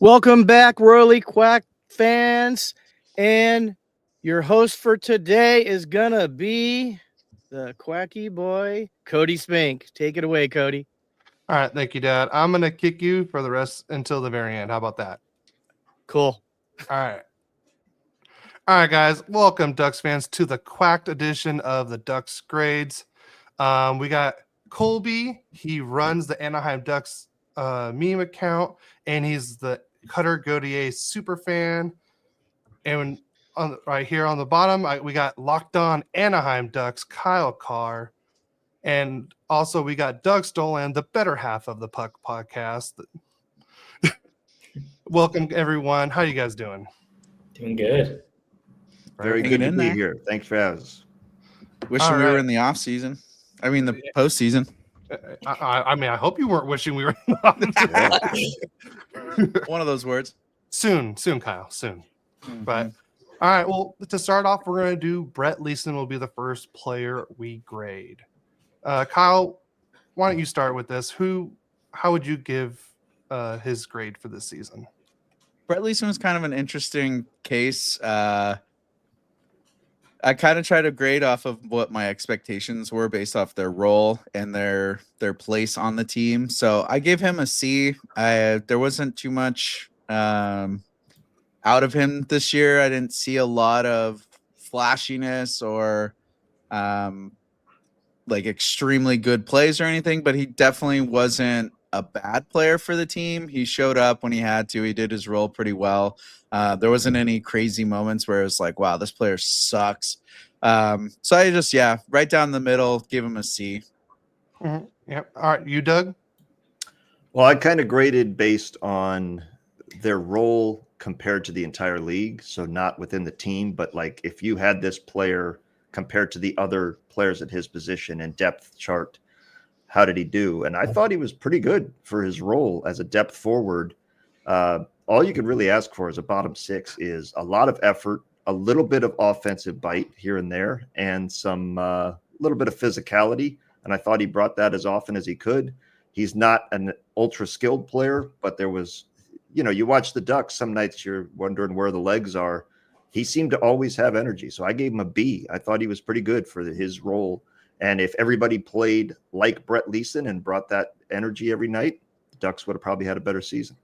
Welcome back, Royally Quack fans. And your host for today is going to be the quacky boy, Cody Spink. Take it away, Cody. All right. Thank you, Dad. I'm going to kick you for the rest until the very end. How about that? Cool. All right. All right, guys. Welcome, Ducks fans, to the Quacked edition of the Ducks Grades. We got Colby. He runs the Anaheim Ducks meme account, and he's the Cutter Gauthier super fan. And right here on the bottom, we got Locked On Anaheim Ducks, Kyle Carr. And also we got Doug Stolan, the better half of the Puck podcast. Welcome, everyone. How you guys doing? Doing good. Very good to be here. Thanks for having us. Wishing we were in the off season. I mean, the postseason. I hope you weren't wishing we were in the One of those words. Soon, Kyle, soon. Mm-hmm. But all right, well, to start off, we're going to do Brett Leeson will be the first player we grade. Kyle, why don't you start with this? How would you give his grade for this season? Brett Leeson was kind of an interesting case. I kind of try to grade off of what my expectations were based off their role and their place on the team. So I gave him a C. There wasn't too much out of him this year. I didn't see a lot of flashiness or like extremely good plays or anything, but he definitely wasn't a bad player for the team. He showed up when he had to. He did his role pretty well. There wasn't any crazy moments where it was like, wow, this player sucks. So I just, right down the middle, give him a C. Mm-hmm. Yep. All right. You, Doug? Well, I kind of graded based on their role compared to the entire league. So not within the team, but like if you had this player compared to the other players at his position and depth chart, how did he do? And I thought he was pretty good for his role as a depth forward. All you could really ask for as a bottom six is a lot of effort, a little bit of offensive bite here and there, and some little bit of physicality. And I thought he brought that as often as he could. He's not an ultra skilled player, but there was, you watch the Ducks, some nights you're wondering where the legs are. He seemed to always have energy. So I gave him a B. I thought he was pretty good for his role. And if everybody played like Brett Leeson and brought that energy every night, the Ducks would have probably had a better season.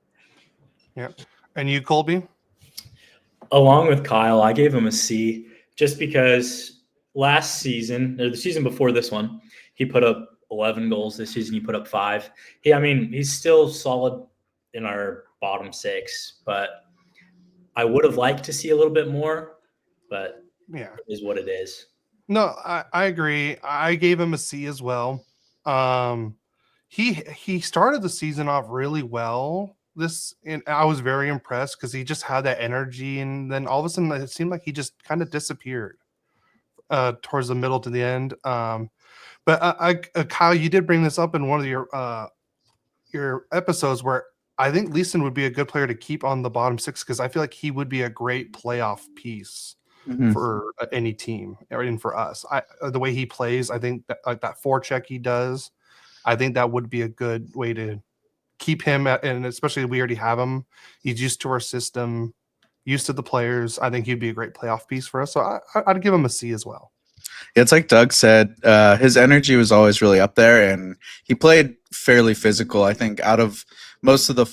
Yeah. And you, Colby? Along with Kyle, I gave him a C just because last season, or the season before this one, he put up 11 goals. This season, he put up 5. He's still solid in our bottom 6, but I would have liked to see a little bit more, but it is what it is. No, I agree. I gave him a C as well. He started the season off really well. And I was very impressed because he just had that energy, and then all of a sudden it seemed like he just kind of disappeared towards the middle to the end. But Kyle, you did bring this up in one of your episodes where I think Leeson would be a good player to keep on the bottom 6 because I feel like he would be a great playoff piece. Mm-hmm. For any team, or even for us. The way he plays, I think that forecheck he does, I think that would be a good way to keep him and especially we already have him. He's used to our system, used to the players. I think he'd be a great playoff piece for us. So I'd give him a C as well. It's like Doug said, his energy was always really up there, and he played fairly physical. I think out of most of the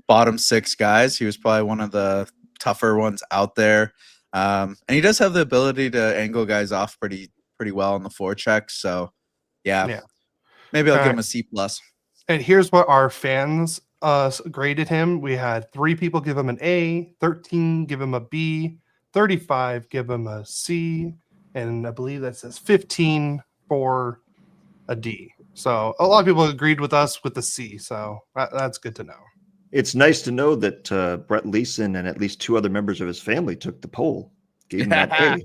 bottom 6 guys, he was probably one of the tougher ones out there. And he does have the ability to angle guys off pretty well on the forecheck. So, maybe I'll give him a C+. And here's what our fans graded him. We had 3 people give him an A, 13 give him a B, 35 give him a C, and I believe that says 15 for a D. So a lot of people agreed with us with the C. So that's good to know. It's nice to know that Brett Leeson and at least 2 other members of his family took the poll. Gave him that A.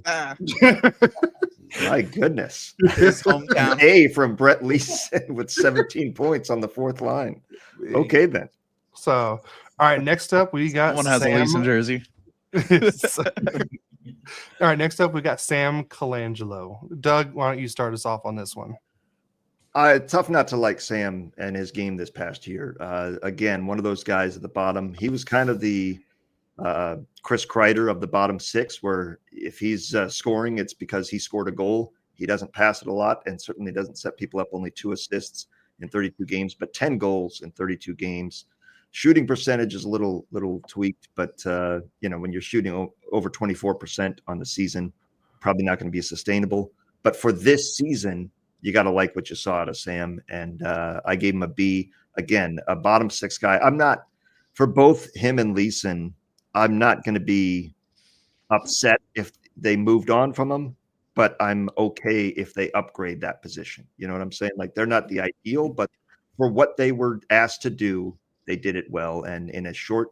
My goodness. His hometown. An A from Brett Leeson with 17 points on the 4th line. Okay, then. So, all right, next up we got Someone has a Leeson jersey. All right, next up we got Sam Colangelo. Doug, why don't you start us off on this one? Tough not to like Sam and his game this past year. Again, one of those guys at the bottom. He was kind of the Chris Kreider of the bottom six, where if he's scoring, it's because he scored a goal. He doesn't pass it a lot, and certainly doesn't set people up. Only 2 assists in 32 games, but 10 goals in 32 games. Shooting percentage is a little tweaked, but when you're shooting over 24% on the season, probably not going to be sustainable. But for this season, you got to like what you saw out of Sam, and I gave him a B. Again, a bottom six guy. I'm not, for both him and Leeson, I'm not going to be upset if they moved on from him, but I'm okay if they upgrade that position. You know what I'm saying? Like, they're not the ideal, but for what they were asked to do, they did it well. And in a short,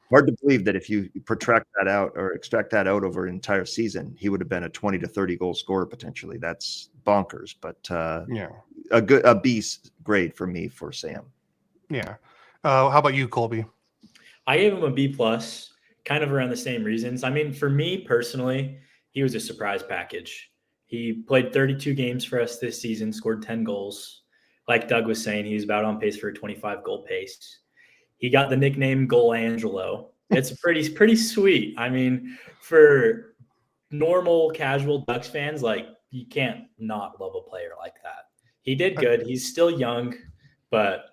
hard to believe that if you protract that out or extract that out over an entire season, he would have been a 20 to 30 goal scorer potentially. That's bonkers, but a B grade for me for Sam. Yeah. How about you, Colby? I gave him a B plus, kind of around the same reasons. I mean, for me personally, he was a surprise package. He played 32 games for us this season, scored 10 goals. Like Doug was saying, he was about on pace for a 25 goal pace. He got the nickname Goalangelo. It's pretty sweet. I mean, for normal, casual Ducks fans, like, you can't not love a player like that. He did good. He's still young, but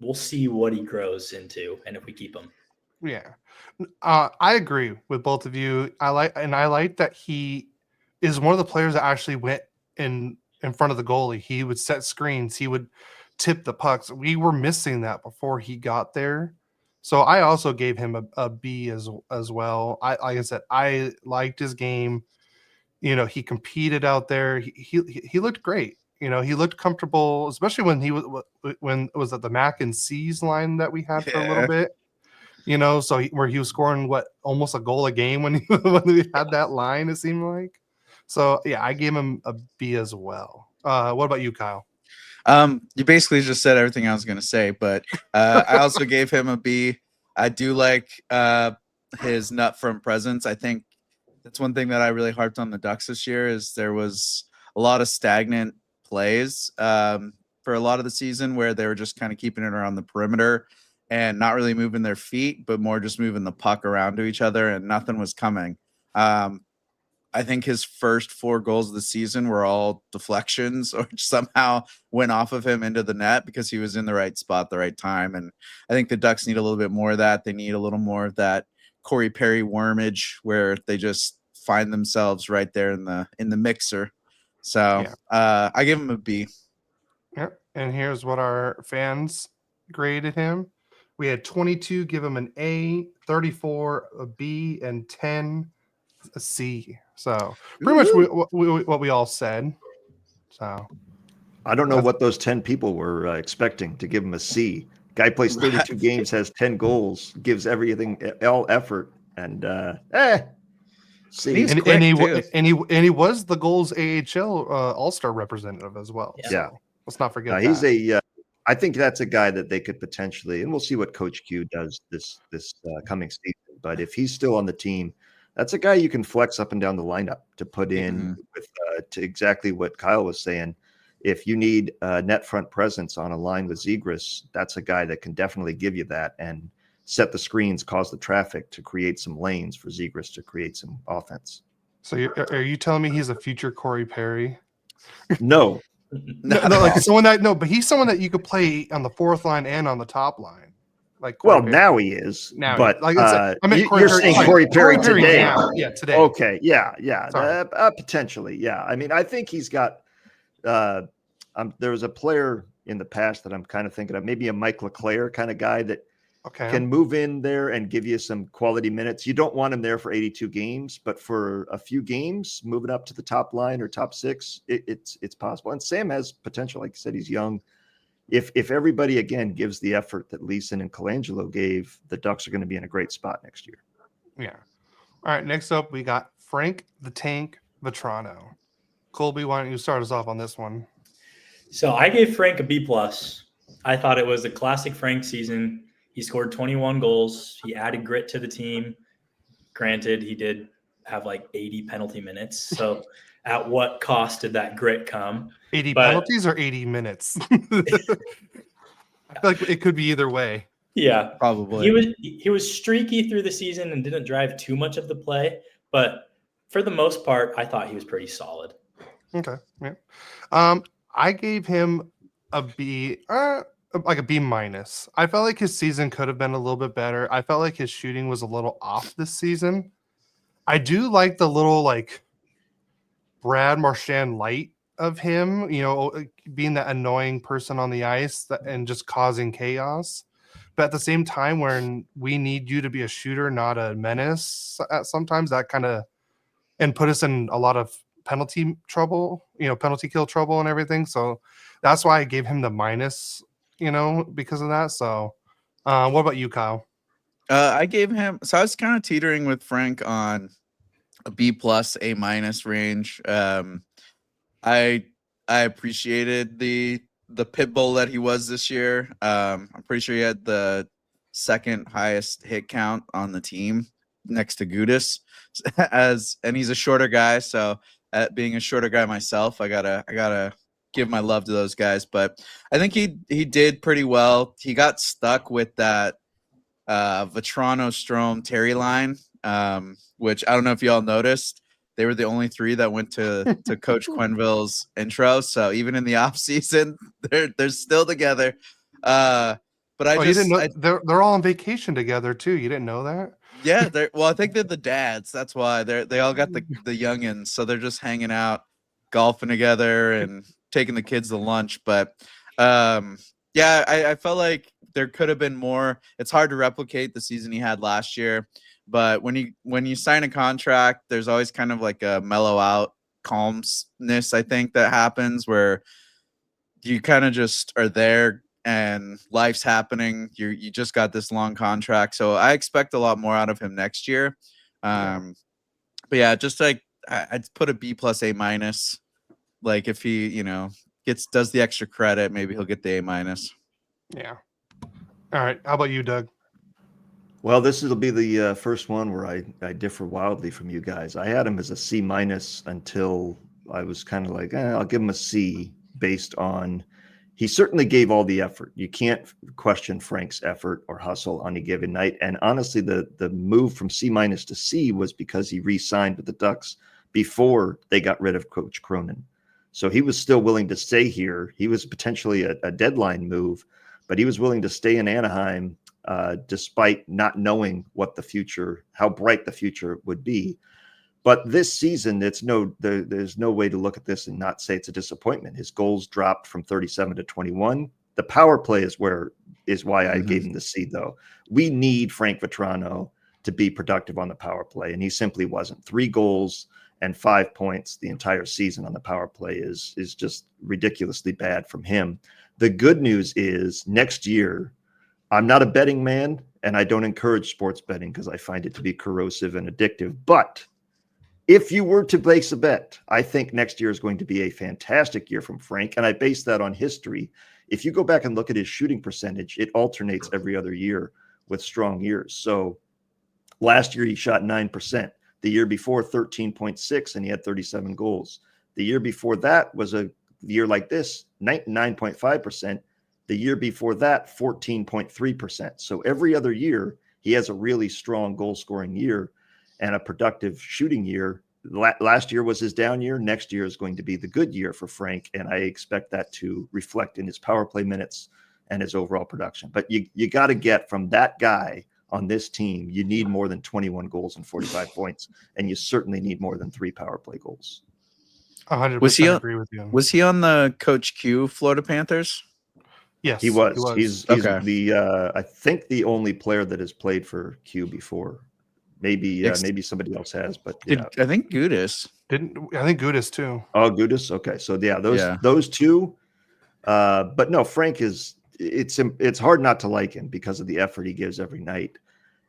we'll see what he grows into and if we keep him. Yeah. I agree with both of you. I like that he is one of the players that actually went in front of the goalie. He would set screens. He would tip the pucks. We were missing that before he got there. So I also gave him a B as well. Like I said, I liked his game. He competed out there. He looked great. He looked comfortable, especially when it was at the Mac and C's line that we had for a little bit. So where he was scoring almost a goal a game when we had that line, it seemed like. So yeah, I gave him a B as well. What about you, Kyle? You basically just said everything I was going to say, but I also gave him a B. I do like his nut from presence. I think that's one thing that I really harped on the Ducks this year is there was a lot of stagnant plays for a lot of the season where they were just kind of keeping it around the perimeter and not really moving their feet, but more just moving the puck around to each other, and nothing was coming. I think his first 4 goals of the season were all deflections or somehow went off of him into the net because he was in the right spot at the right time. And I think the Ducks need a little bit more of that. They need a little more of that Corey Perry wormage where they just find themselves right there in the mixer. So I give him a B. Yep. And here's what our fans graded him. We had 22 give him an A, 34 a B, and 10 a C. So pretty much what we all said. So I don't know what those 10 people were expecting to give him a C. Guy plays 32 games, has 10 goals, gives everything, all effort, and C. And he was the Goals AHL All-Star representative as well. Yeah. So let's not forget that. I think that's a guy that they could potentially, and we'll see what Coach Q does this coming season. But if he's still on the team, that's a guy you can flex up and down the lineup to put in with to exactly what Kyle was saying. If you need net front presence on a line with Zegras, that's a guy that can definitely give you that and set the screens, cause the traffic to create some lanes for Zegras to create some offense. So are you telling me he's a future Corey Perry? No. But he's someone that you could play on the 4th line and on the top line. Now he is. You're saying Corey Perry today. Yeah, today. Okay, yeah. Potentially, yeah. I mean, I think he's got. There was a player in the past that I'm kind of thinking of, maybe a Mike LeClaire kind of guy that can move in there and give you some quality minutes. You don't want him there for 82 games, but for a few games, moving up to the top line or top 6, it's possible. And Sam has potential. Like I said, he's young. If everybody again gives the effort that Leeson and Colangelo gave, the Ducks are going to be in a great spot next year. Yeah. All right. Next up, we got Frank the Tank Vetrano. Colby, why don't you start us off on this one? So I gave Frank a B plus. I thought it was a classic Frank season. He scored 21 goals. He added grit to the team. Granted, he did have like 80 penalty minutes. So at what cost did that grit come? 80 But- penalties or 80 minutes? I feel like it could be either way. Yeah, Probably. he was streaky through the season and didn't drive too much of the play, but for the most part, I thought he was pretty solid. Okay. Yeah. I gave him a B, like a B minus. I felt like his season could have been a little bit better. I felt like his shooting was a little off this season. I do like the little like Brad Marchand light of him, you know, being that annoying person on the ice and just causing chaos. But at the same time, when we need you to be a shooter, not a menace, sometimes that kind of and put us in a lot of penalty trouble, you know, penalty kill trouble and everything. So that's why I gave him the minus, you know, because of that. So what about you, Kyle? I gave him, so I was kind of teetering with Frank on a B plus, A minus range. I appreciated the pit bull that he was this year. I'm pretty sure he had the second highest hit count on the team next to Gudas, and he's a shorter guy. So being a shorter guy myself, I gotta give my love to those guys. But I think he did pretty well. He got stuck with that Vetrano, Strom, Terry line, which I don't know if y'all noticed. They were the only three that went to Coach Quenneville's intro. So even in the off season, they're still together. But I you didn't know they're all on vacation together too. You didn't know that? Yeah, I think they're the dads. That's why they all got the youngins, so they're just hanging out, golfing together, and taking the kids to lunch. But yeah, I felt like there could have been more. It's hard to replicate the season he had last year, but when you sign a contract, there's always kind of like a mellow out calmness, I think, that happens where you kind of just are there and life's happening. You just got this long contract, so I expect a lot more out of him next year. But yeah, just like I'd put a B plus, A minus. Like if he, you know, does the extra credit, maybe he'll get the A minus. Yeah. All right. How about you, Doug? Well, this will be the first one where I differ wildly from you guys. I had him as a C minus until I was kind of like, I'll give him a C based on he certainly gave all the effort. You can't question Frank's effort or hustle on a given night. And honestly, the move from C minus to C was because he re-signed with the Ducks before they got rid of Coach Cronin. So he was still willing to stay here. He was potentially a deadline move, but he was willing to stay in Anaheim despite not knowing what how bright the future would be. But this season, there's no way to look at this and not say it's a disappointment. His goals dropped from 37 to 21. The power play is why I gave him the C, though. We need Frank Vetrano to be productive on the power play, and he simply wasn't. 3 goals and 5 points the entire season on the power play is just ridiculously bad from him. The good news is next year, I'm not a betting man, and I don't encourage sports betting because I find it to be corrosive and addictive. But if you were to place a bet, I think next year is going to be a fantastic year from Frank, and I base that on history. If you go back and look at his shooting percentage, it alternates every other year with strong years. So last year he shot 9%. The year before, 13.6, and he had 37 goals. The year before that was a year like this, 9.5%. The year before that, 14.3%. So every other year, he has a really strong goal-scoring year and a productive shooting year. Last year was his down year. Next year is going to be the good year for Frank, and I expect that to reflect in his power play minutes and his overall production. But you got to get from that guy on this team, you need more than 21 goals and 45 points, and you certainly need more than 3 power play goals. 100% agree with you. Was he on the Coach Q Florida Panthers? Yes, he was. He's okay. The I think the only player that has played for Q before. Maybe somebody else has, but yeah. I think Gudas. I think Gudas too. Oh, Gudas. Okay, so yeah, those two. But no, Frank is. It's hard not to like him because of the effort he gives every night,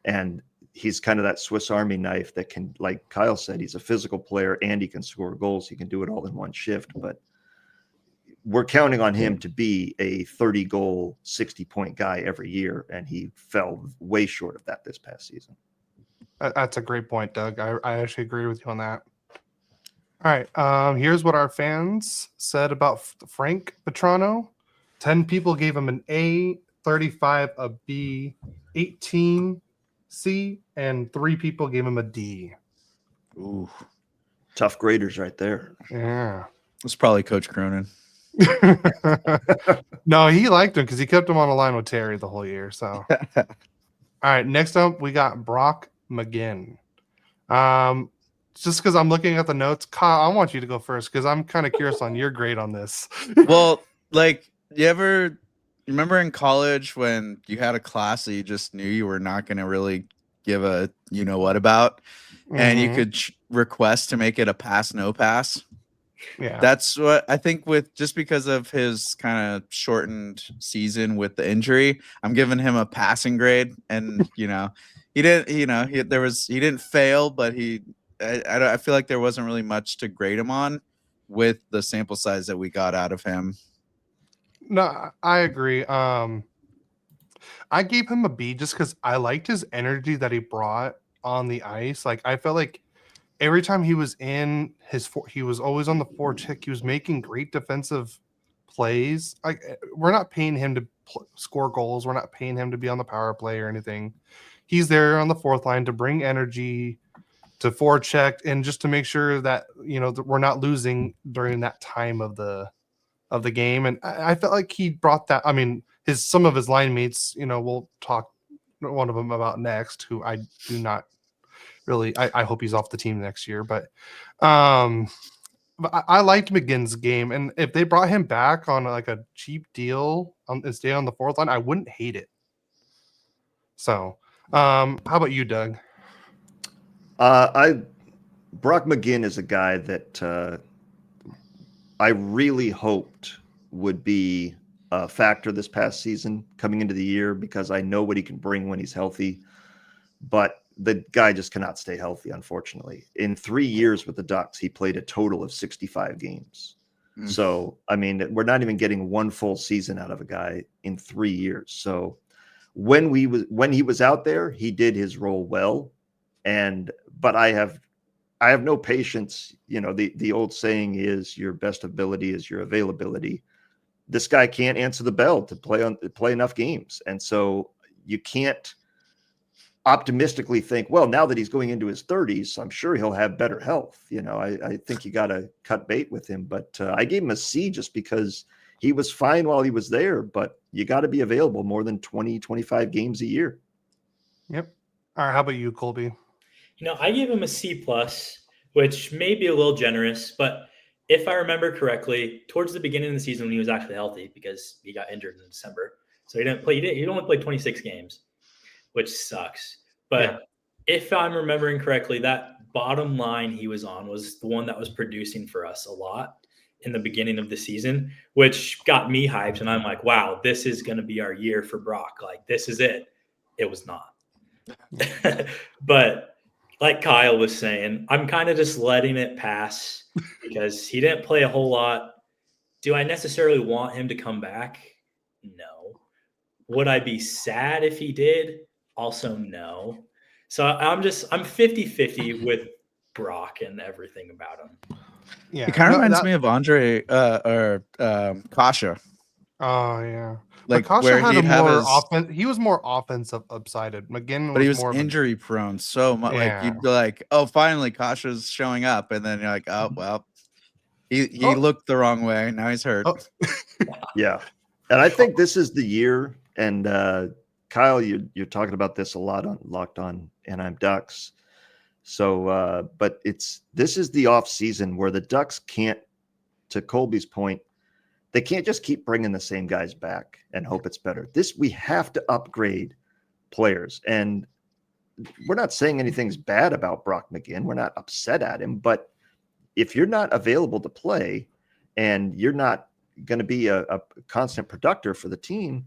and he's kind of that Swiss Army knife that can, like Kyle said, he's a physical player and he can score goals. He can do it all in one shift, but we're counting on him to be a 30-goal, 60-point guy every year, and he fell way short of that this past season. That's a great point, Doug. I actually agree with you on that. All right. Here's what our fans said about Frank Vetrano. 10 people gave him an A, 35 a B, 18 C, and 3 people gave him a D. Ooh, tough graders right there. Yeah. It's probably Coach Cronin. No, he liked him because he kept him on the line with Terry the whole year. So, all right. Next up, we got Brock McGinn. Just because I'm looking at the notes, Kyle, I want you to go first because I'm kind of curious on your grade on this. Well, like, you remember in college when you had a class that you just knew you were not going to really give a you know what about, and you could request to make it a pass, no pass? Yeah. That's what I think with just because of his kind of shortened season with the injury, I'm giving him a passing grade. And, he didn't, he didn't fail, but I feel like there wasn't really much to grade him on with the sample size that we got out of him. No, I agree. I gave him a B just because I liked his energy that he brought on the ice. Like, I felt like every time he was in he was always on the forecheck. He was making great defensive plays. Like, we're not paying him to score goals. We're not paying him to be on the power play or anything. He's there on the fourth line to bring energy, to forecheck, and just to make sure that that we're not losing during that time of the game. And I felt like he brought that. I mean, some of his line mates, we'll talk one of them about next, who I do not really. I hope he's off the team next year, but I liked McGinn's game, and if they brought him back on like a cheap deal and stay on the fourth line, I wouldn't hate it. So, how about you, Doug? Brock McGinn is a guy that I really hoped would be a factor this past season coming into the year, because I know what he can bring when he's healthy, but the guy just cannot stay healthy, unfortunately. In 3 years with the Ducks, he played a total of 65 games. So, I mean, we're not even getting one full season out of a guy in 3 years. So when he was out there, he did his role well. But I have no patience. The old saying is your best ability is your availability. This guy can't answer the bell to play enough games. And so you can't optimistically think, well, now that he's going into his 30s, I'm sure he'll have better health. I think you got to cut bait with him. But I gave him a C just because he was fine while he was there, but you got to be available more than 20, 25 games a year. Yep. All right. How about you, Colby? I gave him a C+, which may be a little generous, but if I remember correctly, towards the beginning of the season when he was actually healthy, because he got injured in December, so he didn't play. He only played 26 games, which sucks. But if I'm remembering correctly, that bottom line he was on was the one that was producing for us a lot in the beginning of the season, which got me hyped. And I'm like, wow, this is going to be our year for Brock. Like, this is it. It was not. But like Kyle was saying, I'm kind of just letting it pass because he didn't play a whole lot. Do I necessarily want him to come back? No. Would I be sad if he did? Also, no. So I'm 50-50 with Brock and everything about him. Yeah. It kind of reminds me of Andre Kasha. Oh, yeah. Like, Kasha where had he'd have his, he was more offensive upsided. McGinn but he was more injury prone so much. Like, you'd be like, oh, finally Kasha's showing up, and then you're like, oh well, he looked the wrong way. Now he's hurt. Oh. Yeah. And I think this is the year. And Kyle, you're talking about this a lot on Locked On Anaheim Ducks. So, but this is the off season where the Ducks can't, to Colby's point, they can't just keep bringing the same guys back and hope it's better. We have to upgrade players. And we're not saying anything's bad about Brock McGinn. We're not upset at him. But if you're not available to play and you're not going to be a constant productor for the team,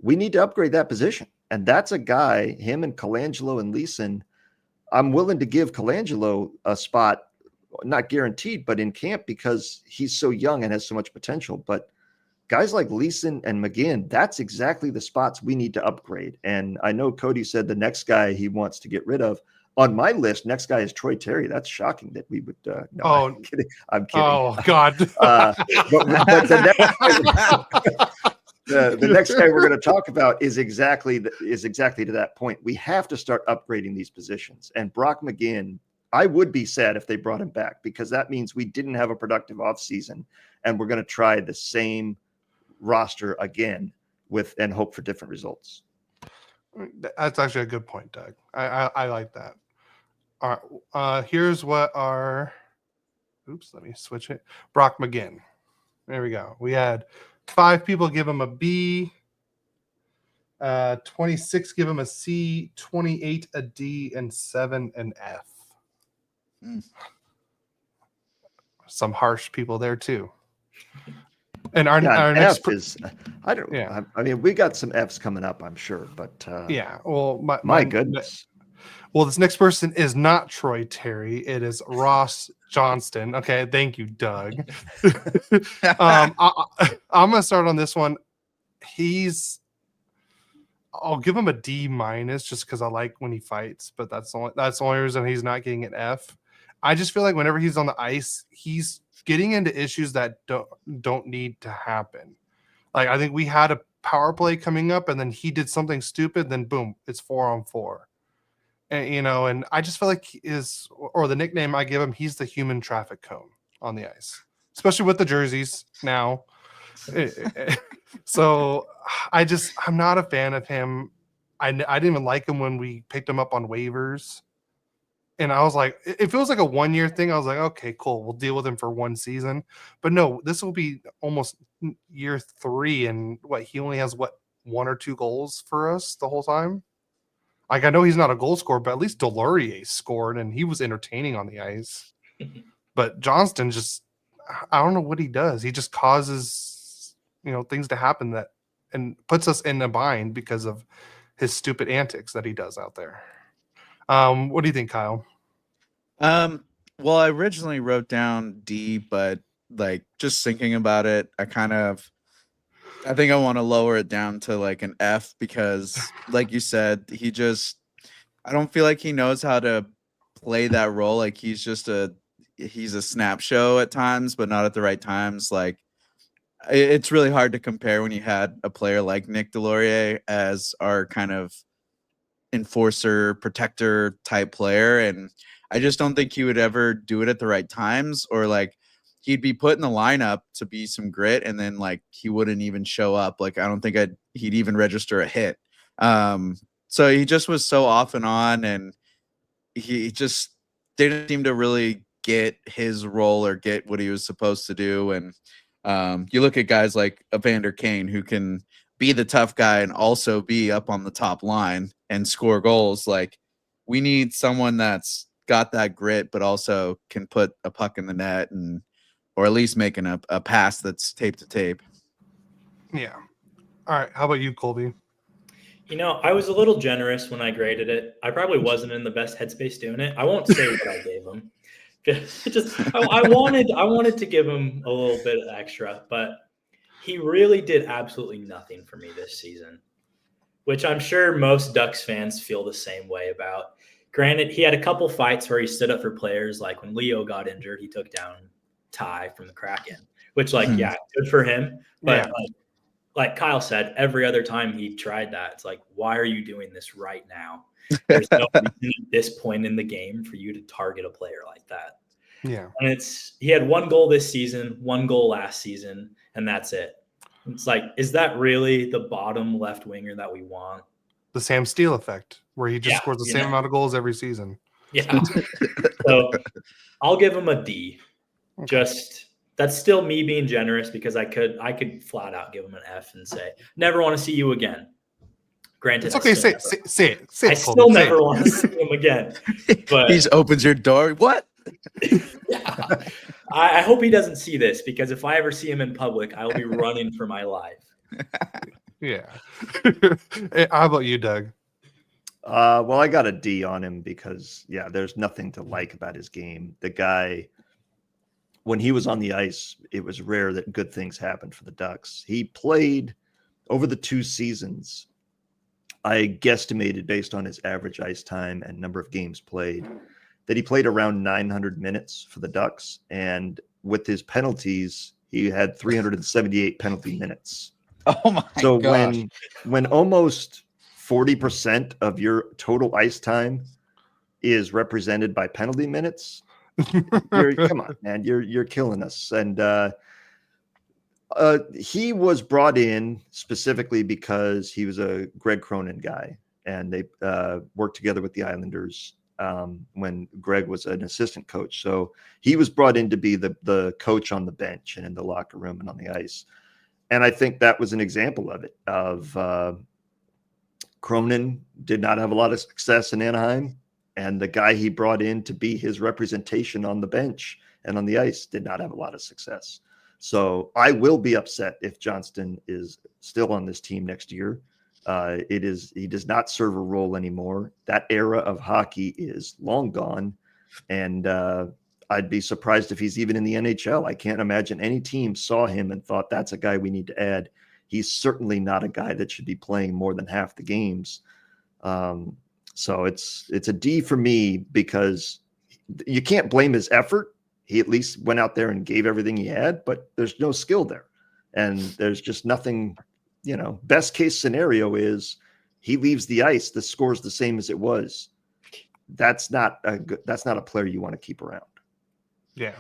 we need to upgrade that position. And that's a guy, him and Colangelo and Leeson. I'm willing to give Colangelo a spot, not guaranteed, but in camp, because he's so young and has so much potential. But guys like Leeson and McGinn, that's exactly the spots we need to upgrade. And I know Cody said the next guy he wants to get rid of. On my list, next guy is Troy Terry. That's shocking that we would. No, Oh. I'm kidding. I'm kidding. Oh God. But the next guy we're going to talk about is exactly to that point. We have to start upgrading these positions. And Brock McGinn, I would be sad if they brought him back, because that means we didn't have a productive offseason, and we're going to try the same roster again and hope for different results. That's actually a good point, Doug. I like that. All right. Here's what our let me switch it. Brock McGinn. There we go. We had 5 people give him a B, 26 give him a C, 28 a D, and 7 an F. Some harsh people there too. And our next F is, I don't. Yeah. I mean, we got some Fs coming up, I'm sure, but yeah. Well, my goodness. Well, this next person is not Troy Terry. It is Ross Johnston. Okay, thank you, Doug. I'm gonna start on this one. I'll give him a D minus just because I like when he fights, but that's the only reason he's not getting an F. I just feel like whenever he's on the ice, he's getting into issues that don't need to happen. Like, I think we had a power play coming up, and then he did something stupid, then boom, it's 4-on-4. And and I just feel like the nickname I give him, he's the human traffic cone on the ice, especially with the jerseys now. So I'm not a fan of him. I didn't even like him when we picked him up on waivers. And I was like, if it was like a 1-year thing, I was like, okay, cool. We'll deal with him for 1 season. But no, this will be almost year 3. And he only has 1 or 2 goals for us the whole time. Like, I know he's not a goal scorer, but at least Delorier scored and he was entertaining on the ice. But Johnston I don't know what he does. He just causes, things to happen and puts us in a bind because of his stupid antics that he does out there. What do you think, Kyle? Well, I originally wrote down D, but just thinking about it, I think I want to lower it down to an F because, like you said, I don't feel like he knows how to play that role. Like, he's a snap show at times, but not at the right times. It's really hard to compare when you had a player like Nick Delorier as our kind of enforcer, protector type player. And I just don't think he would ever do it at the right times, or he'd be put in the lineup to be some grit, and then he wouldn't even show up. I don't think he'd even register a hit. So he just was so off and on, and he just didn't seem to really get his role or get what he was supposed to do. And you look at guys like Evander Kane, who can be the tough guy and also be up on the top line and score goals. We need someone that's got that grit, but also can put a puck in the net or at least making a pass that's tape to tape. Yeah. All right. How about you, Colby? I was a little generous when I graded it. I probably wasn't in the best headspace doing it. I won't say what I gave him. I wanted to give him a little bit extra, but he really did absolutely nothing for me this season, which I'm sure most Ducks fans feel the same way about. Granted, he had a couple fights where he stood up for players, like when Leo got injured, he took down Ty from the Kraken, which yeah, good for him. But yeah. Like Kyle said, every other time he tried that, it's like, why are you doing this right now? There's no reason at this point in the game for you to target a player like that. Yeah. And he had 1 goal this season, 1 goal last season, and that's it. It's like, is that really the bottom left winger that we want? The Sam Steele effect, where he just scores the same amount of goals every season. Yeah. So I'll give him a D. Okay. That's still me being generous, because I could flat out give him an F and say, never want to see you again. Granted, it's okay. Say it. I still never want to see him again. But he just opens your door. What? Yeah. I hope he doesn't see this, because if I ever see him in public, I'll be running for my life. Yeah. How about you, Doug? Well, I got a D on him because, there's nothing to like about his game. The guy, when he was on the ice, it was rare that good things happened for the Ducks. He played over the 2 seasons. I guesstimated based on his average ice time and number of games played that he played around 900 minutes for the Ducks. And with his penalties, he had 378 penalty minutes. Oh my So gosh. when almost 40% of your total ice time is represented by penalty minutes, come on, man, you're killing us. And he was brought in specifically because he was a Greg Cronin guy, and they worked together with the Islanders when Greg was an assistant coach. So he was brought in to be the coach on the bench and in the locker room and on the ice. And I think that was an example of it. Cronin did not have a lot of success in Anaheim, and the guy he brought in to be his representation on the bench and on the ice did not have a lot of success. So I will be upset if Johnston is still on this team next year. He does not serve a role anymore. That era of hockey is long gone, and I'd be surprised if he's even in the NHL. I can't imagine any team saw him and thought that's a guy we need to add. He's certainly not a guy that should be playing more than half the games. So it's a D for me because you can't blame his effort. He at least went out there and gave everything he had, but there's no skill there. And there's just nothing, best case scenario is he leaves the ice, the score's the same as it was. That's not a player you want to keep around. Yeah.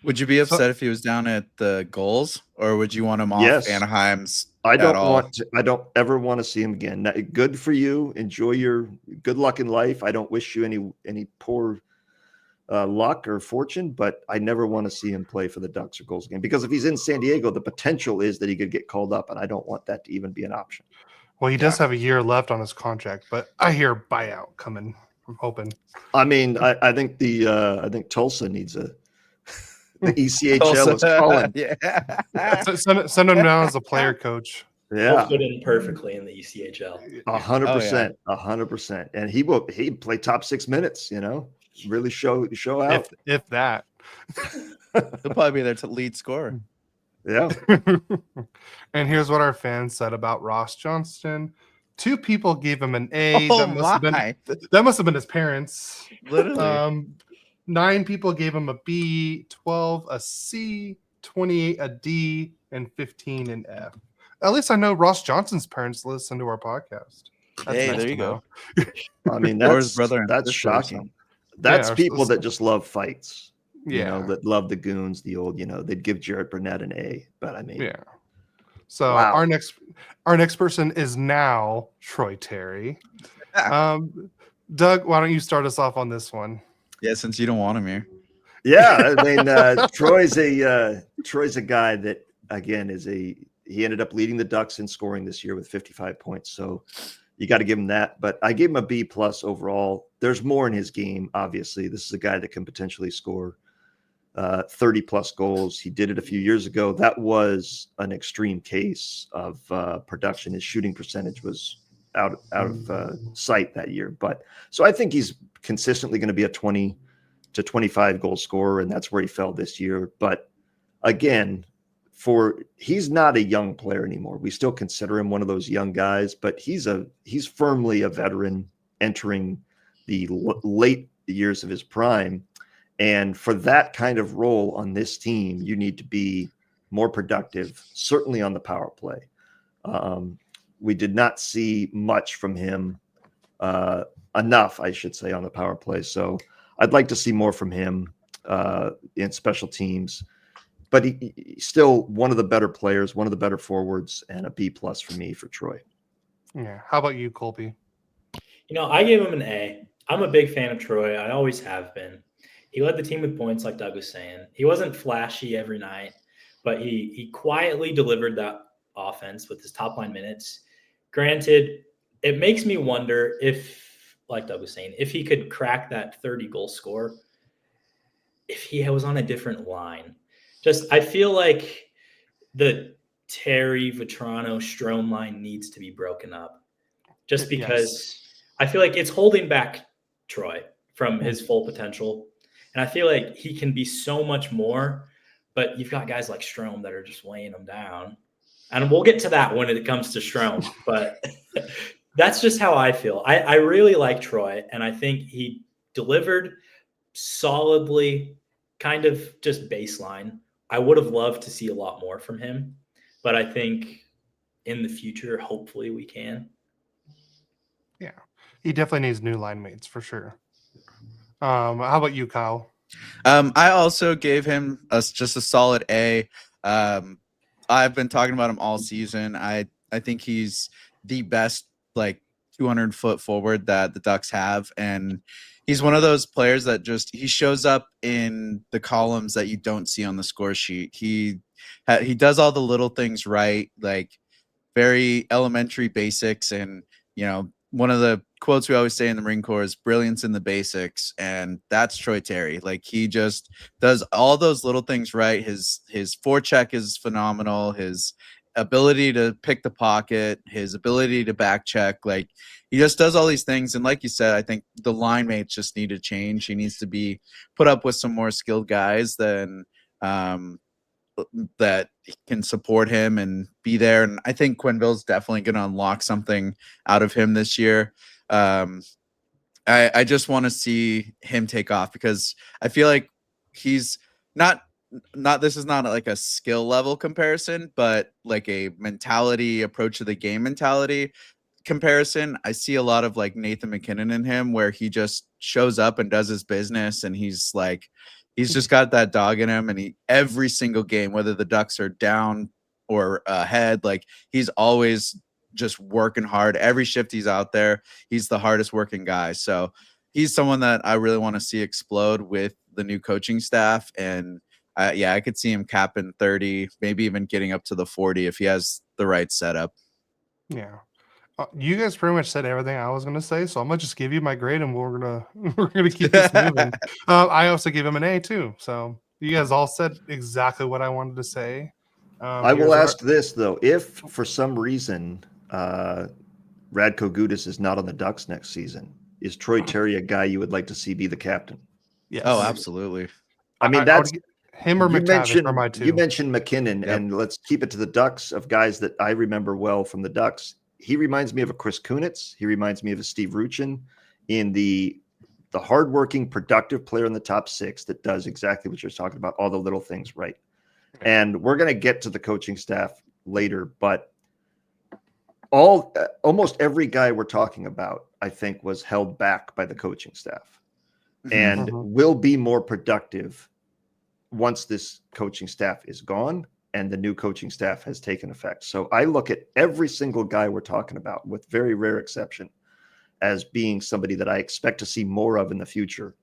Would you be upset if he was down at the goals, or would you want him off Yes. Anaheim's? I don't ever want to see him again. Good for you. Enjoy your good luck in life. I don't wish you any poor luck or fortune, but I never want to see him play for the Ducks or Goals again, because if he's in San Diego, the potential is that he could get called up, and I don't want that to even be an option. Well, he does have a year left on his contract, but I hear buyout coming. I'm hoping. I mean, I think I think Tulsa needs the ECHL is calling. Yeah. Send him down as a player coach. He'll Yeah, fit in perfectly in the E ECHL. 100%, 100%, and he'd play top 6 minutes. Really show out. If that. He'll probably be there to lead scorer. Yeah. And here's what our fans said about Ross Johnston. 2 people gave him an A. Oh That must have been his parents. Literally. 9 people gave him a B, 12 a C, 28 a D, and 15 an F. At least I know Ross Johnston's parents listen to our podcast. That's Hey, nice there to you go. know. I mean, Or his brother and that's sister, shocking. That's Yeah, people that just love fights. Yeah. That love the goons, the old, they'd give Jarrett Burnett an A, but I mean, Yeah. So Wow. our next person is now Troy Terry. Doug, why don't you start us off on this one? Yeah, since you don't want him here. yeah, I mean, Troy's a guy that again he ended up leading the Ducks in scoring this year with 55 points. So you got to give him that. But I gave him a B+ overall. There's more in his game. Obviously, this is a guy that can potentially score 30+ goals. He did it a few years ago. That was an extreme case of production. His shooting percentage was out of sight that year. But so I think he's consistently going to be a 20 to 25 goal scorer, and that's where he fell this year. But again, he's not a young player anymore. We still consider him one of those young guys, but he's firmly a veteran entering the late years of his prime. And for that kind of role on this team, you need to be more productive, certainly on the power play. We did not see much from him, enough, I should say, on the power play. So I'd like to see more from him in special teams. But he's still one of the better players, one of the better forwards, and a B+ for me for Troy. Yeah. How about you, Colby? I gave him an A. I'm a big fan of Troy. I always have been. He led the team with points, like Doug was saying. He wasn't flashy every night, but he quietly delivered that offense with his top line minutes. Granted, it makes me wonder if, like Doug was saying, if he could crack that 30-goal score, if he was on a different line. I feel like the Terry, Vetrano, Strom line needs to be broken up just because I feel like it's holding back Troy from his full potential. And I feel like he can be so much more, but you've got guys like Strom that are just weighing him down. And we'll get to that when it comes to Strom. But That's just how I feel. I really like Troy, and I think he delivered solidly, kind of just baseline. I would have loved to see a lot more from him, but I think in the future, hopefully we can. Yeah, he definitely needs new line mates for sure. How about you, Kyle? I also gave him just a solid A. I've been talking about him all season. I think he's the best 200-foot forward that the Ducks have, and he's one of those players that he shows up in the columns that you don't see on the score sheet. He does all the little things right, like very elementary basics, and one of the quotes we always say in the Marine Corps is brilliance in the basics, and that's Troy Terry. He just does all those little things right. His forecheck is phenomenal. His ability to pick the pocket, his ability to back check, he just does all these things. And like you said, I think the line mates just need to change. He needs to be put up with some more skilled guys than that can support him and be there. And I think Quenneville's definitely going to unlock something out of him this year. I just want to see him take off, because I feel like he's not this is not like a skill level comparison, but like a mentality, approach to the game mentality comparison. I see a lot of Nathan McKinnon in him, where he just shows up and does his business, and he's just got that dog in him, and every single game, whether the Ducks are down or ahead, he's always just working hard. Every shift he's out there, he's the hardest working guy. So he's someone that I really want to see explode with the new coaching staff. And I could see him capping 30, maybe even getting up to the 40 if he has the right setup. Yeah. You guys pretty much said everything I was going to say, so I'm going to just give you my grade, and we're gonna keep this moving. I also gave him an A too. So you guys all said exactly what I wanted to say. I will ask this though: if for some reason Radko Gudas is not on the Ducks next season, is Troy Terry a guy you would like to see be the captain? Yes. Oh, absolutely. I mean, that's him or McTavish are my two. You mentioned McKinnon, and let's keep it to the Ducks of guys that I remember well from the Ducks. He reminds me of a Chris Kunitz. He reminds me of a Steve Ruchin in the hardworking, productive player in the top six that does exactly what you're talking about, all the little things right. And we're going to get to the coaching staff later, but almost every guy we're talking about, I think, was held back by the coaching staff and will be more productive once this coaching staff is gone and the new coaching staff has taken effect. So I look at every single guy we're talking about, with very rare exception, as being somebody that I expect to see more of in the future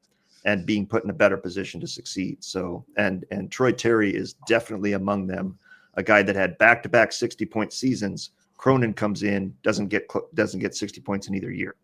and being put in a better position to succeed. So, and Troy Terry is definitely among them, a guy that had back-to-back 60-point seasons. Cronin comes in, doesn't get 60 points in either year.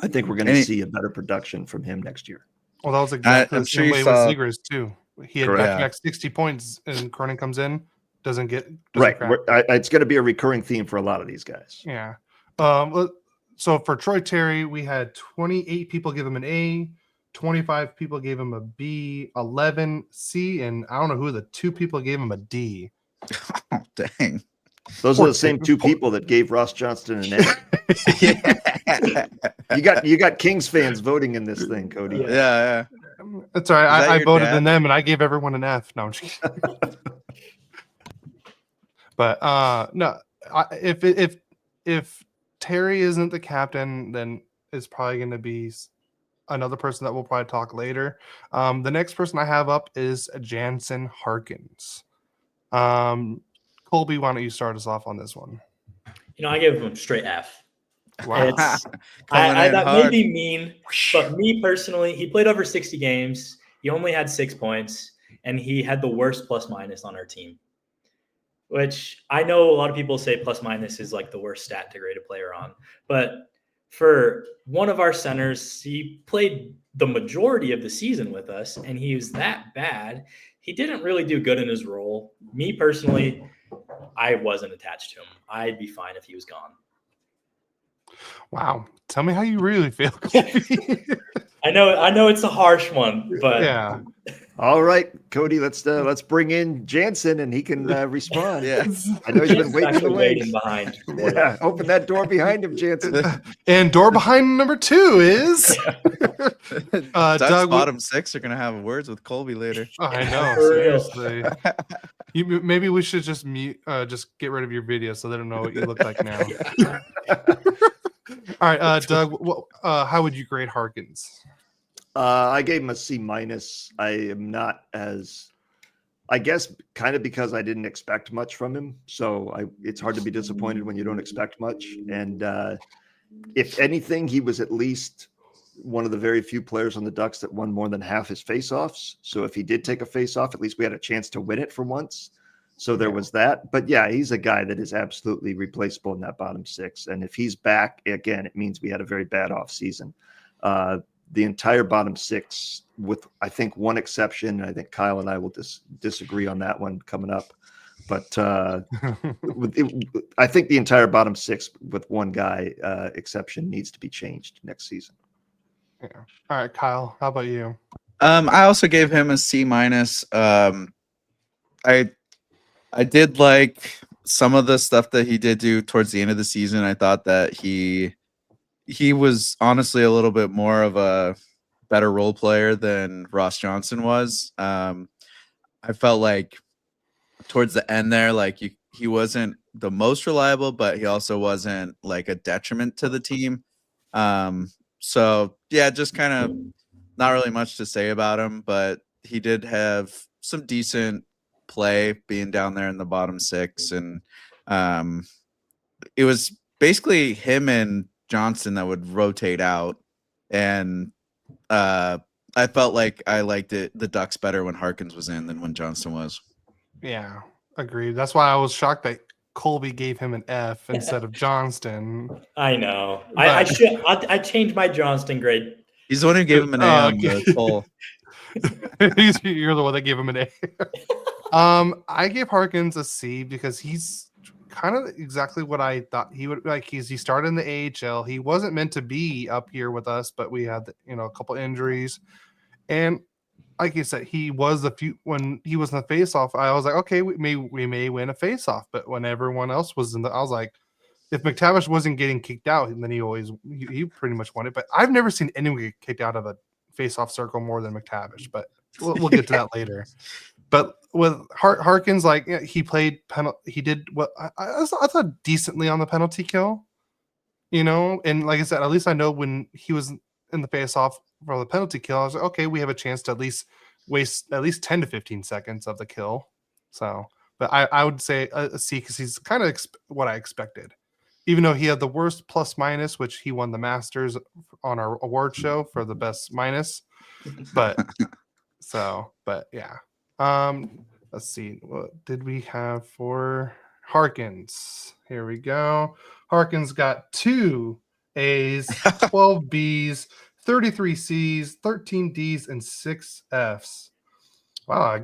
I think we're going to see a better production from him next year. Well, that was exactly the same way with Zegras too. He had back 60 points, and Cronin comes in, doesn't right. It's going to be a recurring theme for a lot of these guys. Yeah. So for Troy Terry, we had 28 people give him an A, 25 people gave him a B, 11 C, and I don't know who the 2 people gave him a D. Oh, dang. Those are the same 2 people that gave Ross Johnston an A. You got Kings fans voting in this thing, Cody. Yeah. That's all right. I voted in them, and I gave everyone an F. No, I'm just kidding. But no, if Terry isn't the captain, then it's probably going to be another person that we'll probably talk later. The next person I have up is Jansen Harkins. Colby, why don't you start us off on this one? I gave him straight F. Wow. That may be mean, but me personally, he played over 60 games. He only had 6 points, and he had the worst plus minus on our team, which I know a lot of people say plus minus is like the worst stat to grade a player on. But for one of our centers, he played the majority of the season with us, and he was that bad. He didn't really do good in his role. Me personally, I wasn't attached to him. I'd be fine if he was gone. Wow. Tell me how you really feel. I know it's a harsh one, but yeah. All right, Cody, let's bring in Jansen and he can respond. Yeah. I know he's been Jansen's waiting in the actually waiting wings. behind. Yeah, open that door behind him, Jansen. And door behind number 2 is Ducks Doug. bottom 6 are gonna have words with Colby later. I know, For real. seriously. Maybe we should just mute, just get rid of your video so they don't know what you look like now. All right, Doug, how would you grade Harkins? I gave him a C-. I am not as, I guess, kind of because I didn't expect much from him. So it's hard to be disappointed when you don't expect much. And if anything, he was at least one of the very few players on the Ducks that won more than half his faceoffs. So if he did take a faceoff, at least we had a chance to win it for once. So there was that. But yeah, he's a guy that is absolutely replaceable in that bottom 6. And if he's back again, it means we had a very bad offseason. The entire bottom 6, with I think one exception. I think Kyle and I will disagree on that one coming up. But I think the entire bottom 6, with one guy exception, needs to be changed next season. Yeah. All right, Kyle, how about you? I also gave him a C-. I did like some of the stuff that he did do towards the end of the season. I thought that he was honestly a little bit more of a better role player than Ross Johnston was. I felt like towards the end there, like he wasn't the most reliable, but he also wasn't like a detriment to the team. So yeah, just kind of not really much to say about him, but he did have some decent play being down there in the bottom 6. And it was basically him and Johnston that would rotate out. And I felt like I liked the Ducks better when Harkins was in than when Johnston was. Yeah, agreed. That's why I was shocked that Colby gave him an F instead of Johnston. I know. I changed my Johnston grade. He's the one who gave him an A on the poll. You're the one that gave him an A. I gave Harkins a C because he's kind of exactly what I thought he would like. He started in the AHL. He wasn't meant to be up here with us, but we had a couple injuries, and like you said, he was when he was in the faceoff. I was like, okay, we may win a faceoff, but when everyone else was in I was like, if McTavish wasn't getting kicked out, then he pretty much won it. But I've never seen anyone get kicked out of a faceoff circle more than McTavish. But we'll get to that later. But with Harkins, like he played he did what I thought decently on the penalty kill, and like I said, at least I know when he was in the faceoff for the penalty kill, I was like, okay, we have a chance to at least waste at least 10 to 15 seconds of the kill. So, but I would say a C because he's kind of what I expected, even though he had the worst plus minus, which he won the Masters on our award show for the best minus. But yeah. Let's see. What did we have for Harkins? Here we go. Harkins got 2 A's, 12 B's, 33 C's, 13 D's, and 6 F's. Wow,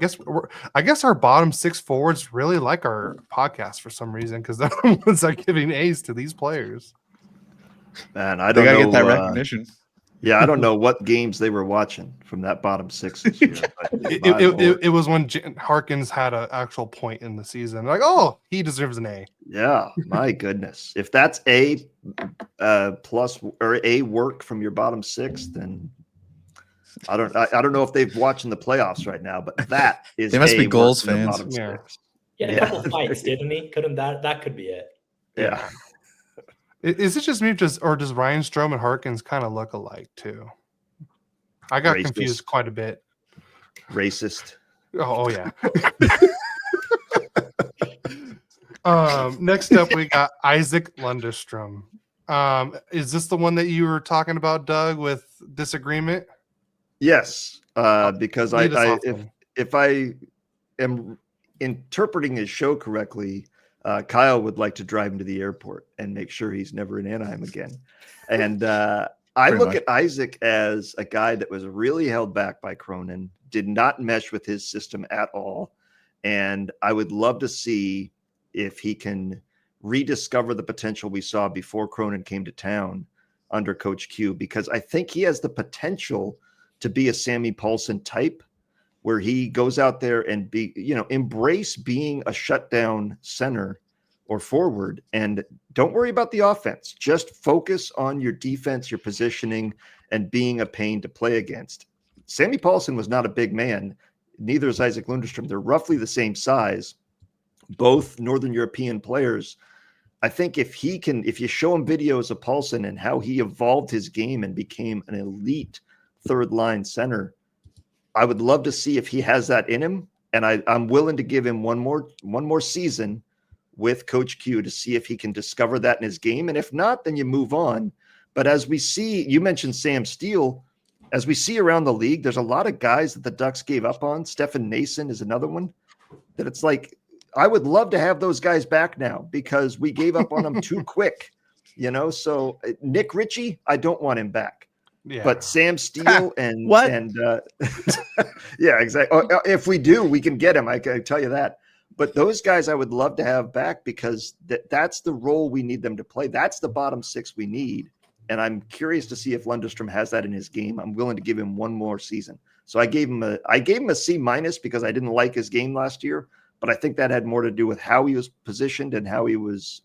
I guess our bottom 6 forwards really like our podcast for some reason because they're the ones that are giving A's to these players. Man, I don't know. Get that recognition. Yeah, I don't know what games they were watching from that bottom 6 this year. It was when Harkins had an actual point in the season. Like, oh, he deserves an A. Yeah, my goodness. If that's A plus or A work from your bottom 6, then I don't know if they've watching the playoffs right now, but that is they must be goals fans. fans. Yeah. He had a couple fights, didn't he? Couldn't that could be it. Yeah. Is it just me, or does Ryan Strom and Harkins kind of look alike too? I got confused quite a bit. Racist. Oh yeah. Next up, we got Isaac Lundestrom. Is this the one that you were talking about, Doug, with disagreement? Yes, because if I am interpreting his show correctly, Kyle would like to drive him to the airport and make sure he's never in Anaheim again. And I look at Isaac as a guy that was really held back by Cronin, did not mesh with his system at all. And I would love to see if he can rediscover the potential we saw before Cronin came to town under Coach Q, because I think he has the potential to be a Sammy Paulson type. where he goes out there and embrace being a shutdown center or forward, and don't worry about the offense. Just focus on your defense, your positioning, and being a pain to play against. Sammy Paulson was not a big man. Neither is Isaac Lundestrom. They're roughly the same size, both Northern European players. I think if you show him videos of Paulson and how he evolved his game and became an elite third line center, I would love to see if he has that in him. And I'm willing to give him one more season with Coach Q to see if he can discover that in his game. And if not, then you move on. But as we see, you mentioned Sam Steele, as we see around the league, there's a lot of guys that the Ducks gave up on. Stefan Nason is another one that it's like, I would love to have those guys back now because we gave up on them too quick, So Nick Ritchie, I don't want him back. Yeah. But Sam Steele and what? And yeah, exactly. If we do, we can get him. I can tell you that. But those guys I would love to have back because that's the role we need them to play. That's the bottom six we need. And I'm curious to see if Lundestrom has that in his game. I'm willing to give him one more season. So I gave him a C- because I didn't like his game last year. But I think that had more to do with how he was positioned and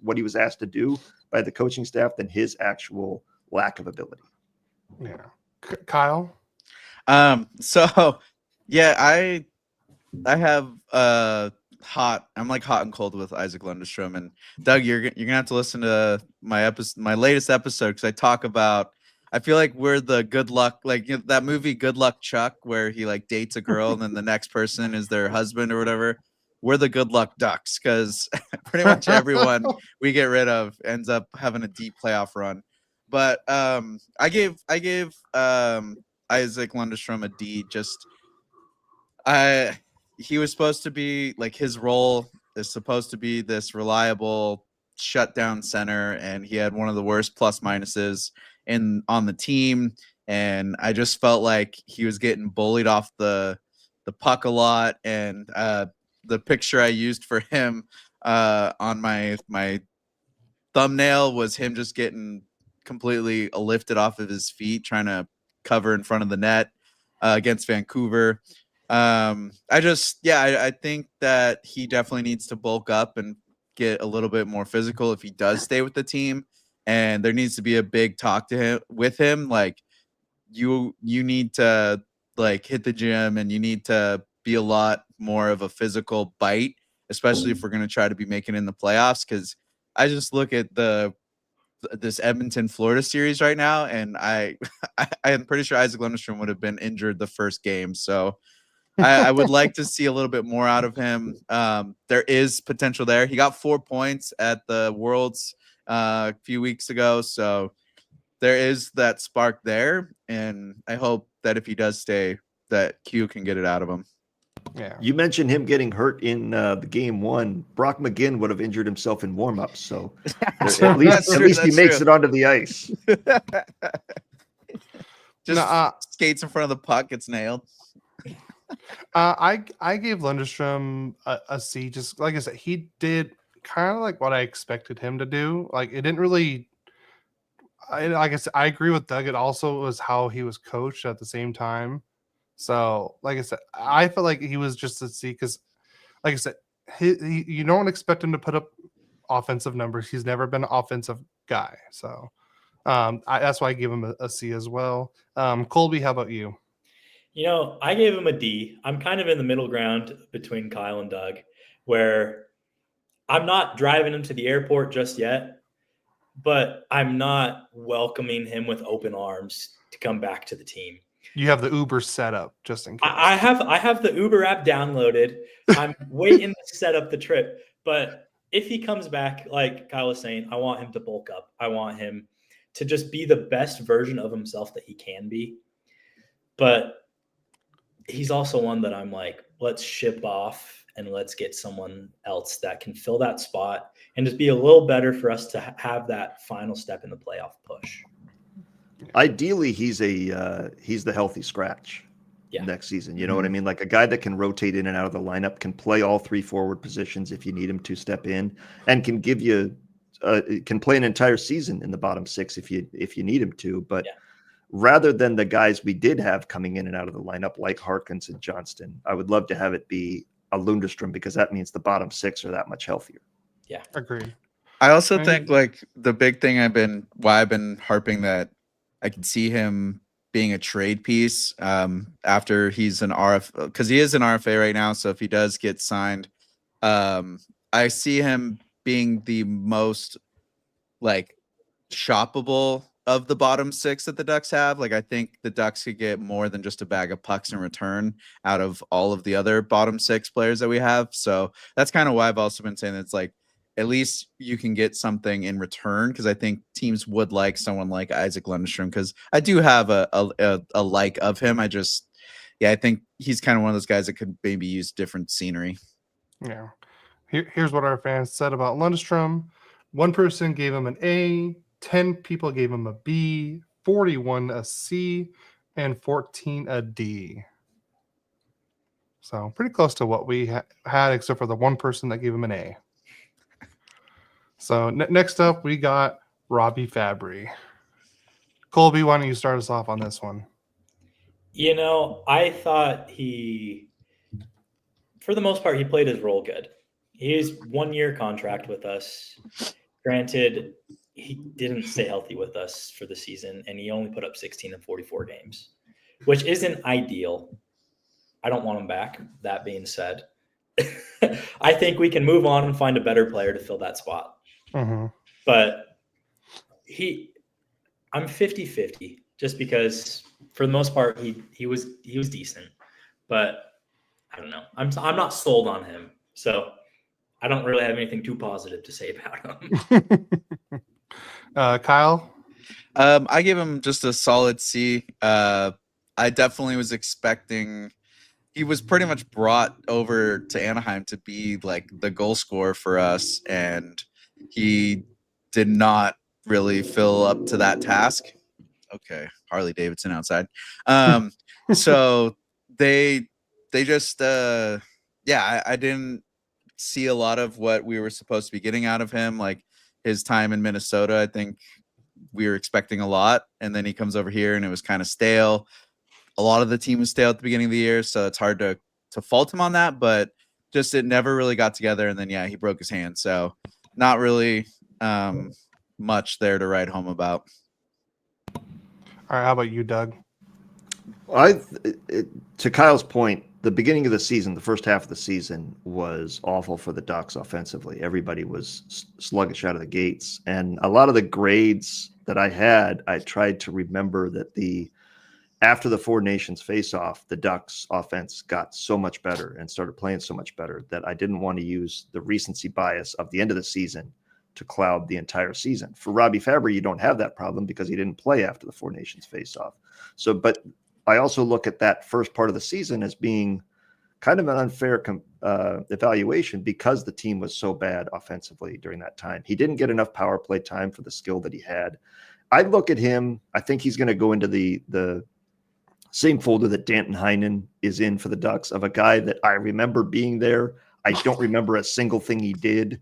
what he was asked to do by the coaching staff than his actual lack of ability. Yeah. Kyle? So yeah, I have I'm like hot and cold with Isaac Lundestrom, and Doug, you're gonna have to listen to my latest episode because I talk about, I feel like we're the good luck, like that movie Good Luck Chuck, where he like dates a girl and then the next person is their husband or whatever. We're the Good Luck Ducks because pretty much everyone we get rid of ends up having a deep playoff run. But I gave Isaac Lundestrom a D. He was supposed to be like, his role is supposed to be this reliable shutdown center, and he had one of the worst plus minuses on the team. And I just felt like he was getting bullied off the puck a lot. And the picture I used for him on my thumbnail was him just getting completely lifted off of his feet, trying to cover in front of the net against Vancouver. I think that he definitely needs to bulk up and get a little bit more physical if he does stay with the team. And there needs to be a big talk with him. Like, you need to like hit the gym, and you need to be a lot more of a physical bite, especially if we're going to try to be making it in the playoffs. Cause I just look at this Edmonton Florida series right now, and I am pretty sure Isaac Lundestrom would have been injured the first game. So I would like to see a little bit more out of him. There is potential there. He got 4 points at the Worlds a few weeks ago. So there is that spark there. And I hope that if he does stay, that Q can get it out of him. Yeah. You mentioned him getting hurt in the game one. Brock McGinn would have injured himself in warmups. So at least he makes it onto the ice. Just skates in front of the puck, gets nailed. I gave Lundestrom a C. Just like I said, he did kind of like what I expected him to do. Like, it didn't really. Like I said, I agree with Doug. It also was how he was coached at the same time. So, like I said, I feel like he was just a C because, like I said, you don't expect him to put up offensive numbers. He's never been an offensive guy. So, that's why I gave him a C as well. Colby, how about you? I gave him a D. I'm kind of in the middle ground between Kyle and Doug, where I'm not driving him to the airport just yet, but I'm not welcoming him with open arms to come back to the team. You have the Uber set up just in case. I have the Uber app downloaded. I'm waiting to set up the trip. But if he comes back, like Kyle was saying, I want him to bulk up. I want him to just be the best version of himself that he can be. But he's also one that I'm like, let's ship off and let's get someone else that can fill that spot and just be a little better for us to have that final step in the playoff push. Ideally, he's the healthy scratch next season. You know what I mean? Like a guy that can rotate in and out of the lineup, can play all three forward positions if you need him to step in, and can give you can play an entire season in the bottom six if you need him to. But rather than the guys we did have coming in and out of the lineup, like Harkins and Johnston. I would love to have it be a Lundestrom because that means the bottom six are that much healthier. Yeah, Agreed. I also Right. think like the big thing I've been harping that I can see him being a trade piece after he's an RFA, because he is an RFA right now. So if he does get signed, I see him being the most like shoppable of the bottom six that the Ducks have. Like I think the Ducks could get more than just a bag of pucks in return out of all of the other bottom six players that we have. So that's kind of why I've also been saying it's like at least you can get something in return, because I think teams would like someone like Isaac Lundestrom, because I do have a like of him. I think he's kind of one of those guys that could maybe use different scenery. Yeah. Here's what our fans said about Lundestrom. One person gave him an A, 10 people gave him a B, 41 a C, and 14 a D. So pretty close to what we had, except for the one person that gave him an A. So next up, we got Robbie Fabry. Colby, why don't you start us off on this one? You know, I thought for the most part, he played his role good. He's 1 year contract with us. Granted, he didn't stay healthy with us for the season, and he only put up 16 in 44 games, which isn't ideal. I don't want him back. That being said, I think we can move on and find a better player to fill that spot. Mm-hmm. But I'm 50-50 just because for the most part he was decent, but I don't know. I'm not sold on him, so I don't really have anything too positive to say about him. Kyle? I give him just a solid C. I definitely was expecting. He was pretty much brought over to Anaheim to be like the goal scorer for us, and he did not really fill up to that task. Okay, Harley Davidson outside. So they just I didn't see a lot of what we were supposed to be getting out of him. Like his time in Minnesota, I think we were expecting a lot, and then he comes over here and it was kind of stale. A lot of the team was stale at the beginning of the year, so it's hard to fault him on that, but just it never really got together, and then he broke his hand, so not really much there to write home about. All right, how about you, Doug? To Kyle's point, the beginning of the season, the first half of the season was awful for the Ducks offensively. Everybody was sluggish out of the gates, and a lot of the grades that I had, I tried to remember that after the Four Nations face-off, the Ducks offense got so much better and started playing so much better that I didn't want to use the recency bias of the end of the season to cloud the entire season. For Robbie Fabry, you don't have that problem because he didn't play after the Four Nations face-off. So, but I also look at that first part of the season as being kind of an unfair evaluation because the team was so bad offensively during that time. He didn't get enough power play time for the skill that he had. I look at him, I think he's going to go into the same folder that Danton Heinen is in for the Ducks, of a guy that I remember being there. I don't remember a single thing he did.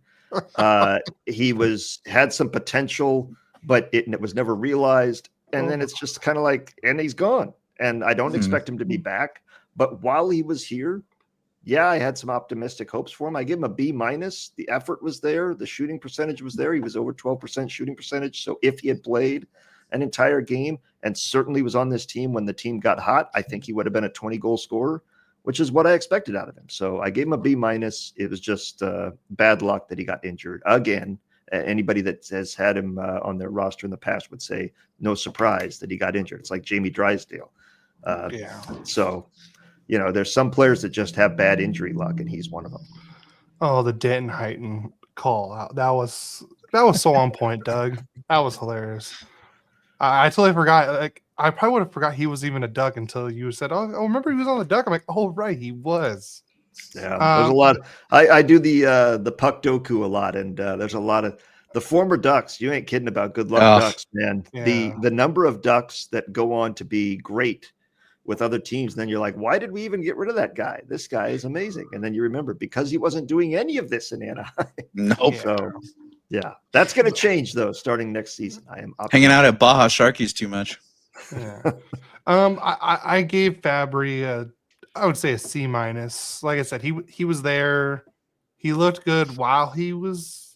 He had some potential, but it was never realized. And then it's just kind of like, and he's gone. And I don't expect him to be back. But while he was here, I had some optimistic hopes for him. I give him a B-. The effort was there. The shooting percentage was there. He was over 12% shooting percentage. So if he had played an entire game and certainly was on this team when the team got hot, I think he would have been a 20-goal scorer, which is what I expected out of him. So I gave him a B-. It was just bad luck that he got injured again. Anybody that has had him on their roster in the past would say no surprise that he got injured. It's like Jamie Drysdale. So, there's some players that just have bad injury luck, and he's one of them. Oh, the Danton Heinen call out. That was so on point, Doug. That was hilarious. I totally forgot. Like, I probably would have forgot he was even a Duck until you said, "Oh, remember he was on the Duck." I'm like, "Oh, right, he was." Yeah, there's a lot. I do the puck doku a lot, and there's a lot of the former Ducks. You ain't kidding about good luck Ducks, man. Yeah. The number of Ducks that go on to be great with other teams, and then you're like, why did we even get rid of that guy? This guy is amazing. And then you remember because he wasn't doing any of this in Anaheim. Nope. So that's going to change though, starting next season. I am hanging out at Baja Sharkies too much. Yeah. I gave Fabry I would say a C minus. Like I said, he was there. He looked good while he was,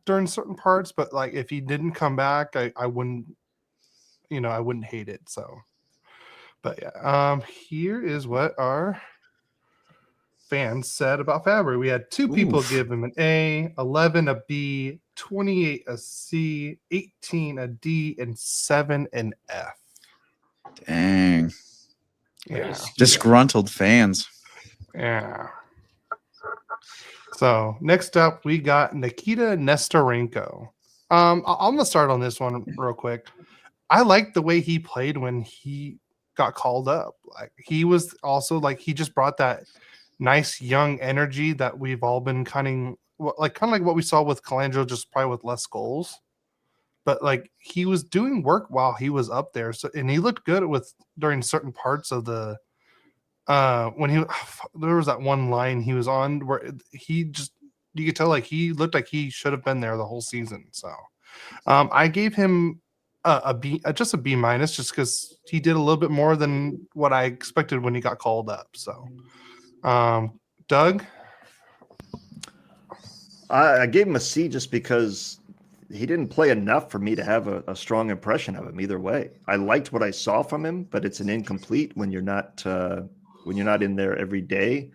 during certain parts. But like if he didn't come back, I wouldn't, I wouldn't hate it. So, but yeah. Here is what our fans said about Fabry. We had 2 people Oof. give him an A, 11 a B, 28 a C, 18 a D, and 7 an F. Dang. Yeah. Disgruntled fans. Yeah. So next up, we got Nikita Nesterenko. I'm gonna start on this one real quick. I liked the way he played when he got called up. Like he was also like he just brought that nice young energy that we've all been kind of like what we saw with Colangelo, just probably with less goals. But like he was doing work while he was up there. So and he looked good during certain parts of the when there was that one line he was on where you could tell like he looked like he should have been there the whole season. So I gave him a B, just a B minus, just because he did a little bit more than what I expected when he got called up. So Doug, I gave him a C just because he didn't play enough for me to have a strong impression of him either way. I liked what I saw from him, but it's an incomplete when you're not in there every day.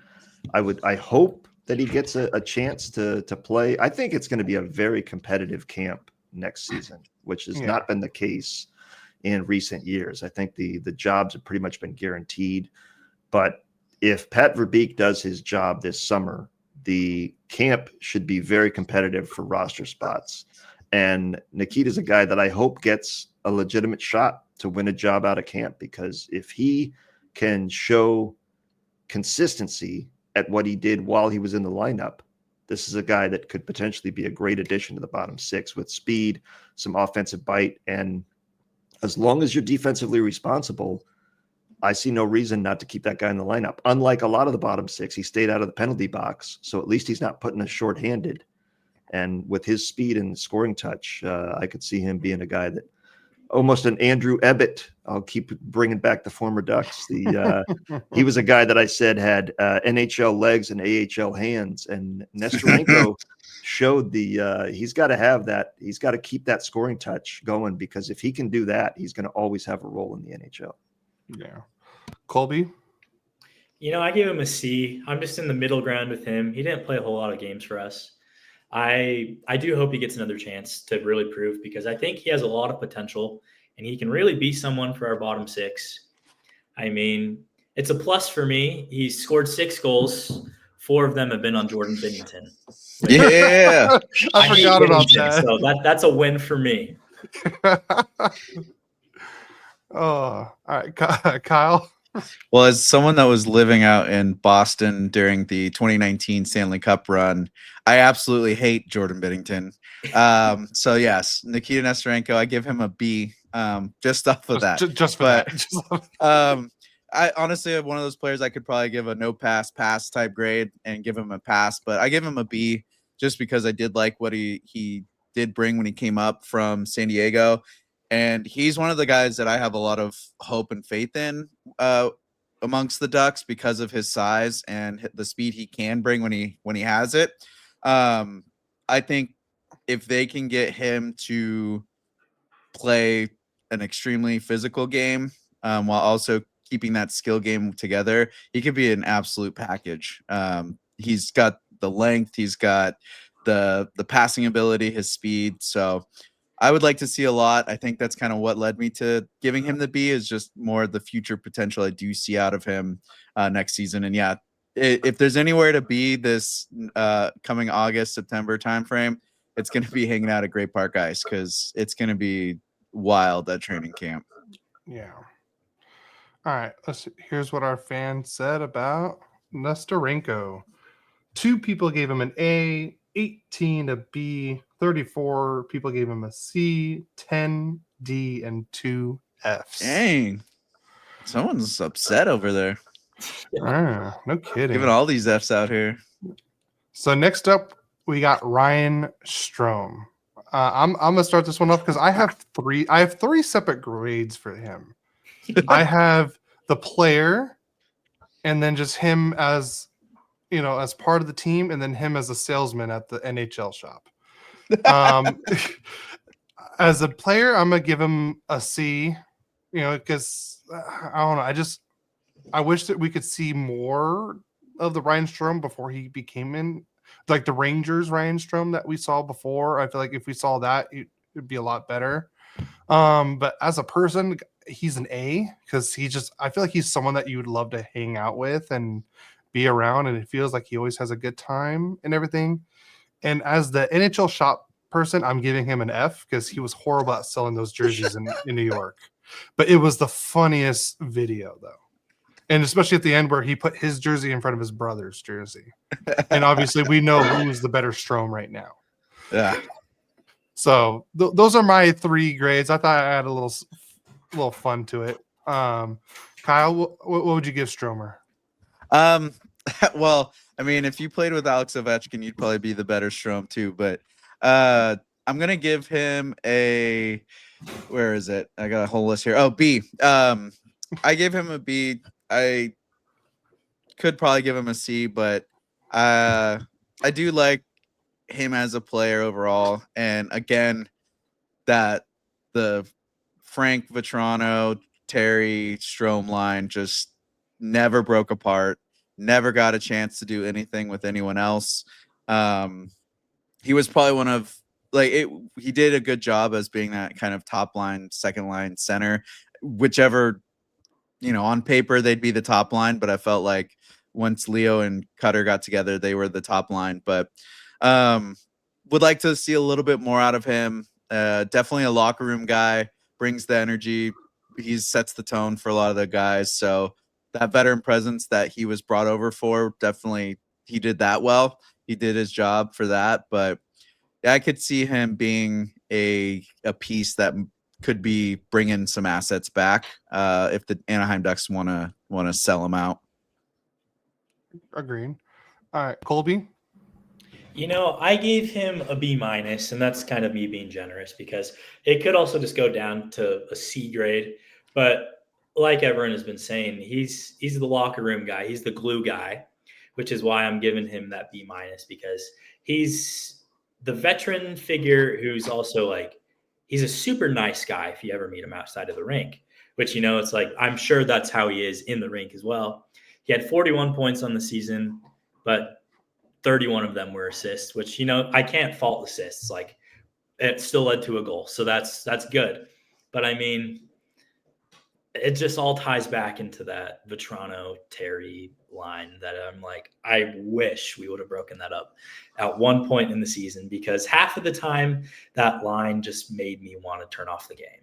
I hope that he gets a chance to play. I think it's going to be a very competitive camp next season, which has not been the case in recent years. I think the jobs have pretty much been guaranteed. But if Pat Verbeek does his job this summer, the camp should be very competitive for roster spots. And Nikita's a guy that I hope gets a legitimate shot to win a job out of camp, because if he can show consistency at what he did while he was in the lineup, this is a guy that could potentially be a great addition to the bottom 6 with speed, some offensive bite. And as long as you're defensively responsible, I see no reason not to keep that guy in the lineup. Unlike a lot of the bottom 6, he stayed out of the penalty box. So at least he's not putting us shorthanded. And with his speed and scoring touch, I could see him being a guy that almost an Andrew Ebbett. I'll keep bringing back the former Ducks. He was a guy that I said had NHL legs and AHL hands, and Nesterenko showed he's got to have that. He's got to keep that scoring touch going, because if he can do that, he's going to always have a role in the NHL. Yeah. Colby? I gave him a C. I'm just in the middle ground with him. He didn't play a whole lot of games for us. I do hope he gets another chance to really prove, because I think he has a lot of potential and he can really be someone for our bottom 6. I mean, it's a plus for me. He scored 6 goals. 4 of them have been on Jordan Binnington. Yeah. I forgot about that. So that's a win for me. Oh, all right. Kyle? Well, as someone that was living out in Boston during the 2019 Stanley Cup run, I absolutely hate Jordan Binnington. So yes, Nikita Nesterenko, I give him a B, just off of that. Just for that. I honestly have one of those players I could probably give a no pass type grade and give him a pass, but I give him a B just because I did like what he did bring when he came up from San Diego. And he's one of the guys that I have a lot of hope and faith in amongst the Ducks because of his size and the speed he can bring when he has it. I think if they can get him to play an extremely physical game while also keeping that skill game together, he could be an absolute package. He's got the length, he's got the passing ability, his speed. So I would like to see a lot. I think that's kind of what led me to giving him the B, is just more the future potential I do see out of him next season. And yeah, if there's anywhere to be this coming August, September timeframe, it's going to be hanging out at Great Park Ice, because it's going to be wild at training camp. Yeah. All right. Here's what our fans said about Nesterenko. 2 people gave him an A, 18 a B, 34 people gave him a C, 10 D, and 2 Fs. Dang. Someone's upset over there. No kidding. Giving all these Fs out here. So next up, we got Ryan Strom. I'm gonna start this one off because I have three separate grades for him. I have the player, and then just him as as part of the team, and then him as a salesman at the NHL shop. As a player, I'm gonna give him a C, because I don't know. I wish that we could see more of the Ryan Strom before he became in, like the Rangers Ryan Strom that we saw before. I feel like if we saw that, it'd be a lot better. But as a person, he's an A because I feel like he's someone that you would love to hang out with and be around, and it feels like he always has a good time and everything. And as the NHL shop person, I'm giving him an F because he was horrible at selling those jerseys in New York. But it was the funniest video, though. And especially at the end where he put his jersey in front of his brother's jersey. And obviously we know who's the better Strom right now. Yeah. So those are my 3 grades. I thought I had a little fun to it. Kyle, what would you give Stromer? Well, I mean, if you played with Alex Ovechkin, you'd probably be the better Strom too. But I'm gonna give him a. Where is it? I got a whole list here. Oh, B. I gave him a B. I could probably give him a C, but I do like him as a player overall. And again, that the Frank Vetrano, Terry Strom line just never broke apart, never got a chance to do anything with anyone else. He was probably one of he did a good job as being that kind of top line, second line center, whichever, on paper they'd be the top line, but I felt like once Leo and Cutter got together, they were the top line. But would like to see a little bit more out of him. Definitely a locker room guy, brings the energy. He sets the tone for a lot of the guys. So that veteran presence that he was brought over for, definitely he did that well. He did his job for that. But I could see him being a piece that could be bringing some assets back if the Anaheim Ducks want to sell him out. Agreed. All right, Colby. I gave him a B-, and that's kind of me being generous because it could also just go down to a C grade. But like everyone has been saying, he's the locker room guy. He's the glue guy, which is why I'm giving him that B- because he's the veteran figure who's also he's a super nice guy if you ever meet him outside of the rink, which, it's like, I'm sure that's how he is in the rink as well. He had 41 points on the season, but 31 of them were assists, which, I can't fault assists. It still led to a goal. So that's good. But I mean, it just all ties back into that Vetrano Terry line that I'm like, I wish we would have broken that up at one point in the season, because half of the time that line just made me want to turn off the game.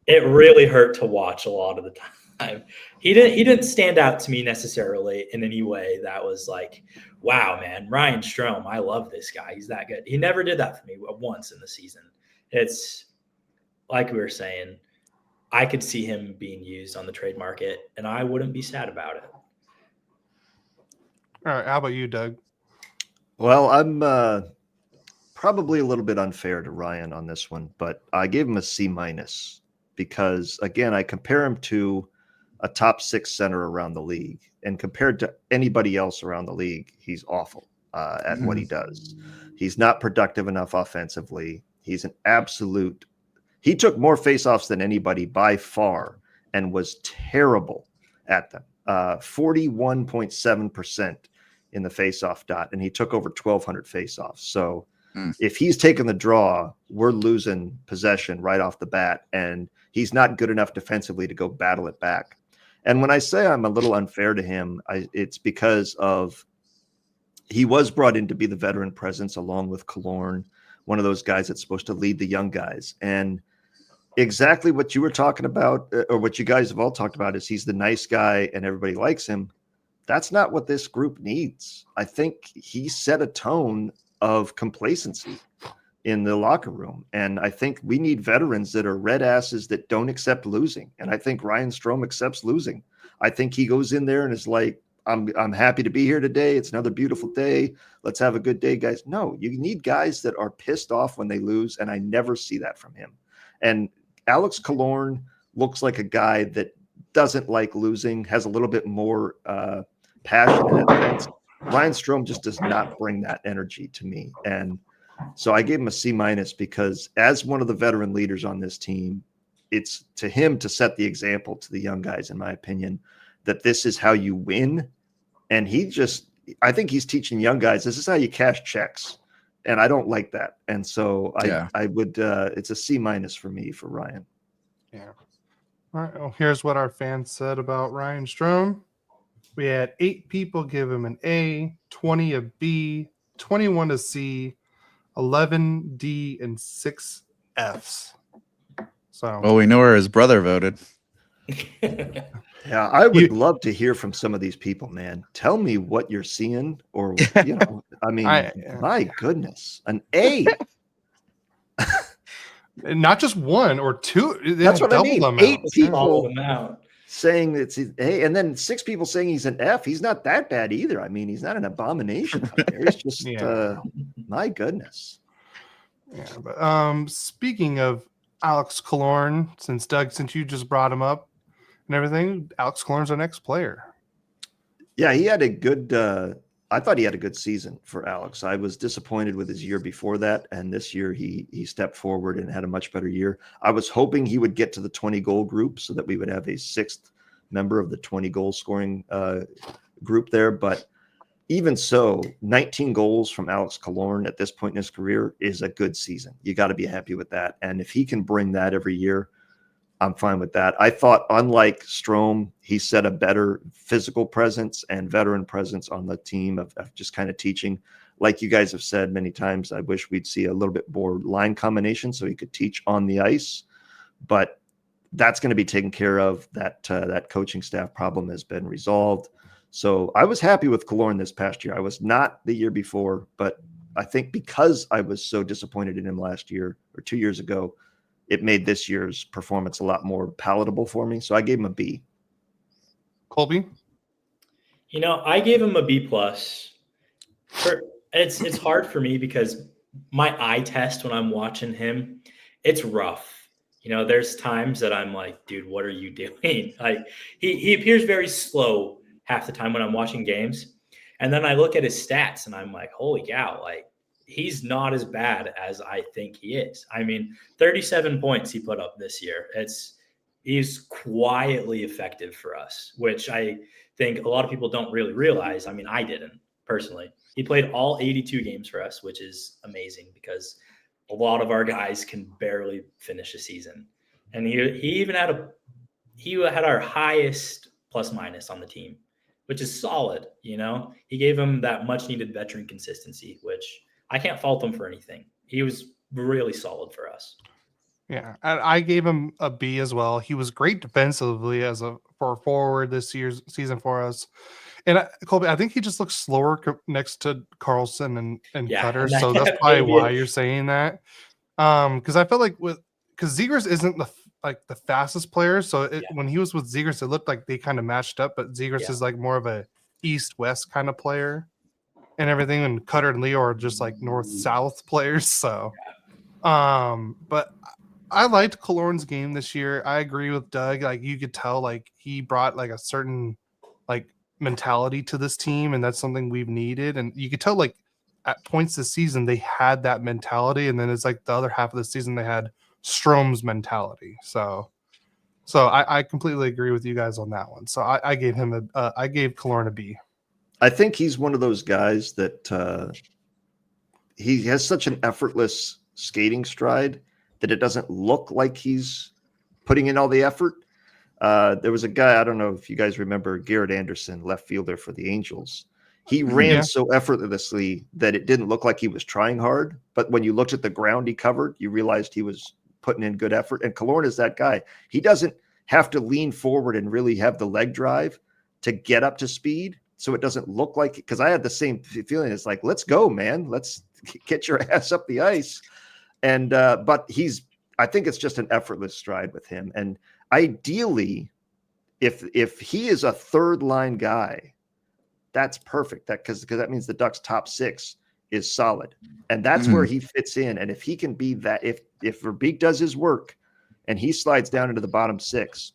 It really hurt to watch a lot of the time. He didn't stand out to me necessarily in any way that was like, wow, man, Ryan Strom, I love this guy. He's that good. He never did that for me once in the season. It's like we were saying, I could see him being used on the trade market, and I wouldn't be sad about it. All right, how about you, Doug? Well, I'm probably a little bit unfair to Ryan on this one, but I gave him a C- because, again, I compare him to a top 6 center around the league, and compared to anybody else around the league, he's awful at what he does. He's not productive enough offensively. He's an absolute. He took more faceoffs than anybody by far and was terrible at them. 41.7% in the faceoff dot, and he took over 1,200 faceoffs. So if he's taking the draw, we're losing possession right off the bat, and he's not good enough defensively to go battle it back. And when I say I'm a little unfair to him, it's because of he was brought in to be the veteran presence along with Killorn, one of those guys that's supposed to lead the young guys. And exactly what you were talking about, or what you guys have all talked about, is he's the nice guy and everybody likes him. That's not what this group needs. I think he set a tone of complacency in the locker room. And I think we need veterans that are red asses that don't accept losing. And I think Ryan Strom accepts losing. I think he goes in there and is like, I'm happy to be here today. It's another beautiful day. Let's have a good day, guys. No, you need guys that are pissed off when they lose, and I never see that from him. And Alex Killorn looks like a guy that doesn't like losing, has a little bit more passion in that sense. Ryan Strom just does not bring that energy to me. And so I gave him a C- because as one of the veteran leaders on this team, it's to him to set the example to the young guys, in my opinion, that this is how you win. And I think he's teaching young guys, this is how you cash checks. And I don't like that. And so I would, it's a C- for me, for Ryan. Yeah. All right. Well, here's what our fans said about Ryan Strom. We had 8 people give him an A, 20 a B, 21 a C, 11 D, and 6 Fs. So, Well, we know where his brother voted. Yeah, I would love to hear from some of these people, man. Tell me what you're seeing, or I mean, my goodness, an A. not just 1 or 2. That's what I mean. Them 8 out. people saying it's A, and then 6 people saying he's an F. He's not that bad either. I mean, he's not an abomination out there. He's just, my goodness. Yeah, but speaking of Alex Killorn, since you just brought him up and everything, Alex Killorn's our next player. Yeah, he had a good I thought he had a good season for Alex. I was disappointed with his year before that, and this year he stepped forward and had a much better year. I was hoping he would get to the 20-goal group so that we would have a 6th member of the 20-goal scoring group there, but even so, 19 goals from Alex Killorn at this point in his career is a good season. You got to be happy with that. And if he can bring that every year, I'm fine with that. I thought, unlike Strom, he set a better physical presence and veteran presence on the team of just kind of teaching. Like you guys have said many times, I wish we'd see a little bit more line combination so he could teach on the ice. But that's going to be taken care of. That coaching staff problem has been resolved. So I was happy with Killorn this past year. I was not the year before, but I think because I was so disappointed in him last year or 2 years ago, it made this year's performance a lot more palatable for me. So I gave him a B. Colby? I gave him a B+. It's hard for me because my eye test when I'm watching him, it's rough. There's times that I'm like, dude, what are you doing? Like he appears very slow half the time when I'm watching games. And then I look at his stats and I'm like, holy cow, like he's not as bad as I think he is. I mean, 37 points he put up this year. He's quietly effective for us, which I think a lot of people don't really realize. I mean, I didn't personally. He played all 82 games for us, which is amazing because a lot of our guys can barely finish a season. And he even had our highest plus minus on the team, which is solid. He gave him that much needed veteran consistency, which I can't fault him for anything. He was really solid for us. Yeah, and I gave him a B as well. He was great defensively for a forward this year's season for us. And Colby, I think he just looks slower next to Carlsson and Cutter. So that's probably why you're saying that. Because I felt like because Zegras isn't the fastest player. So when he was with Zegras, it looked like they kind of matched up. But Zegras is like more of a east-west kind of player and everything. And Cutter and Leo are just like north-south players. So, but I liked Killorn's game this year. I agree with Doug. Like you could tell, like he brought like a certain like mentality to this team, and that's something we've needed. And you could tell, like at points this season, they had that mentality, and then it's like the other half of the season they had Strom's mentality. So I completely agree with you guys on that one. So I gave him I gave Killorn a B. I think he's one of those guys that he has such an effortless skating stride that it doesn't look like he's putting in all the effort. There was a guy, I don't know if you guys remember Garrett Anderson, left fielder for the Angels. He ran so effortlessly that it didn't look like he was trying hard. But when you looked at the ground he covered, you realized he was putting in good effort. And Killorn is that guy. He doesn't have to lean forward and really have the leg drive to get up to speed. So it doesn't look like, because I had the same feeling. It's like, let's go, man. Let's get your ass up the ice. And but I think it's just an effortless stride with him. And ideally, if he is a third line guy, that's perfect. Because that means the Ducks' top 6 is solid, and that's where he fits in. And if he can be that, if Verbeek does his work and he slides down into the bottom 6,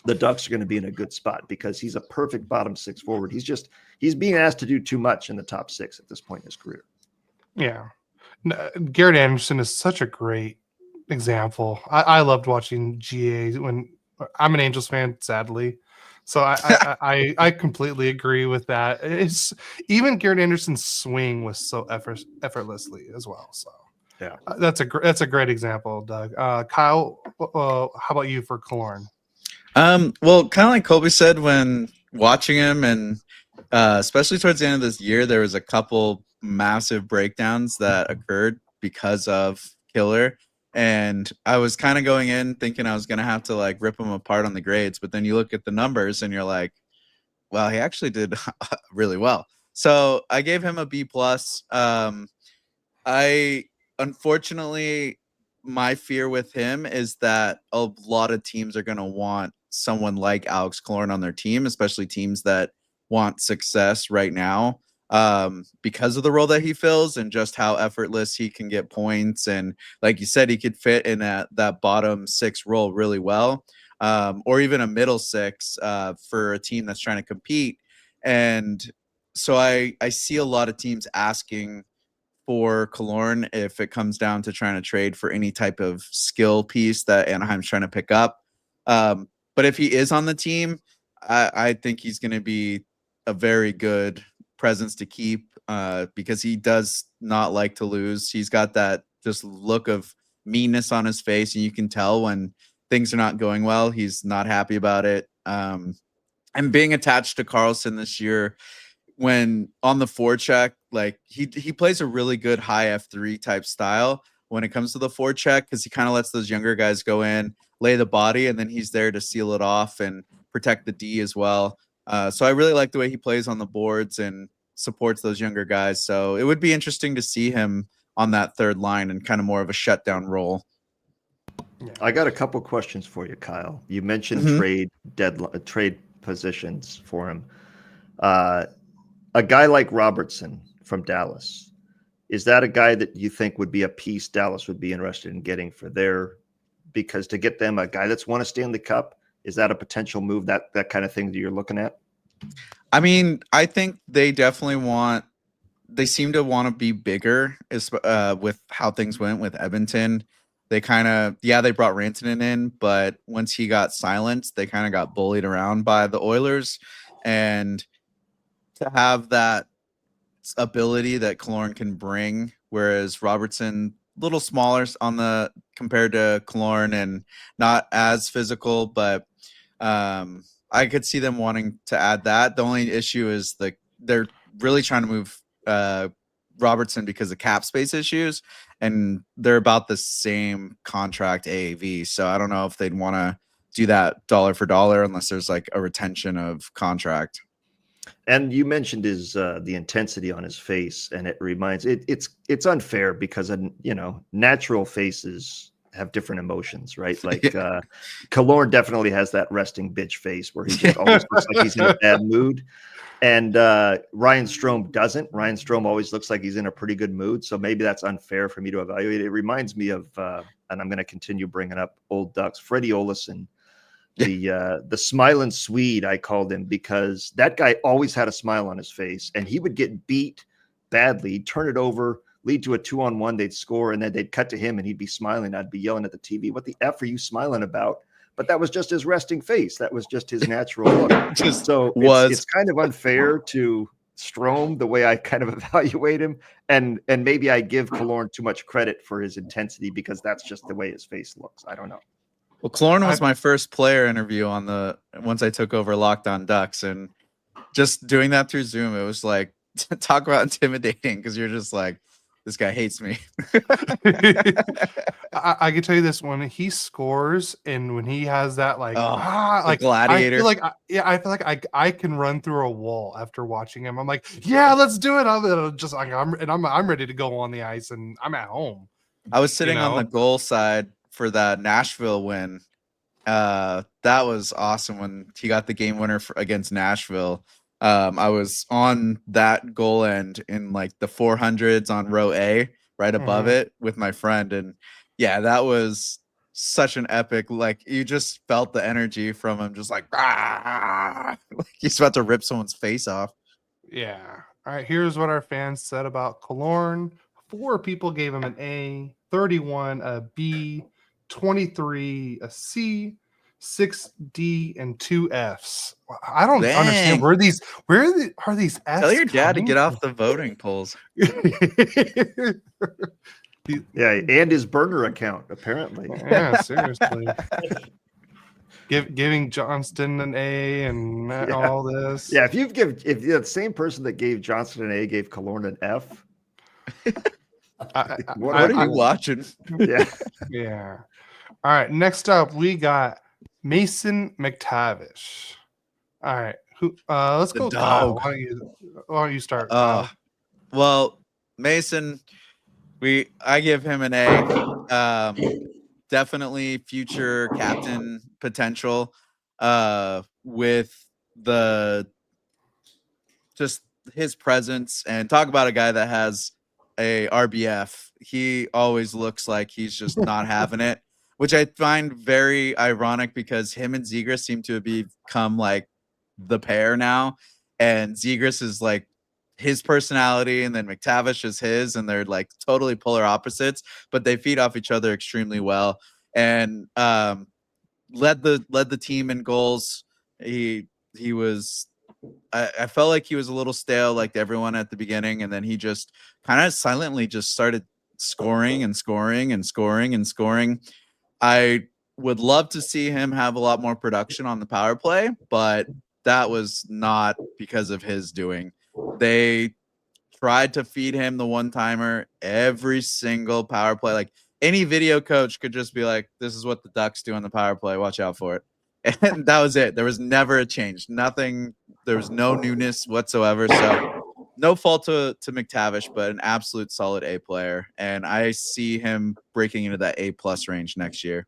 the Ducks are going to be in a good spot because he's a perfect bottom 6 forward. He's being asked to do too much in the top 6 at this point in his career. Yeah. Garrett Anderson is such a great example. I loved watching GA when I'm an Angels fan, sadly. So I completely agree with that. It's even Garrett Anderson's swing was so effortlessly as well. So yeah, that's a great example, Doug. Kyle, how about you for Killorn? Well, kind of like Colby said, when watching him, and especially towards the end of this year, there was a couple massive breakdowns that occurred because of Killer. And I was kind of going in thinking I was going to have to like rip him apart on the grades. But then you look at the numbers and you're like, well, he actually did really well. So I gave him a B+. Unfortunately, my fear with him is that a lot of teams are going to want someone like Alex Killorn on their team, especially teams that want success right now, because of the role that he fills and just how effortless he can get points. And like you said, he could fit in that bottom 6 role really well, or even a middle 6 for a team that's trying to compete. And so I see a lot of teams asking for Killorn if it comes down to trying to trade for any type of skill piece that Anaheim's trying to pick up. But if he is on the team, I think he's going to be a very good presence to keep because he does not like to lose. He's got that just look of meanness on his face, and you can tell when things are not going well, he's not happy about it. And being attached to Carlsson this year, when on the forecheck, like he plays a really good high F3 type style when it comes to the forecheck, because he kind of lets those younger guys go in, lay the body, and then he's there to seal it off and protect the D as well. So I really like the way he plays on the boards and supports those younger guys. So it would be interesting to see him on that third line and kind of more of a shutdown role. I got a couple questions for you, Kyle. You mentioned trade positions for him. A guy like Robertson from Dallas, is that a guy that you think would be a piece Dallas would be interested in getting for because to get them a guy that's won a Stanley Cup, is that a potential move, that kind of thing that you're looking at? I mean, I think they definitely they seem to want to be bigger with how things went with Edmonton. They kind of, they brought Rantanen in, but once he got silenced, they kind of got bullied around by the Oilers. And to have that ability that Killorn can bring, whereas Robertson a little smaller compared to Killorn and not as physical, but I could see them wanting to add that. The only issue is they're really trying to move Robertson because of cap space issues, and they're about the same contract AAV. So I don't know if they'd want to do that dollar for dollar unless there's like a retention of contract. And you mentioned the intensity on his face, and it reminds it's unfair because natural faces have different emotions, right? Like Killorn definitely has that resting bitch face where he just always looks like he's in a bad mood, and Ryan Strom doesn't. Ryan Strom always looks like he's in a pretty good mood, so maybe that's unfair for me to evaluate. It reminds me of, and I'm going to continue bringing up old Ducks, Freddie Olesen. The smiling Swede, I called him, because that guy always had a smile on his face, and he would get beat badly, turn it over, lead to a 2-on-1, they'd score, and then they'd cut to him and he'd be smiling. I'd be yelling at the TV, what the F are you smiling about? But that was just his resting face. That was just his natural look. It's kind of unfair to Strom the way I kind of evaluate him, and maybe I give Killorn too much credit for his intensity because that's just the way his face looks. I don't know. Well, Killorn was my first player interview once I took over Locked On Ducks, and just doing that through Zoom, it was like, talk about intimidating, because you're just like, this guy hates me. I can tell you this: when he scores and when he has that like gladiator, I feel like I can run through a wall after watching him. I'm like, yeah, let's do it. I'm ready to go on the ice, and I'm at home. I was sitting on the goal side for that Nashville win. That was awesome when he got the game winner against Nashville. I was on that goal end in like the 400s on row A, right above it with my friend. And yeah, that was such an epic, like you just felt the energy from him, just like, like he's about to rip someone's face off. Yeah. All right. Here's what our fans said about Killorn. 4 people gave him an A, 31 a B, 23 a C, 6 D, and 2 Fs. I don't understand Dang. where are these Fs? Tell your dad to coming get off from? the voting polls. Yeah, and his burner account apparently. Yeah, seriously. Giving Johnston an A and Yeah. all this. Yeah, if the same person that gave Johnston an A gave Killorn an F. What are you watching? Yeah. Yeah. All right. Next up, we got Mason McTavish. All right. Let's The go, Kyle. dog. Why don't you start? Kyle? Well, Mason, I give him an A. Definitely future captain potential. With just his presence, and talk about a guy that has a RBF. He always looks like he's just not having it, which I find very ironic because him and Zegras seem to have become like the pair now, and Zegras is like his personality, and then McTavish is his, and they're like totally polar opposites, but they feed off each other extremely well. And led the team in goals. He was. I felt like he was a little stale, like everyone at the beginning, and then he just kind of silently just started scoring and scoring and scoring and scoring. I would love to see him have a lot more production on the power play, but that was not because of his doing. They tried to feed him the one-timer every single power play. Like any video coach could just be like, this is what the Ducks do on the power play. Watch out for it. And that was it. There was never a change. Nothing. There was no newness whatsoever. So no fault to McTavish, but an absolute solid A player. And I see him breaking into that A+ range next year.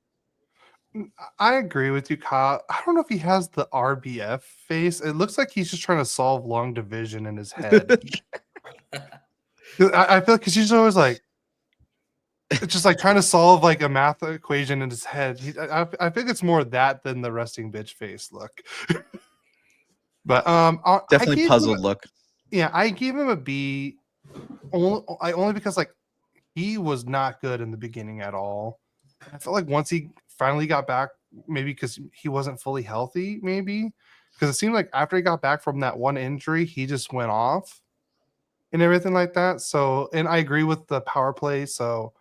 I agree with you, Kyle. I don't know if he has the RBF face. It looks like he's just trying to solve long division in his head. I feel like because he's always like, it's just like trying to solve like a math equation in his head. I think it's more that than the resting bitch face look. But Definitely puzzled look. Yeah, I gave him a B. Only because like he was not good in the beginning at all. I felt like once he finally got back, maybe because he wasn't fully healthy, maybe because it seemed like after he got back from that one injury, he just went off and everything like that. So, and I agree with the power play. So,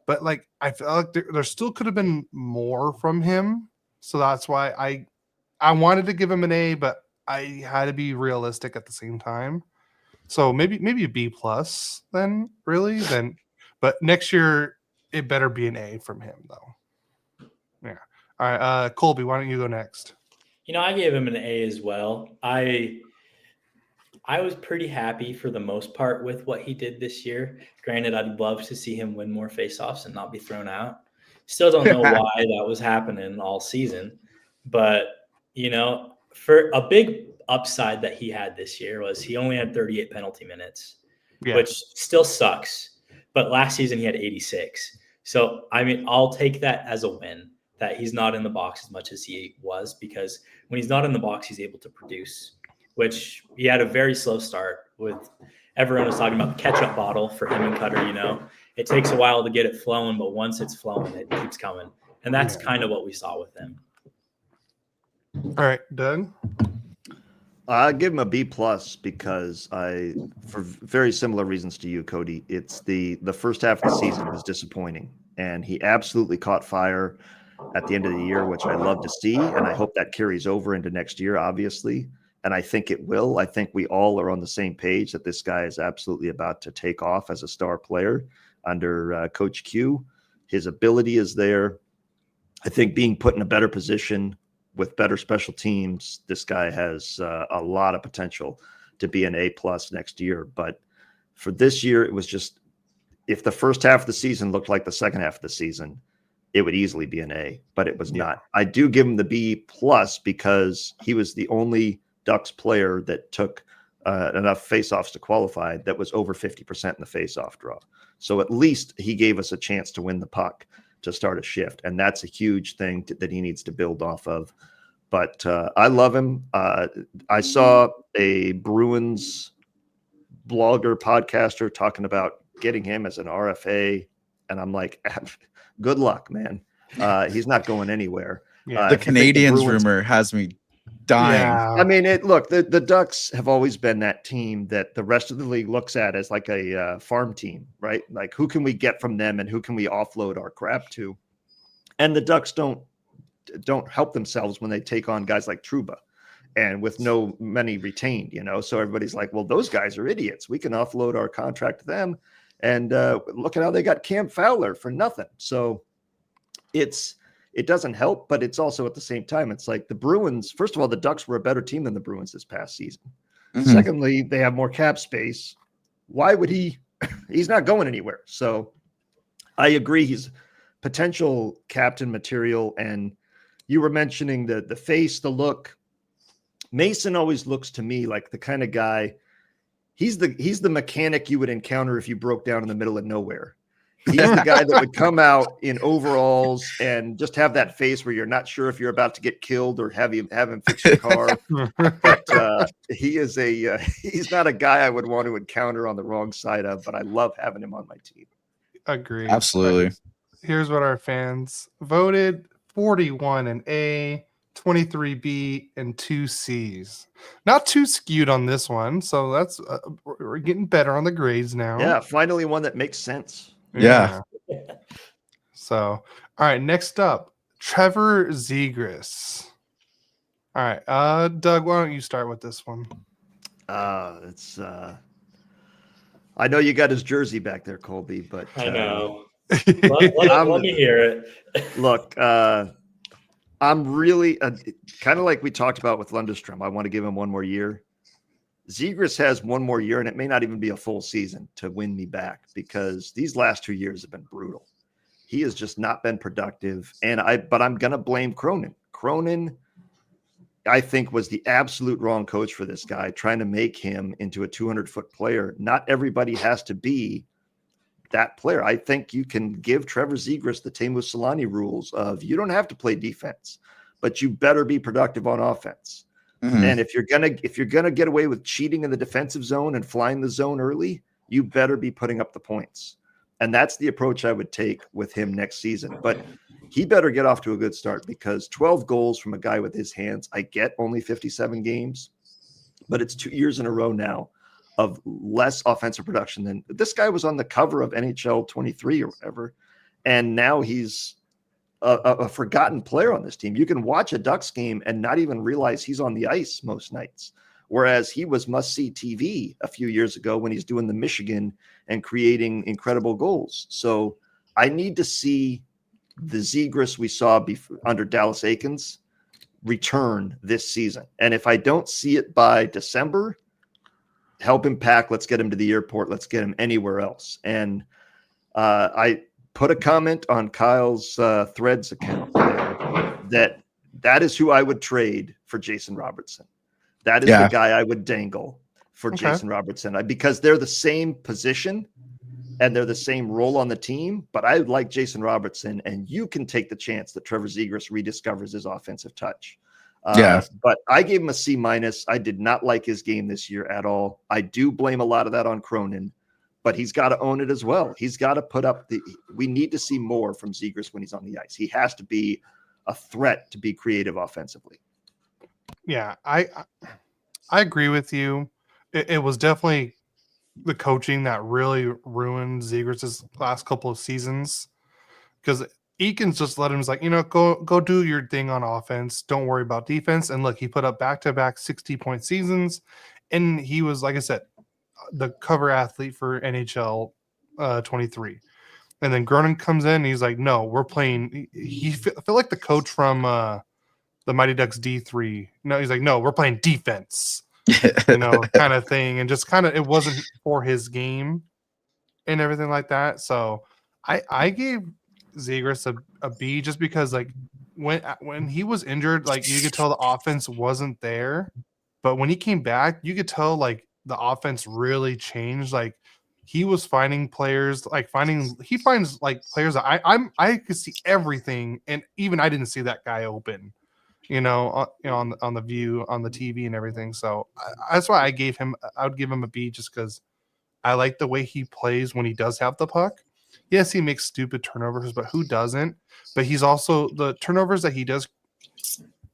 but like I felt like there still could have been more from him. So that's why I wanted to give him an A, but I had to be realistic at the same time. So maybe a B+ then, really, then. But next year it better be an A from him though. Yeah. All right, Colby, why don't you go next? I gave him an A as well. I was pretty happy for the most part with what he did this year. Granted, I'd love to see him win more faceoffs and not be thrown out. Still don't know why that was happening all season. But, for a big upside that he had this year was he only had 38 penalty minutes, which still sucks. But last season he had 86. So, I'll take that as a win that he's not in the box as much as he was, because when he's not in the box, he's able to produce, which he had a very slow start with. Everyone was talking about the ketchup bottle for him and Cutter. It takes a while to get it flowing, but once it's flowing, it keeps coming. And that's kind of what we saw with him. All right, Doug? I give him a B+ because for very similar reasons to you, Cody, it's the first half of the season was disappointing, and he absolutely caught fire at the end of the year, which I love to see, and I hope that carries over into next year, obviously. And I think it will. I think we all are on the same page that this guy is absolutely about to take off as a star player under Coach Q. His ability is there. I think being put in a better position with better special teams, this guy has a lot of potential to be an A+ next year. But for this year, it was just, if the first half of the season looked like the second half of the season, it would easily be an A, but it was not. I do give him the B+ because he was the only Ducks player that took enough faceoffs to qualify that was over 50% in the faceoff draw. So at least he gave us a chance to win the puck to start a shift. And that's a huge thing that he needs to build off of. But I love him. I saw a Bruins blogger, podcaster talking about getting him as an RFA. And I'm like, good luck, man. He's not going anywhere. Yeah. The Canadians rumor has me dying. Yeah. I mean, look, the Ducks have always been that team that the rest of the league looks at as like a farm team, right? Like, who can we get from them and who can we offload our crap to? And the Ducks don't help themselves when they take on guys like Trouba and with no many retained, so everybody's like, well, those guys are idiots. We can offload our contract to them. And look at how they got Cam Fowler for nothing. So it doesn't help, but it's also at the same time, it's like the Bruins, first of all, the Ducks were a better team than the Bruins this past season. Mm-hmm. Secondly, they have more cap space. Why would he's not going anywhere. So I agree. He's potential captain material. And you were mentioning the face, the look. Mason always looks to me like the kind of guy, he's the mechanic you would encounter if you broke down in the middle of nowhere. He's the guy that would come out in overalls and just have that face where you're not sure if you're about to get killed or have him fix your car. But he's not a guy I would want to encounter on the wrong side of, but I love having him on my team. Agree. Absolutely. Here's what our fans voted: 41 and A, 23 B, and 2 C's. Not too skewed on this one, so that's we're getting better on the grades now. Yeah, finally one that makes sense. Yeah. So, all right, next up, Trevor Zegras. All right, Doug, why don't you start with this one? It's I know you got his jersey back there, Colby, but I know. Let me hear it. Look, I'm really kind of like we talked about with Lundestrom. I want to give him one more year. Zegras has one more year, and it may not even be a full season to win me back because these last 2 years have been brutal. He has just not been productive, but I'm going to blame Cronin. Cronin, I think, was the absolute wrong coach for this guy, trying to make him into a 200-foot player. Not everybody has to be that player. I think you can give Trevor Zegras the Teemu Selanne rules of you don't have to play defense, but you better be productive on offense. Mm-hmm. And if you're gonna get away with cheating in the defensive zone and flying the zone early, you better be putting up the points. And that's the approach I would take with him next season. But he better get off to a good start because 12 goals from a guy with his hands, I get only 57 games, but it's 2 years in a row now of less offensive production than this guy was on the cover of NHL 23 or whatever. And now he's a forgotten player on this team. You can watch a Ducks game and not even realize he's on the ice most nights. Whereas he was must-see TV a few years ago when he's doing the Michigan and creating incredible goals. So I need to see the Zegras we saw under Dallas Eakins return this season. And if I don't see it by December, help him pack. Let's get him to the airport. Let's get him anywhere else. And I put a comment on Kyle's Threads account there that is who I would trade for Jason Robertson. That is the guy I would dangle for Jason Robertson because they're the same position and they're the same role on the team. But I would like Jason Robertson, and you can take the chance that Trevor Zegras rediscovers his offensive touch. But I gave him a C-. I did not like his game this year at all. I do blame a lot of that on Cronin, but he's got to own it as well. He's got to put up we need to see more from Zegras when he's on the ice. He has to be a threat to be creative offensively. Yeah, I agree with you. It was definitely the coaching that really ruined Zegras' last couple of seasons because Eakins just let him like, go do your thing on offense. Don't worry about defense. And look, he put up back-to-back 60-point seasons, and he was, like I said, the cover athlete for NHL 23. And then Cronin comes in, and he's like, no, we're playing. He felt like the coach from the Mighty Ducks D3. No, he's like, no, we're playing defense, kind of thing. And just it wasn't for his game and everything like that. So I gave Zegras a B just because, like, when he was injured, like, you could tell the offense wasn't there, But when he came back, you could tell like the offense really changed. Like he was finding players, he finds like players that I could see everything, and even I didn't see that guy open, on the view on the TV and everything. So that's why I would give him a B, just because I like the way he plays when he does have the puck. Yes, he makes stupid turnovers, but who doesn't? But he's also, the turnovers that he does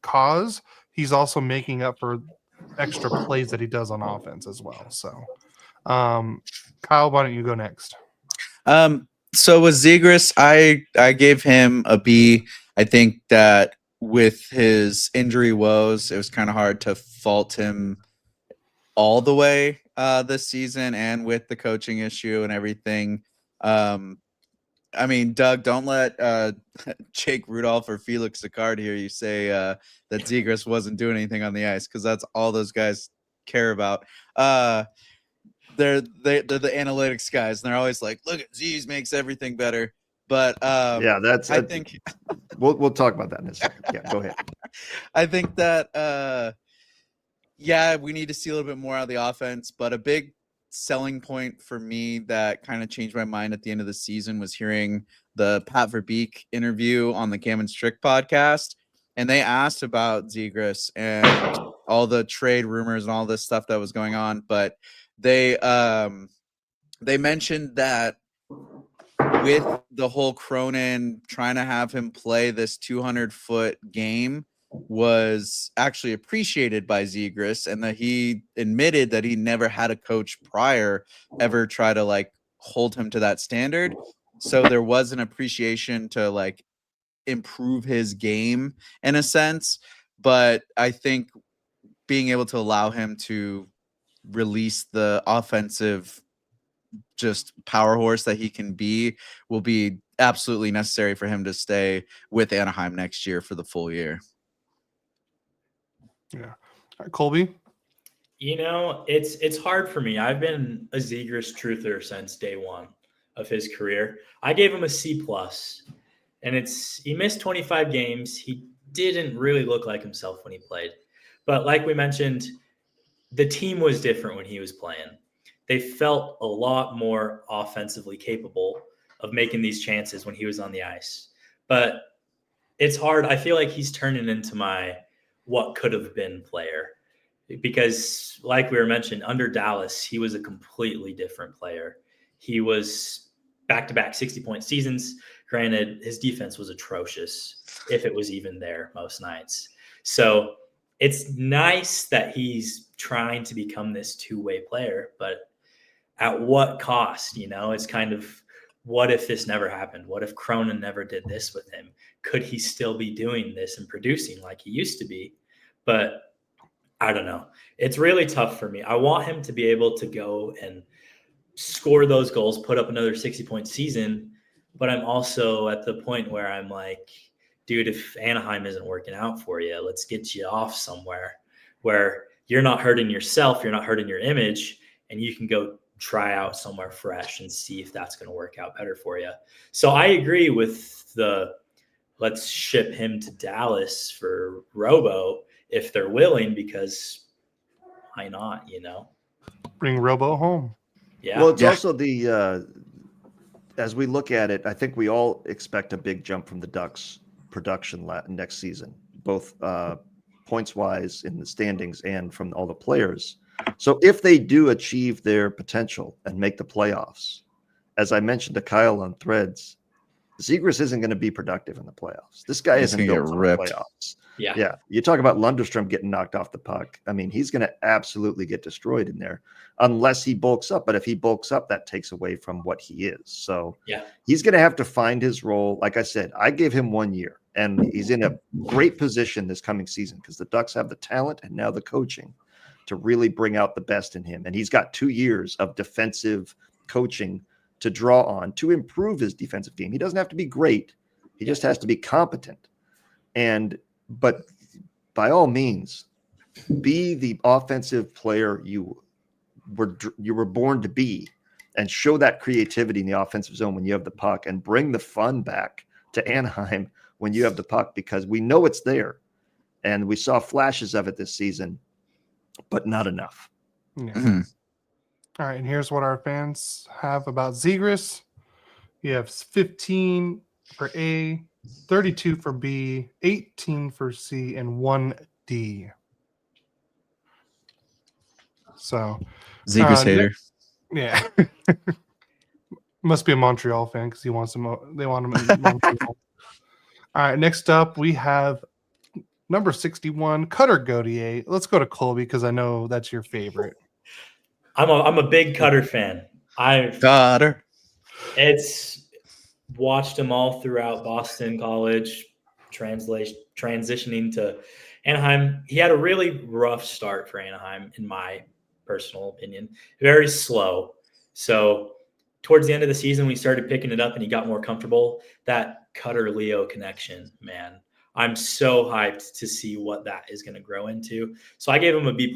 cause, he's also making up for extra plays that he does on offense as well. So, Kyle, why don't you go next? So with Zegras, I gave him a B. I think that with his injury woes, it was kind of hard to fault him all the way this season, and with the coaching issue and everything. I mean, Doug, don't let Jake Rudolph or Felix Sicard hear you say that Zegras wasn't doing anything on the ice, because that's all those guys care about. They're the analytics guys, and they're always like, "Look at Z's makes everything better." But yeah, I think we'll talk about that in a second. Yeah, go ahead. I think that yeah, we need to see a little bit more out of the offense, but a big selling point for me that kind of changed my mind at the end of the season was hearing the Pat Verbeek interview on the Gammon Strick podcast, and they asked about Zegras and all the trade rumors and all this stuff that was going on, but they mentioned that with the whole Cronin trying to have him play this 200-foot game was actually appreciated by Zegras, and that he admitted that he never had a coach prior ever try to like hold him to that standard. So there was an appreciation to like improve his game in a sense, but I think being able to allow him to release the offensive just power horse that he can be will be absolutely necessary for him to stay with Anaheim next year for the full year. Yeah. All right, Colby? It's hard for me. I've been a Zegras truther since day one of his career. I gave him a C+, and he missed 25 games. He didn't really look like himself when he played. But like we mentioned, the team was different when he was playing. They felt a lot more offensively capable of making these chances when he was on the ice. But it's hard. I feel like he's turning into my what could have been player, because like we were mentioned, under Dallas, he was a completely different player. He was back-to-back 60-point seasons. Granted, his defense was atrocious, if it was even there most nights. So it's nice that he's trying to become this two-way player, but at what cost? It's kind of, what if this never happened? What if Cronin never did this with him? Could he still be doing this and producing like he used to be? But I don't know. It's really tough for me. I want him to be able to go and score those goals, put up another 60-point season. But I'm also at the point where I'm like, dude, if Anaheim isn't working out for you, let's get you off somewhere where you're not hurting yourself, you're not hurting your image, and you can go try out somewhere fresh and see if that's going to work out better for you. So I agree with let's ship him to Dallas for Robo if they're willing, because why not, Bring Robo home. Yeah. Well, it's also as we look at it, I think we all expect a big jump from the Ducks production next season, both points-wise in the standings and from all the players. So if they do achieve their potential and make the playoffs, as I mentioned to Kyle on Threads, Zegras isn't going to be productive in the playoffs. This guy isn't built for the playoffs. Yeah. You talk about Lundestrom getting knocked off the puck. I mean, he's going to absolutely get destroyed in there unless he bulks up. But if he bulks up, that takes away from what he is. So he's going to have to find his role. Like I said, I gave him 1 year, and he's in a great position this coming season because the Ducks have the talent and now the coaching to really bring out the best in him. And he's got 2 years of defensive coaching to draw on to improve his defensive game. He doesn't have to be great. He just has to be competent. But by all means, be the offensive player you were born to be, and show that creativity in the offensive zone when you have the puck, and bring the fun back to Anaheim when you have the puck, because we know it's there. And we saw flashes of it this season. but not enough. Yeah. Mhm. All right, and here's what our fans have about Zegras. You have 15 for A, 32 for B, 18 for C, and 1 D. So, Zegras hater. yeah. Must be a Montreal fan because he wants him. They want him in Montreal. All right, next up we have number 61, Cutter Gauthier. Let's go to Colby because I know that's your favorite. I'm a big Cutter fan. Got her. It's watched him all throughout Boston College, transitioning to Anaheim. He had a really rough start for Anaheim, in my personal opinion. Very slow. So towards the end of the season, we started picking it up and he got more comfortable. That Cutter-Leo connection, man. I'm so hyped to see what that is going to grow into. So I gave him a B+.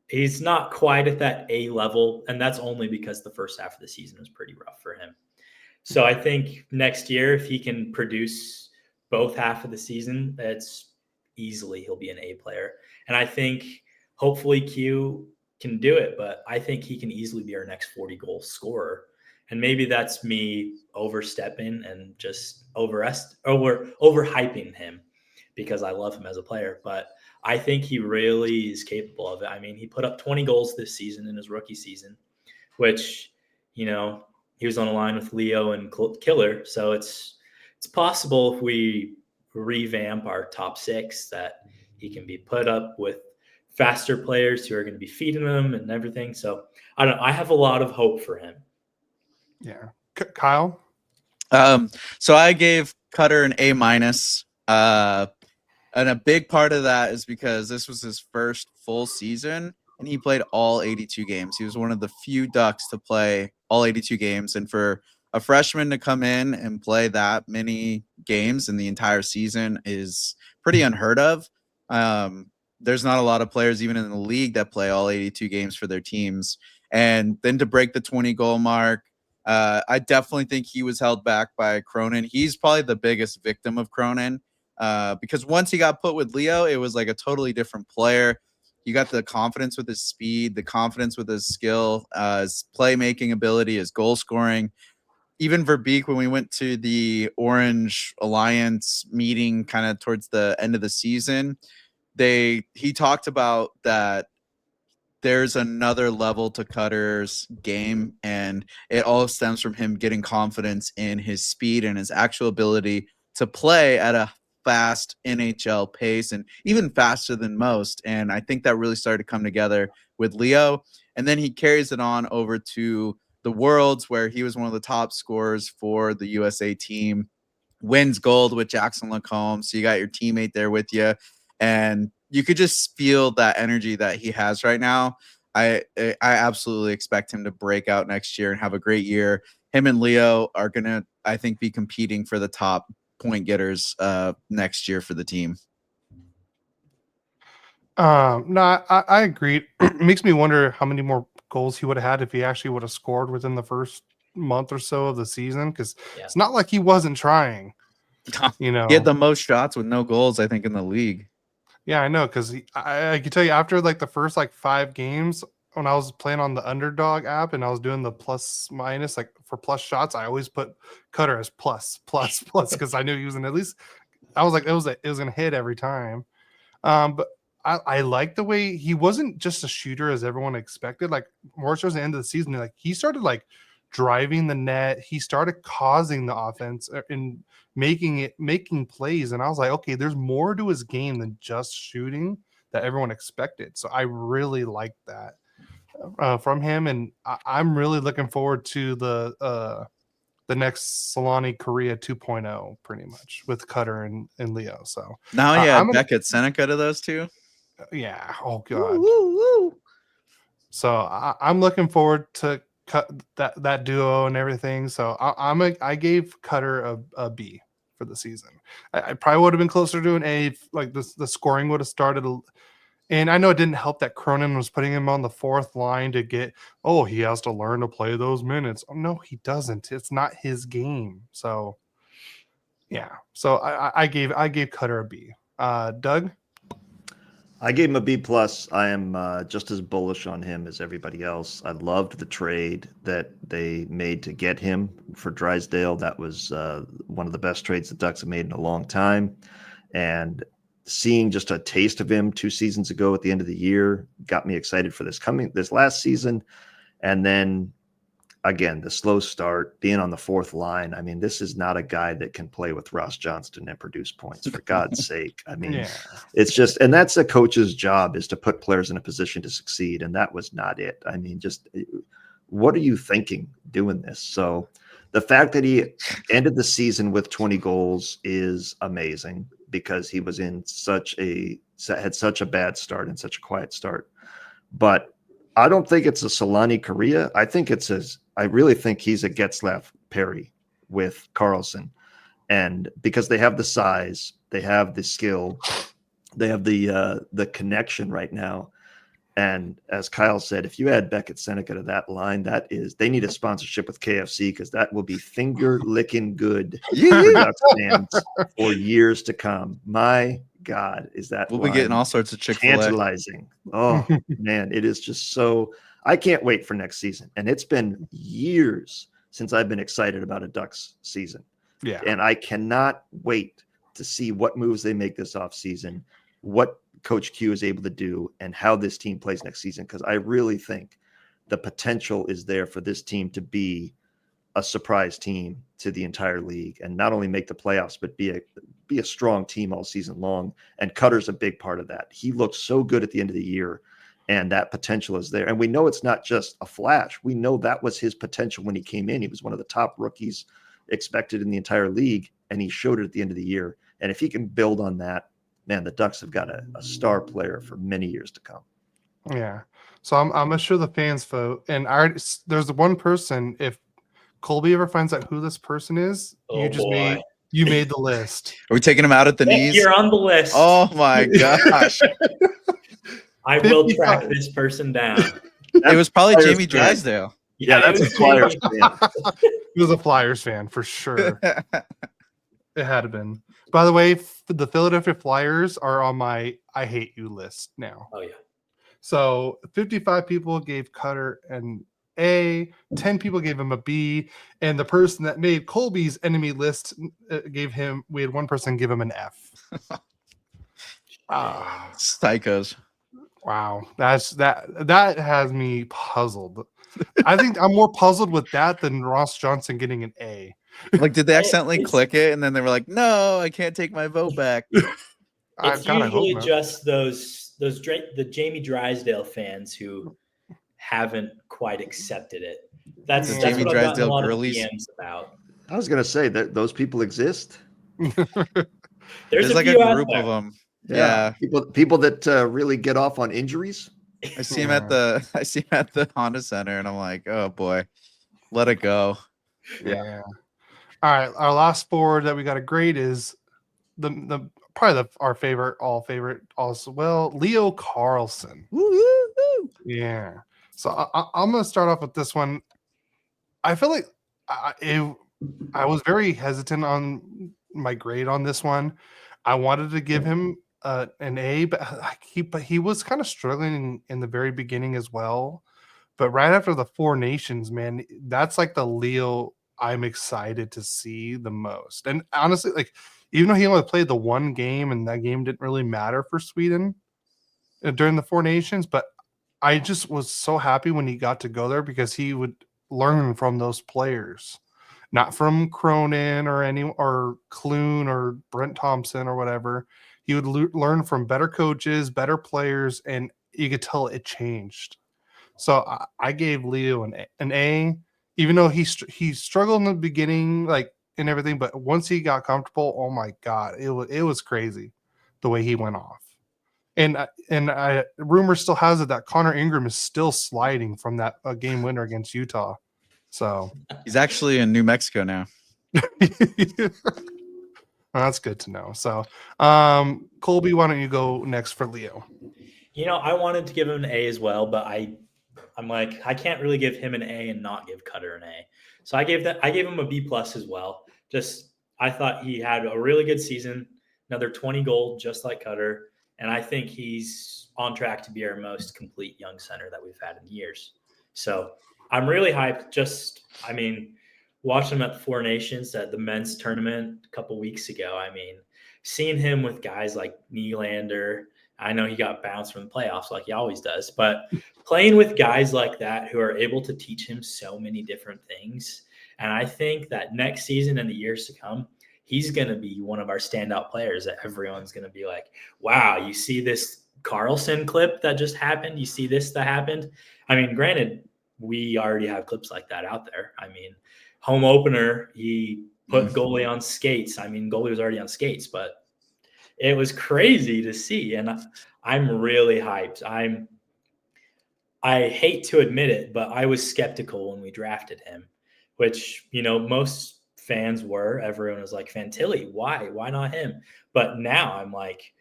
He's not quite at that A level, and that's only because the first half of the season was pretty rough for him. So I think next year, if he can produce both half of the season, that's easily he'll be an A player. And I think hopefully Q can do it, but I think he can easily be our next 40-goal scorer. And maybe that's me overstepping and just overhyping him because I love him as a player. But I think he really is capable of it. I mean, he put up 20 goals this season in his rookie season, which, you know, he was on a line with Leo and Killer. So it's possible if we revamp our top six that he can be put up with faster players who are going to be feeding him and everything. So I don't know. I have a lot of hope for him. Yeah. Kyle? So I gave Cutter an A-. And a big part of that is because this was his first full season and he played all 82 games. He was one of the few Ducks to play all 82 games. And for a freshman to come in and play that many games in the entire season is pretty unheard of. There's not a lot of players even in the league that play all 82 games for their teams. And then to break the 20-goal mark, I definitely think he was held back by Cronin. He's probably the biggest victim of Cronin because once he got put with Leo, it was like a totally different player. You got the confidence with his speed, the confidence with his skill, his playmaking ability, his goal scoring. Even Verbeek, when we went to the Orange Alliance meeting kind of towards the end of the season, he talked about that there's another level to Cutter's game, and it all stems from him getting confidence in his speed and his actual ability to play at a fast NHL pace and even faster than most. And I think that really started to come together with Leo. And then he carries it on over to the Worlds, where he was one of the top scorers for the USA team, wins gold with Jackson Lacombe. So you got your teammate there with you. And you could just feel that energy that he has right now. I absolutely expect him to break out next year and have a great year. Him and Leo are going to, I think, be competing for the top point getters next year for the team. No, I agreed. It makes me wonder how many more goals he would have had if he actually would have scored within the first month or so of the season, because it's not like he wasn't trying. You know, he had the most shots with no goals, I think, in the league. Yeah, I know, because I can tell you after like the first like 5 games, when I was playing on the Underdog app and I was doing the plus minus, like for plus shots, I always put Cutter as plus because I knew he was gonna at least. I was like it was gonna hit every time. But I like the way he wasn't just a shooter as everyone expected. Like more towards the end of the season, like he started like driving the net. He started causing the offense and making plays. And I was like, okay, there's more to his game than just shooting that everyone expected. So I really like that from him, and I'm really looking forward to the next Solani Korea 2.0 pretty much with Cutter and Leo. So now Beckett Seneca to those two. Yeah. Oh god. Woo, woo, woo. So I'm looking forward to cut that duo and everything. So I gave Cutter a B for the season. I probably would have been closer to an A if, like the scoring would have started. And I know it didn't help that Cronin was putting him on the 4th line to get. Oh, he has to learn to play those minutes. Oh, no, he doesn't. It's not his game. So yeah. So I gave Cutter a B. Doug. I gave him a B plus. I am just as bullish on him as everybody else. I loved the trade that they made to get him for Drysdale. That was one of the best trades the Ducks have made in a long time. And seeing just a taste of him 2 seasons ago at the end of the year got me excited for this last season. And then again, the slow start, being on the 4th line. I mean, this is not a guy that can play with Ross Johnston and produce points, for God's sake. I mean, it's just, and that's a coach's job, is to put players in a position to succeed. And that was not it. I mean, just what are you thinking doing this? So the fact that he ended the season with 20 goals is amazing, because he was had such a bad start and such a quiet start. But I don't think it's a Solani Korea. I really think he's a Getzlaff Perry with Carlsson. And because they have the size, they have the skill, they have the connection right now. And as Kyle said, if you add Beckett Seneca to that line, they need a sponsorship with KFC, because that will be finger licking good for Ducks fans for years to come. My God, is that We'll be getting all sorts of Chick-fil-A. tantalizing. Oh man, it is just so. I can't wait for next season. And it's been years since I've been excited about a Ducks season. Yeah. And I cannot wait to see what moves they make this offseason, what Coach Q is able to do, and how this team plays next season. Because I really think the potential is there for this team to be a surprise team to the entire league, and not only make the playoffs, but be a strong team all season long. And Cutter's a big part of that. He looked so good at the end of the year, and that potential is there. And we know it's not just a flash. We know that was his potential when he came in. He was one of the top rookies expected in the entire league, and he showed it at the end of the year. And if he can build on that, man, the Ducks have got a star player for many years to come. Yeah. So I'm gonna show the fans vote, and there's one person. If Colby ever finds out who this person is, you made the list. Are we taking him out at the knees? You're on the list. Oh my gosh. I will track this person down. It was probably Flyers Jamie fan. Drysdale. Yeah, that's a Flyers fan. He was a Flyers fan for sure. It had been. By the way, the Philadelphia Flyers are on my I hate you list now. Oh yeah. So 55 people gave Cutter an A, 10 people gave him a B, and the person that made Colby's enemy list we had one person give him an F. Psychos. Wow, that has me puzzled. I think I'm more puzzled with that than Ross Johnston getting an A. Like, did they accidentally click it and then they were like, "No, I can't take my vote back." It's usually just the Jamie Drysdale fans who haven't quite accepted it. That's Jamie what I've gotten a Drysdale lot of girlies. DMs about. I was going to say that those people exist. There's like a few out group there. of them. Yeah. People that really get off on injuries. I see him at the Honda Center, and I'm like, oh boy, let it go. Yeah. All right. Our last forward that we got to grade is our favorite also. Well, Leo Carlsson. Woo-hoo-hoo. Yeah. So I'm going to start off with this one. I feel like I was very hesitant on my grade on this one. I wanted to give him an A, but he was kind of struggling in the very beginning as well. But right after the Four Nations, man, that's like the Leo I'm excited to see the most. And honestly, like, even though he only played the one game and that game didn't really matter for Sweden during the Four Nations, but I just was so happy when he got to go there, because he would learn from those players, not from Cronin or Clune or Brent Thompson or whatever. He would learn from better coaches, better players, and you could tell it changed. So I gave Leo an A, even though he struggled in the beginning, like, and everything. But once he got comfortable, oh my God, it was crazy the way he went off. And rumor still has it that Connor Ingram is still sliding from that game winner against Utah. So He's actually in New Mexico now. Well, that's good to know. So, Colby, why don't you go next for Leo? I wanted to give him an A as well, but I'm like, I can't really give him an A and not give Cutter an A. So I gave him a B plus as well. Just, I thought he had a really good season, another 20 goal, just like Cutter. And I think he's on track to be our most complete young center that we've had in years. So I'm really hyped. Watching him at the Four Nations at the men's tournament a couple weeks ago. I mean, seeing him with guys like Nylander, I know he got bounced from the playoffs like he always does, but playing with guys like that who are able to teach him so many different things. And I think that next season and the years to come, he's going to be one of our standout players that everyone's going to be like, wow, you see this Carlsson clip that just happened? You see this that happened? I mean, granted, we already have clips like that out there. I mean, home opener, he put goalie on skates. I mean, goalie was already on skates, but it was crazy to see. And I'm really hyped. I hate to admit it, but I was skeptical when we drafted him, which, most fans were. Everyone was like, Fantilli, why? Why not him? But now I'm like,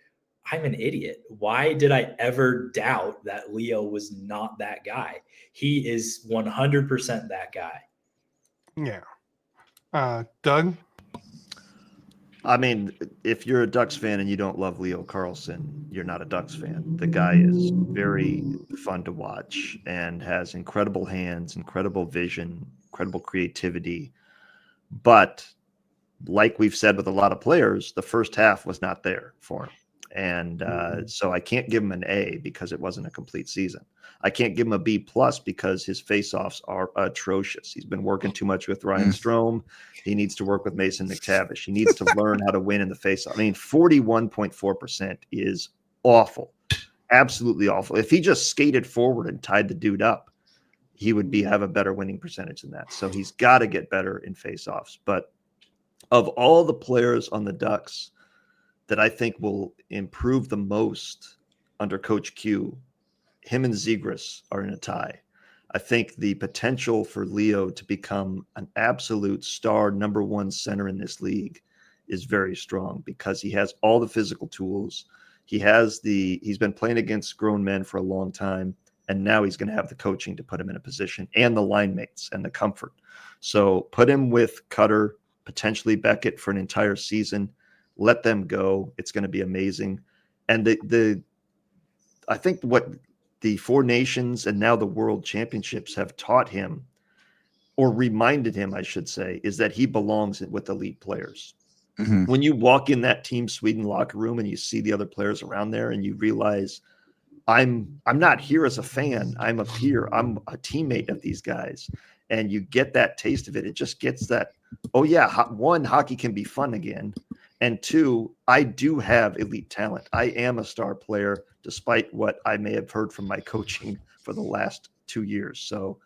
I'm an idiot. Why did I ever doubt that Leo was not that guy? He is 100% that guy. Yeah. Doug? I mean, if you're a Ducks fan and you don't love Leo Carlsson, you're not a Ducks fan. The guy is very fun to watch and has incredible hands, incredible vision, incredible creativity. But like we've said with a lot of players, the first half was not there for him. And so I can't give him an A because it wasn't a complete season. I can't give him a B plus because his faceoffs are atrocious. He's been working too much with Ryan Strom. He needs to work with Mason McTavish. He needs to learn how to win in the faceoff. I mean, 41.4% is awful, absolutely awful. If he just skated forward and tied the dude up, he would have a better winning percentage than that. So he's got to get better in faceoffs. But of all the players on the Ducks that I think will improve the most under Coach Q, him and Zegras are in a tie. I think the potential for Leo to become an absolute star number one center in this league is very strong because he has all the physical tools. He's been playing against grown men for a long time, and now he's going to have the coaching to put him in a position and the line mates and the comfort. So put him with Cutter, potentially Beckett for an entire season. Let them go. It's going to be amazing. And I think what the Four Nations and now the World Championships have taught him, or reminded him, I should say, is that he belongs with elite players. Mm-hmm. When you walk in that Team Sweden locker room and you see the other players around there and you realize I'm not here as a fan, I'm a peer, I'm a teammate of these guys. And you get that taste of it. It just gets that, oh yeah, one, hockey can be fun again. And two, I do have elite talent. I am a star player, despite what I may have heard from my coaching for the last 2 years. So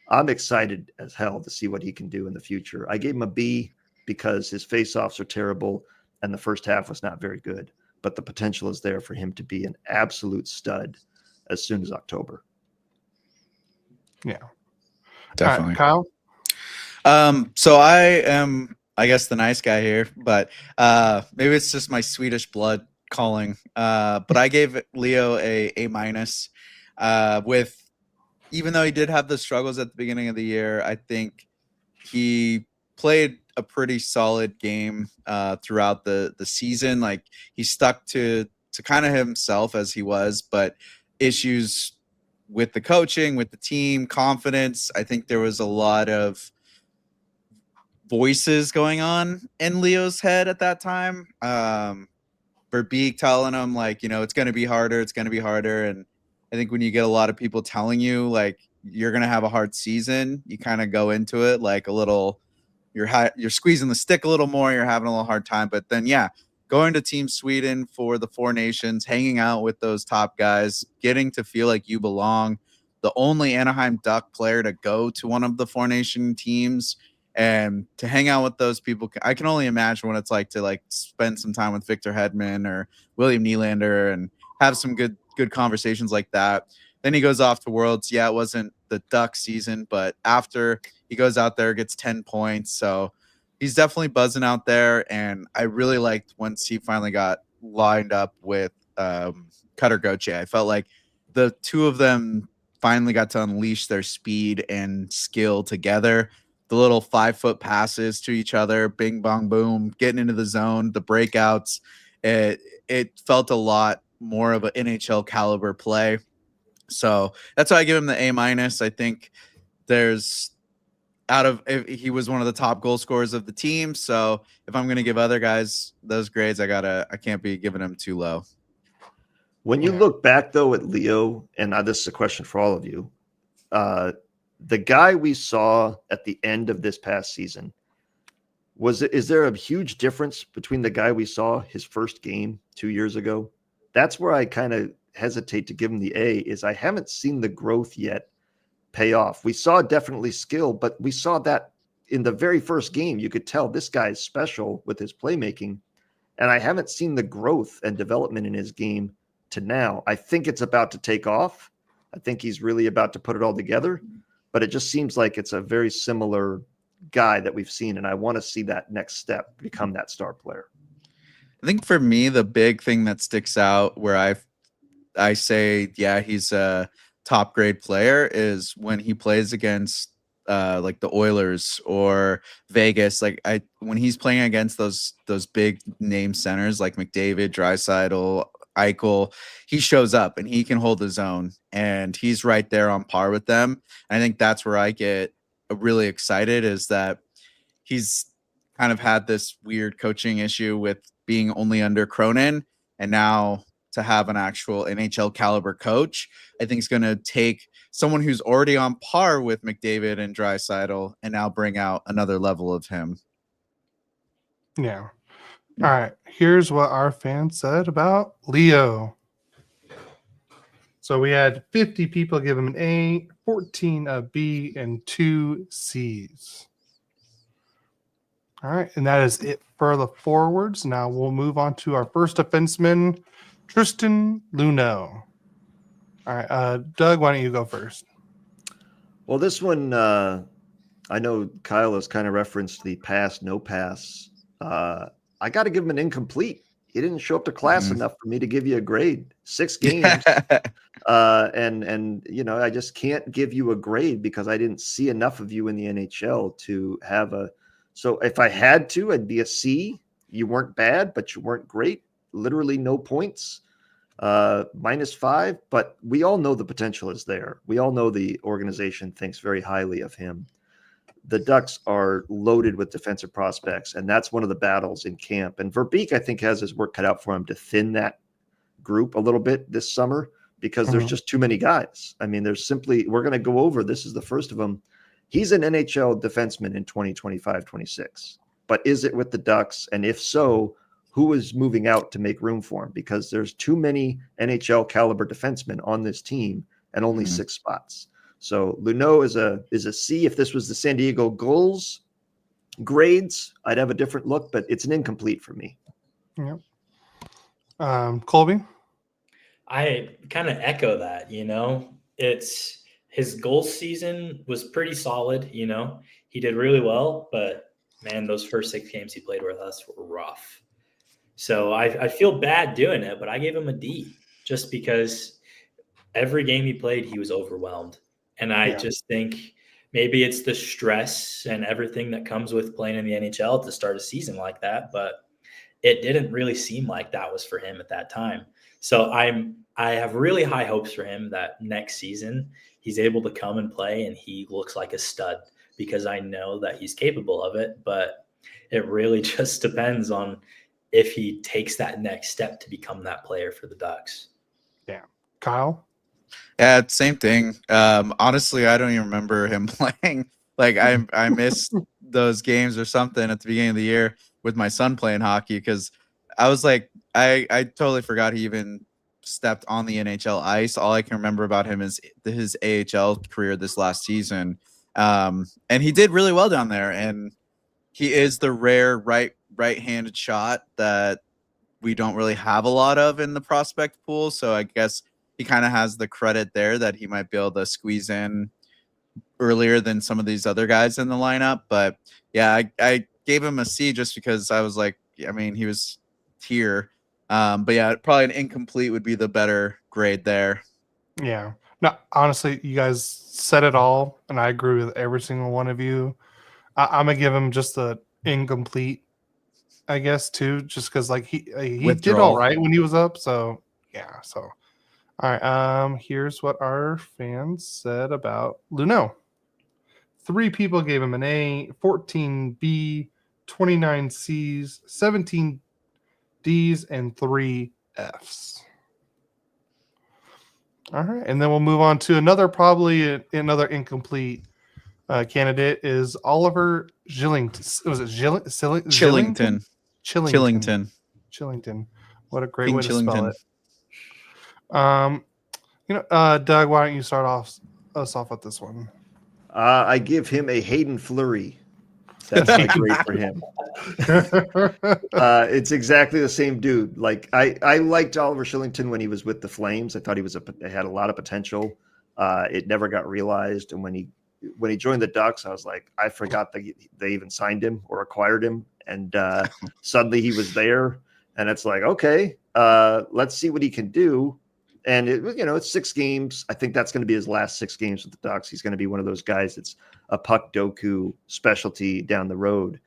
I'm excited as hell to see what he can do in the future. I gave him a B because his faceoffs are terrible and the first half was not very good. But the potential is there for him to be an absolute stud as soon as October. Yeah, Definitely. Kyle? So I am, I guess, the nice guy here, but maybe it's just my Swedish blood calling. But I gave Leo a minus. With, even though he did have the struggles at the beginning of the year, I think he played a pretty solid game throughout the season. Like, he stuck to kind of himself as he was, but issues with the coaching, with the team, confidence. I think there was a lot of voices going on in Leo's head at that time. Verbeek telling him, like, it's going to be harder. It's going to be harder. And I think when you get a lot of people telling you, like, you're going to have a hard season, you kind of go into it like a little, you're squeezing the stick a little more. You're having a little hard time. But then, yeah, going to Team Sweden for the Four Nations, hanging out with those top guys, getting to feel like you belong, the only Anaheim Duck player to go to one of the Four Nation teams and to hang out with those people. I can only imagine what it's like to spend some time with Victor Hedman or William Nylander and have some good conversations like that. Then he goes off to Worlds. Yeah, it wasn't the Duck season, but after he goes out there, gets 10 points. So he's definitely buzzing out there. And I really liked once he finally got lined up with Cutter Gauthier. I felt like the two of them finally got to unleash their speed and skill together. The little 5-foot passes to each other, bing, bong, boom, getting into the zone, the breakouts. It felt a lot more of an NHL caliber play. So that's why I give him the A-. I think he was one of the top goal scorers of the team. So if I'm going to give other guys those grades, I can't be giving him too low. When you look back though at Leo, and this is a question for all of you, the guy we saw at the end of this past season, is there a huge difference between the guy we saw his first game 2 years ago? That's where I kind of hesitate to give him the A, is I haven't seen the growth yet pay off. We saw definitely skill, but we saw that in the very first game. You could tell this guy is special with his playmaking, and I haven't seen the growth and development in his game to now. I think it's about to take off. I think he's really about to put it all together, but it just seems like it's a very similar guy that we've seen, and I want to see that next step become that star player. I think for me, the big thing that sticks out where I say, yeah, he's a top grade player is when he plays against like the Oilers or Vegas. When he's playing against those big name centers like McDavid, Draisaitl, Eichel, he shows up and he can hold his own, and he's right there on par with them. I think that's where I get really excited, is that he's kind of had this weird coaching issue with being only under Cronin, and now to have an actual NHL caliber coach, I think is going to take someone who's already on par with McDavid and Draisaitl and now bring out another level of him. Yeah. All right. Here's what our fans said about Leo. So we had 50 people give him an A, 14 a B, and 2 C's. All right. And that is it for the forwards. Now we'll move on to our first defenseman, Tristan Luneau. All right. Doug, why don't you go first? Well, this one, I know Kyle has kind of referenced the pass, no pass. I got to give him an incomplete. He didn't show up to class enough for me to give you a grade. 6 games. And I just can't give you a grade because I didn't see enough of you in the NHL to have a. So if I had to, I'd be a C. You weren't bad, but you weren't great. Literally no points. -5. But we all know the potential is there. We all know the organization thinks very highly of him. The Ducks are loaded with defensive prospects, and that's one of the battles in camp. And Verbeek, I think, has his work cut out for him to thin that group a little bit this summer because there's just too many guys. I mean, we're going to go over, this is the first of them. He's an NHL defenseman in 2025-26. But is it with the Ducks? And if so, who is moving out to make room for him? Because there's too many NHL caliber defensemen on this team and only 6 spots. So Luneau is a C. If this was the San Diego Gulls grades, I'd have a different look, but it's an incomplete for me. Yep. Colby? I kind of echo that, it's his goal season was pretty solid. He did really well, but man, those first 6 games he played with us were rough. So I feel bad doing it, but I gave him a D just because every game he played, he was overwhelmed. And I just think maybe it's the stress and everything that comes with playing in the NHL to start a season like that, but it didn't really seem like that was for him at that time. So I have really high hopes for him that next season he's able to come and play and he looks like a stud, because I know that he's capable of it, but it really just depends on if he takes that next step to become that player for the Ducks. Yeah. Kyle? Yeah, same thing. Honestly, I don't even remember him playing. I missed those games or something at the beginning of the year with my son playing hockey, because I was like, I totally forgot he even stepped on the NHL ice. All I can remember about him is his AHL career this last season. And he did really well down there. And he is the rare right-handed shot that we don't really have a lot of in the prospect pool. So I guess he kind of has the credit there that he might be able to squeeze in earlier than some of these other guys in the lineup. But yeah, I gave him a C just because I was like, I mean, he was here. But yeah, probably an incomplete would be the better grade there. Yeah. No, honestly, you guys said it all, and I agree with every single one of you. I'm going to give him just the incomplete, I guess, too, just because he did all right when he was up. So yeah. So, all right. Here's what our fans said about Luneau. 3 people gave him an A, 14 B, 29 C's, 17 D's, and 3 F's. All right, and then we'll move on to another incomplete candidate is Oliver Gillington. Was it Chillington. Chillington. What a great King way to spell Chillington. it. Doug, why don't you start us off with this one? I give him a Hayden Fleury. That's my grade for him. It's exactly the same dude. Like I liked Oliver Shillington when he was with the Flames. I thought he had a lot of potential. It never got realized. And when he joined the Ducks, I was like, I forgot that they even signed him or acquired him. And suddenly he was there. And it's like, okay, let's see what he can do. And it's 6 games. I think that's going to be his last 6 games with the Ducks. He's going to be one of those guys that's a puck doku specialty down the road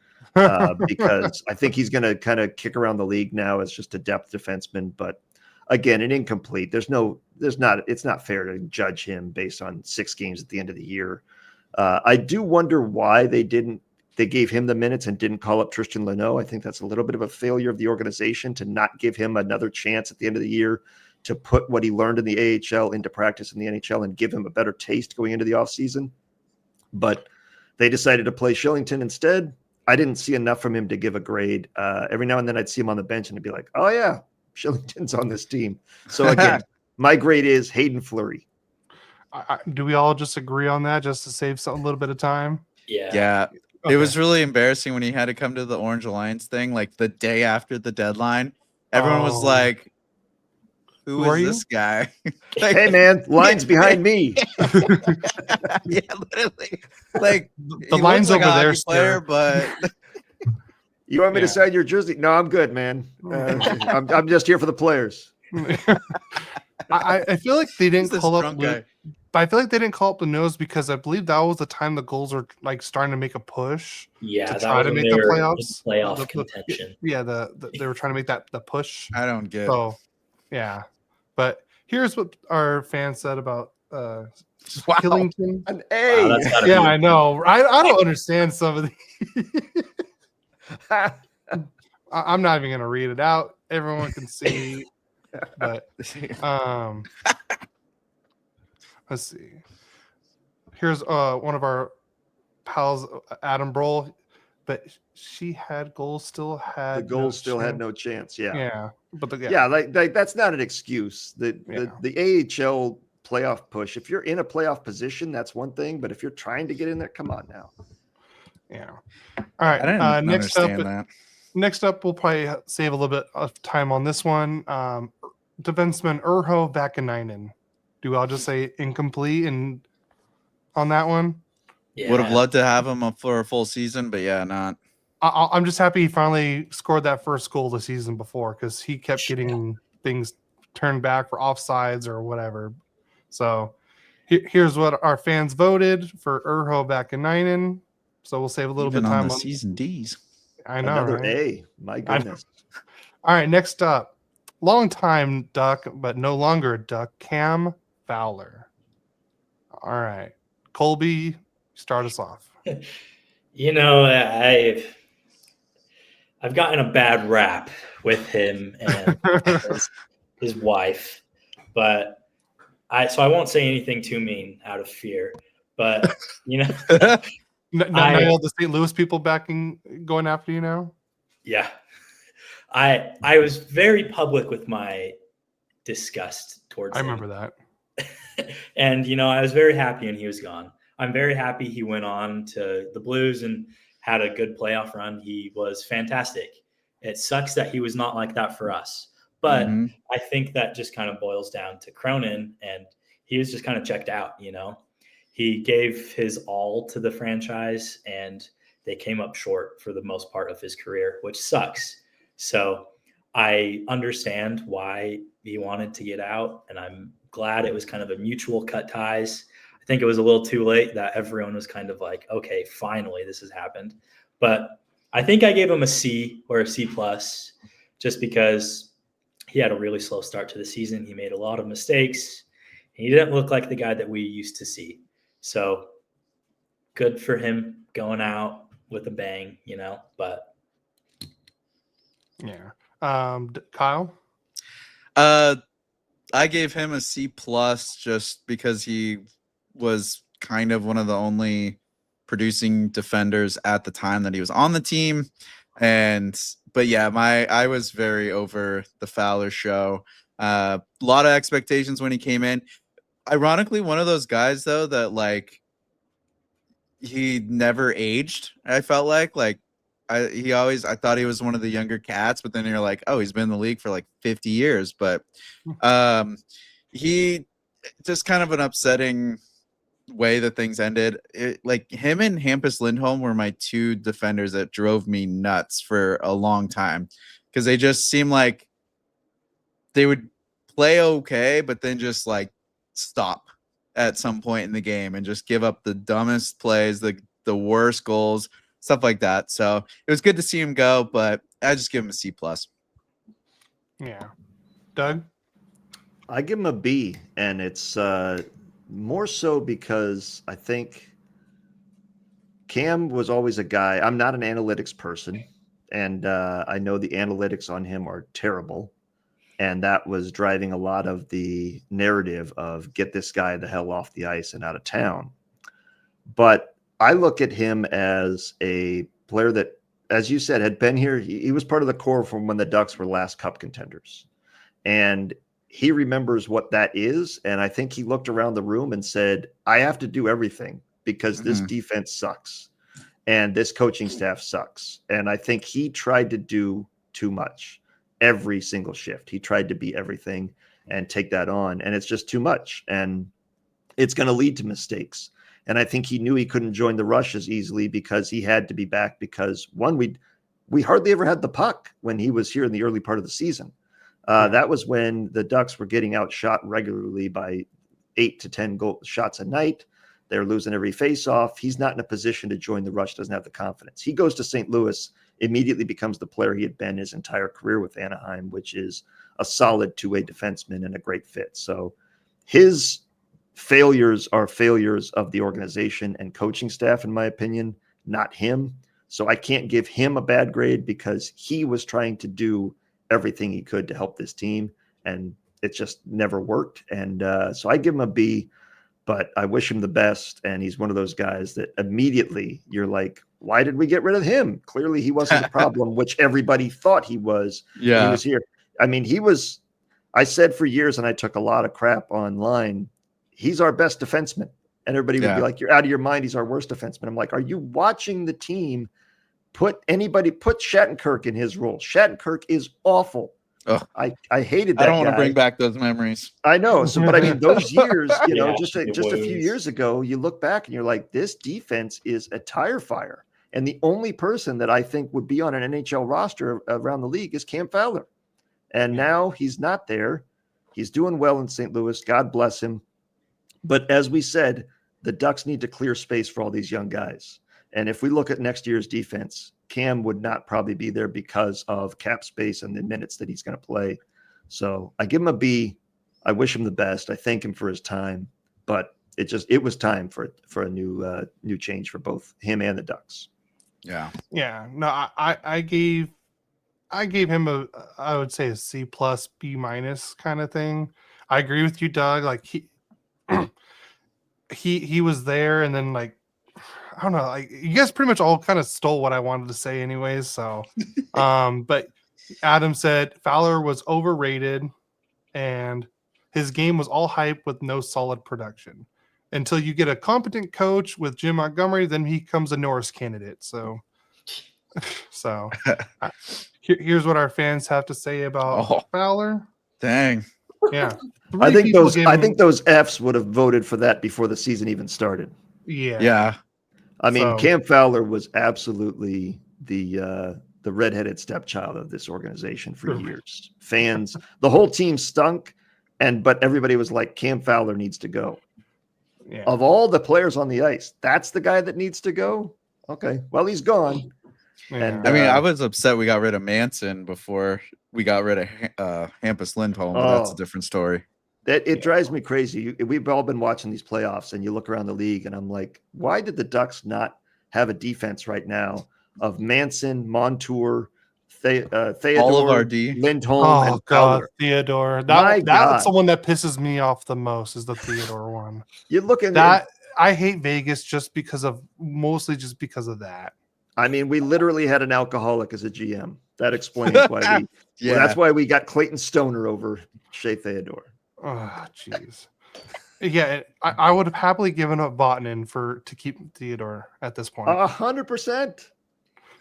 because I think he's going to kind of kick around the league now as just a depth defenseman. But again, an incomplete. It's not fair to judge him based on 6 games at the end of the year. I do wonder why they gave him the minutes and didn't call up Tristan Luneau. I think that's a little bit of a failure of the organization to not give him another chance at the end of the year to put what he learned in the AHL into practice in the NHL and give him a better taste going into the offseason. But they decided to play Shillington instead. I didn't see enough from him to give a grade. Every now and then I'd see him on the bench and I'd be like, oh yeah, Shillington's on this team. So again, my grade is Hayden Fleury. Do we all just agree on that just to save a little bit of time? Yeah. Okay. It was really embarrassing when he had to come to the Orange Alliance thing, like the day after the deadline. Everyone was like, Who is this guy? Like, hey man, line's behind me. Yeah, literally. Like the line's over there, player, but you want me to sign your jersey? No, I'm good, man. I'm just here for the players. I feel like they didn't call up Luke, but I feel like they didn't call up the nose because I believe that was the time the goals were like starting to make a push. Yeah, to try to make the playoffs. Playoff contention. They were trying to make the push. I don't get. So, yeah. But here's what our fans said about Killington. An A. Wow, yeah, I know. I don't understand some of the. I'm not even gonna read it out. Everyone can see. But let's see. Here's one of our pals, Adam Broll. But she had goals. Still had had no chance. Yeah. But like that's not an excuse. The AHL playoff push. If you're in a playoff position, that's one thing. But if you're trying to get in there, come on now. Yeah. All right. I didn't understand that. Next up, we'll probably save a little bit of time on this one. Defenseman Urho Vakanainen. Do I'll just say incomplete and on that one? Yeah. Would have loved to have him up for a full season, but yeah, not. I'm just happy he finally scored that first goal the season before because he kept getting things turned back for offsides or whatever. So here's what our fans voted for Urho Vakanainen. So we'll save a little bit of time on the season D's. I know. Another right? A. My goodness. All right, next up. Long-time Duck, but no longer a Duck, Cam Fowler. All right. Colby, start us off. I've gotten a bad rap with him and his wife, but I won't say anything too mean out of fear. But now all the St. Louis people going after you now. Yeah, I was very public with my disgust towards him. I remember that. And I was very happy when he was gone. I'm very happy he went on to the Blues and had a good playoff run. He was fantastic. It sucks that he was not like that for us. But I think that just kind of boils down to Cronin, and he was just kind of checked out, He gave his all to the franchise, and they came up short for the most part of his career, which sucks. So I understand why he wanted to get out, and I'm glad it was kind of a mutual cut ties. I think it was a little too late that everyone was kind of like, okay, finally this has happened. But I think I gave him a C or a C plus just because he had a really slow start to the season. He made a lot of mistakes. He didn't look like the guy that we used to see. So good for him going out with a bang, but Yeah. Kyle? I gave him a C plus just because he was kind of one of the only producing defenders at the time that he was on the team. But yeah, I was very over the Fowler show. A lot of expectations when he came in. Ironically, one of those guys though that like he never aged. I felt like I thought he was one of the younger cats, but then you're like, oh, he's been in the league for like 50 years. But he just kind of an upsetting way that things ended. Like him and Hampus Lindholm were my two defenders that drove me nuts for a long time because they just seemed like they would play okay, but then just like stop at some point in the game and just give up the dumbest plays, the worst goals, stuff like that. So it was good to see him go, but I just give him a C plus. Yeah. Doug? I give him a B, and it's more so because I think Cam was always a guy. I'm not an analytics person, and I know the analytics on him are terrible. And that was driving a lot of the narrative of get this guy the hell off the ice and out of town. But I look at him as a player that, as you said, had been here. He was part of the core from when the Ducks were last Cup contenders. And he remembers what that is. And I think he looked around the room and said, I have to do everything because this defense sucks and this coaching staff sucks. And I think he tried to do too much every single shift. He tried to be everything and take that on. And it's just too much. And it's going to lead to mistakes. And I think he knew he couldn't join the rush as easily because he had to be back because one, we hardly ever had the puck when he was here in the early part of the season. That was when the Ducks were getting outshot regularly by 8 to 10 goal shots a night. They're losing every faceoff. He's not in a position to join the rush, doesn't have the confidence. He goes to St. Louis, immediately becomes the player he had been his entire career with Anaheim, which is a solid two-way defenseman and a great fit. So his failures are failures of the organization and coaching staff, in my opinion, not him. So I can't give him a bad grade because he was trying to do everything he could to help this team, and it just never worked. And so I give him a B, but I wish him the best. And he's one of those guys that immediately you're like, why did we get rid of him? Clearly he wasn't the problem, which everybody thought he was. Yeah. He was here. I mean, I said for years, and I took a lot of crap online, he's our best defenseman. And everybody would be like, you're out of your mind. He's our worst defenseman. I'm like, are you watching the team? Put Shattenkirk in his role. Shattenkirk is awful. Ugh. I hated that. I don't want to bring back those memories. I know. So, but I mean, those years, Yeah, just a few years ago, you look back and you're like, this defense is a tire fire. And the only person that I think would be on an NHL roster around the league is Cam Fowler. And now he's not there. He's doing well in St. Louis. God bless him. But as we said, the Ducks need to clear space for all these young guys. And if we look at next year's defense, Cam would not probably be there because of cap space and the minutes that he's going to play. So I give him a B. I wish him the best. I thank him for his time, but it was time for a new change for both him and the Ducks. Yeah. Yeah. No, I gave him I would say a C plus B minus kind of thing. I agree with you, Doug. Like he was there, and then like, I don't know, like you guys pretty much all kind of stole what I wanted to say anyways. So, but Adam said Fowler was overrated and his game was all hype with no solid production. Until you get a competent coach with Jim Montgomery, then he becomes a Norris candidate. So here's what our fans have to say about Fowler. Dang. Yeah. I think those Fs would have voted for that before the season even started. Yeah. I mean, Cam Fowler was absolutely the redheaded stepchild of this organization for years. Fans, the whole team stunk, but everybody was like, Cam Fowler needs to go. Of all the players on the ice, that's the guy that needs to go. Okay, well, he's gone. Yeah. I mean, I was upset we got rid of Manson before we got rid of Hampus Lindholm, but that's a different story. It drives me crazy. We've all been watching these playoffs, and you look around the league, and I'm like, why did the Ducks not have a defense right now of Manson, Montour, Theodore, All of our D. Lindholm, and Fowler? Theodore. My God. That's the one that pisses me off the most is the Theodore one. You look at that. I hate Vegas mostly just because of that. I mean, we literally had an alcoholic as a GM. That explains why that's why we got Clayton Stoner over Shea Theodore. Oh, jeez. Yeah, I would have happily given up Vatanen to keep Theodore at this point. 100%.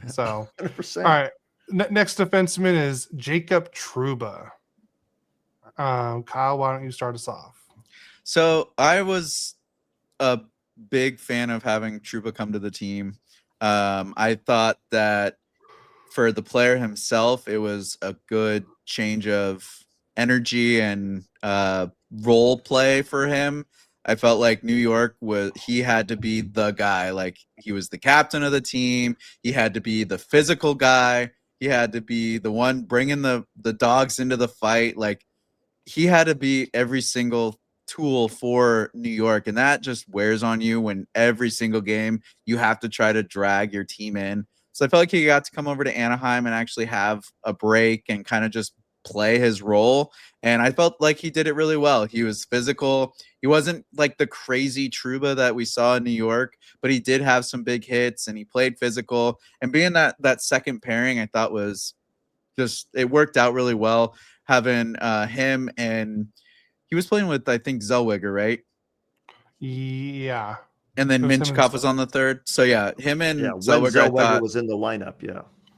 So, 100%. All right. Next defenseman is Jacob Trouba. Kyle, why don't you start us off? So I was a big fan of having Trouba come to the team. I thought that for the player himself, it was a good change of energy and role play for him. I felt like New York he had to be the guy. Like, he was the captain of the team. He had to be the physical guy. He had to be the one bringing the dogs into the fight. Like, he had to be every single tool for New York, and that just wears on you when every single game you have to try to drag your team in. So I felt like he got to come over to Anaheim and actually have a break and kind of just play his role, and I felt like he did it really well. He was physical. He wasn't like the crazy Trouba that we saw in New York, but he did have some big hits and he played physical, and being that second pairing, I thought was just, it worked out really well having him, and he was playing with, I think, Zellweger, right? Yeah. And then Mintyukov was on the third. So yeah, him and Zellweger, I thought, was in the lineup.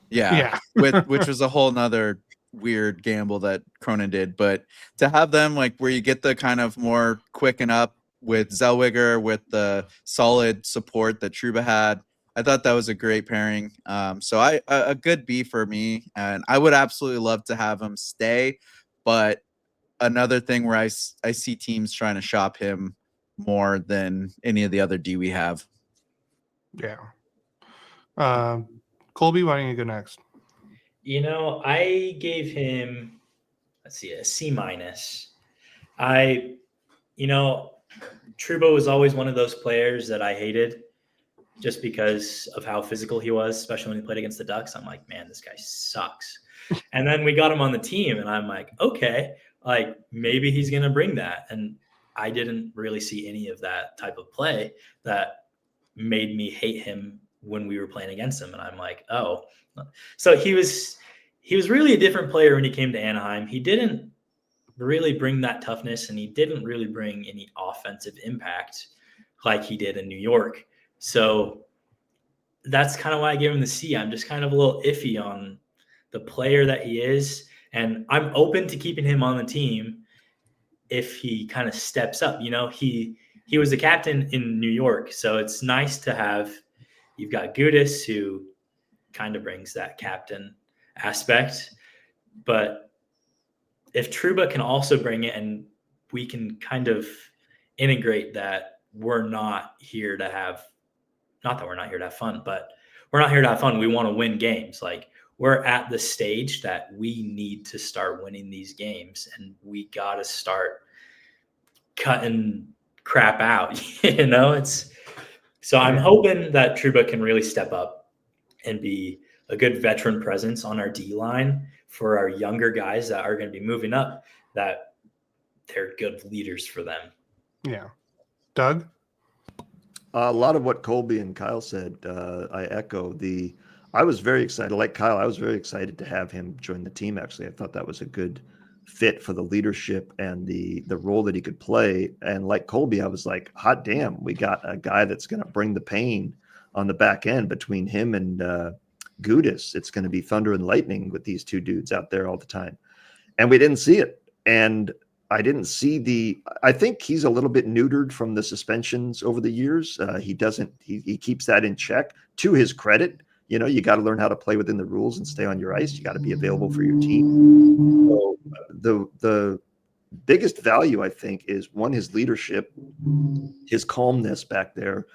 Yeah. Which was a whole nother weird gamble that Cronin did. But to have them, like, where you get the kind of more quicken up with Zellweger with the solid support that Trouba had, I thought that was a great pairing. So a good B for me, and I would absolutely love to have him stay. But another thing where I see teams trying to shop him more than any of the other D we have. Yeah. Colby, why don't you go next? I gave him, a C-. Trouba was always one of those players that I hated just because of how physical he was, especially when he played against the Ducks. I'm like, man, this guy sucks. And then we got him on the team, and I'm like, okay, like, maybe he's going to bring that. And I didn't really see any of that type of play that made me hate him when we were playing against him. And I'm like, oh, so he was really a different player when he came to Anaheim. He didn't really bring that toughness, and he didn't really bring any offensive impact like he did in New York. So that's kind of why I gave him the C. I'm just kind of a little iffy on the player that he is, and I'm open to keeping him on the team if he kind of steps up. He was the captain in New York, so it's nice to have. You've got Gudas, who kind of brings that captain aspect, but if Trouba can also bring it, and we can kind of integrate that, we're not here to have. Not that we're not here to have fun, but we're not here to have fun. We want to win games. Like, we're at the stage that we need to start winning these games, and we got to start cutting crap out. So I'm hoping that Trouba can really step up and be a good veteran presence on our D line for our younger guys that are going to be moving up, that they're good leaders for them. Yeah. Doug? A lot of what Colby and Kyle said, I echo. I was very excited. Like Kyle, I was very excited to have him join the team. Actually, I thought that was a good fit for the leadership and the role that he could play. And like Colby, I was like, hot damn, we got a guy that's going to bring the pain on the back end between him and Gudas. It's going to be thunder and lightning with these two dudes out there all the time. And we didn't see it. And I didn't see I think he's a little bit neutered from the suspensions over the years. He keeps that in check. To his credit, you got to learn how to play within the rules and stay on your ice. You got to be available for your team. So the biggest value, I think, is one, his leadership, his calmness back there.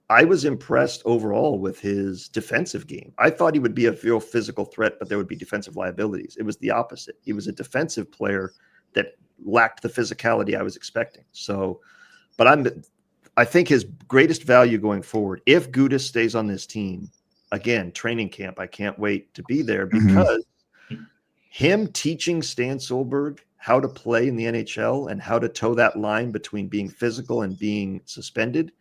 I was impressed overall with his defensive game. I thought he would be a real physical threat, but there would be defensive liabilities. It was the opposite. He was a defensive player that lacked the physicality I was expecting. So, but I think his greatest value going forward, if Gudas stays on this team, again, training camp, I can't wait to be there because him teaching Stan Solberg how to play in the NHL and how to toe that line between being physical and being suspended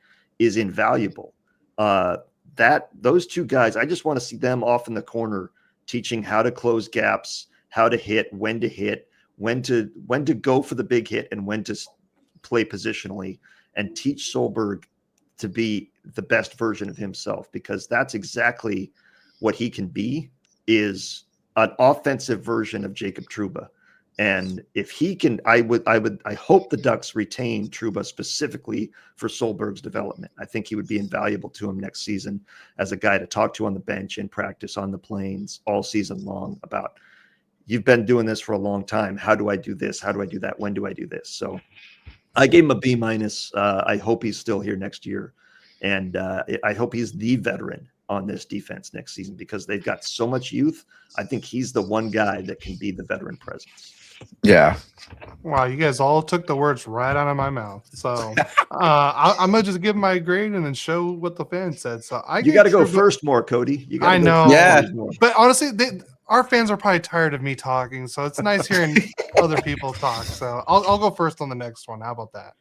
is invaluable. Those two guys, I just want to see them off in the corner teaching how to close gaps, how to hit, when to go for the big hit and when to play positionally, and teach Solberg to be the best version of himself, because that's exactly what he can be, is an offensive version of Jacob Trouba. And if he can, I hope the Ducks retain Trouba specifically for Solberg's development. I think he would be invaluable to him next season as a guy to talk to on the bench, in practice, on the planes, all season long, about, you've been doing this for a long time. How do I do this? How do I do that? When do I do this? So I gave him a B-. I hope he's still here next year. And I hope he's the veteran on this defense next season, because they've got so much youth. I think he's the one guy that can be the veteran presence. Yeah. Wow, you guys all took the words right out of my mouth. So I'm gonna just give my grade and then show what the fans said. So You got to go first more, Cody. You gotta I go know. first Yeah. more. But honestly, our fans are probably tired of me talking, so it's nice hearing other people talk. So I'll go first on the next one. How about that?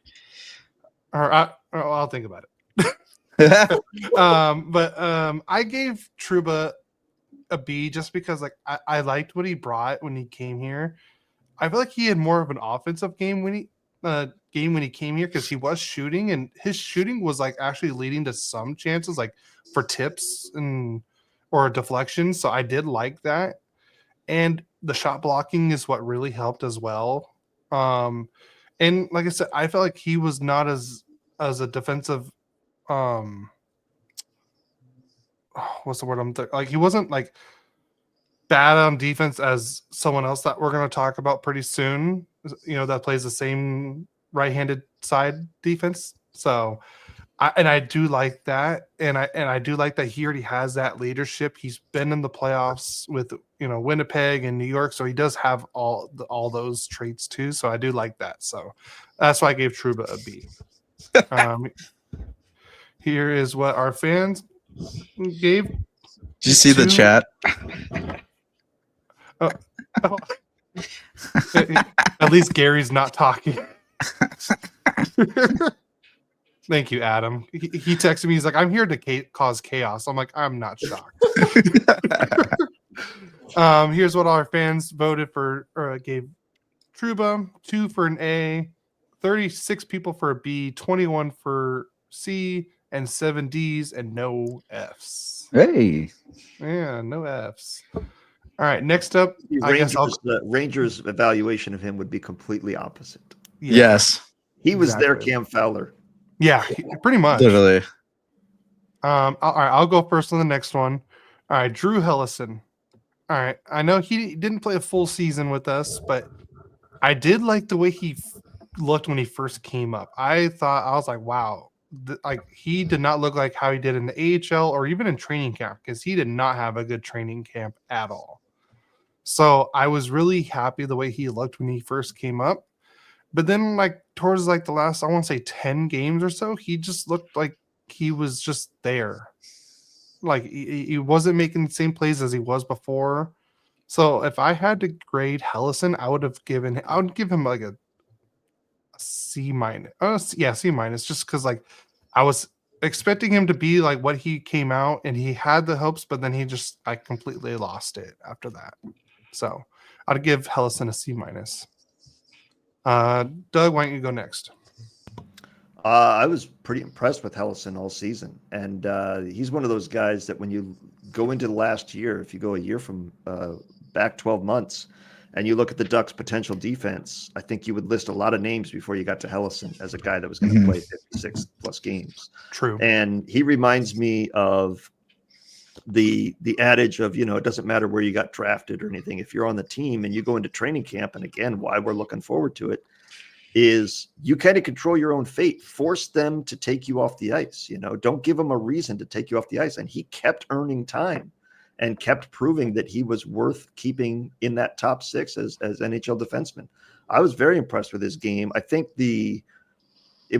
Or I'll think about it. I gave Trouba a B just because, like, I liked what he brought when he came here. I feel like he had more of an offensive game when he came here, because he was shooting, and his shooting was like actually leading to some chances, like for tips or deflections. So I did like that, and the shot blocking is what really helped as well. And like I said, I felt like he was not as a defensive. What's the word like? He wasn't like bad on defense as someone else that we're going to talk about pretty soon, that plays the same right-handed side defense. So I do like that, and I do like that he already has that leadership. He's been in the playoffs with Winnipeg and New York, so he does have all those traits too. So I do like that. So that's why I gave Trouba a B. Here is what our fans gave. Did you see the chat? Oh. At least Gary's not talking. Thank you, Adam. He texted me. He's like, "I'm here to cause chaos." I'm like, "I'm not shocked." Here's what our fans voted for, or gave Trouba: 2 for an A, 36 people for a B, 21 for C, and 7 Ds, and no Fs. Hey. Yeah, no Fs. All right, next up, The Rangers' evaluation of him would be completely opposite. Yeah, Yes. He was their exactly. Cam Fowler. Yeah, pretty much. Literally. All right, I'll go first on the next one. All right, Drew Hellison. All right, I know he didn't play a full season with us, but I did like the way he looked when he first came up. I was like, wow, like he did not look like how he did in the AHL or even in training camp, because he did not have a good training camp at all. So I was really happy the way he looked when he first came up. But then, like, towards like the last, I want to say 10 games or so, he just looked like he was just there. Like he wasn't making the same plays as he was before. So if I had to grade Hellison, I would give him like a C minus. C minus, just because like I was expecting him to be like what he came out, and he had the hopes, but then I completely lost it after that. So I'd give Hellison a C minus. Doug, why don't you go next? I was pretty impressed with Hellison all season, and he's one of those guys that when you go into the last year, if you go a year from back 12 months, and you look at the Ducks' potential defense, I think you would list a lot of names before you got to Hellison as a guy that was going to play 56 plus games. True. And he reminds me of the adage of, it doesn't matter where you got drafted or anything. If you're on the team and you go into training camp, and again, why we're looking forward to it, is you kind of control your own fate. Force them to take you off the ice. Don't give them a reason to take you off the ice. And he kept earning time and kept proving that he was worth keeping in that top 6 as NHL defenseman. I was very impressed with his game. I think it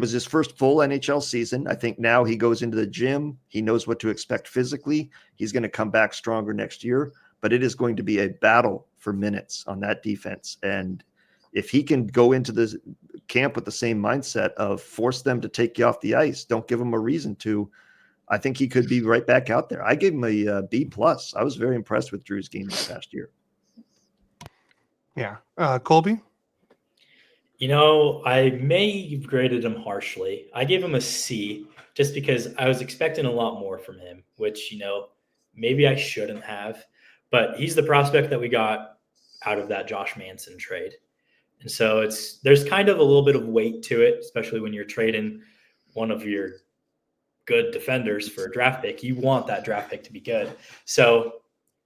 was his first full NHL season. I think now he goes into the gym. He knows what to expect physically. He's going to come back stronger next year, but it is going to be a battle for minutes on that defense. And if he can go into the camp with the same mindset of force them to take you off the ice, don't give them a reason to, I think he could be right back out there. I gave him a B+. I was very impressed with Drew's game this past year. Yeah. Colby? I may have graded him harshly. I gave him a C just because I was expecting a lot more from him, which, maybe I shouldn't have. But he's the prospect that we got out of that Josh Manson trade. And so there's kind of a little bit of weight to it, especially when you're trading one of your good defenders for a draft pick. You want that draft pick to be good. So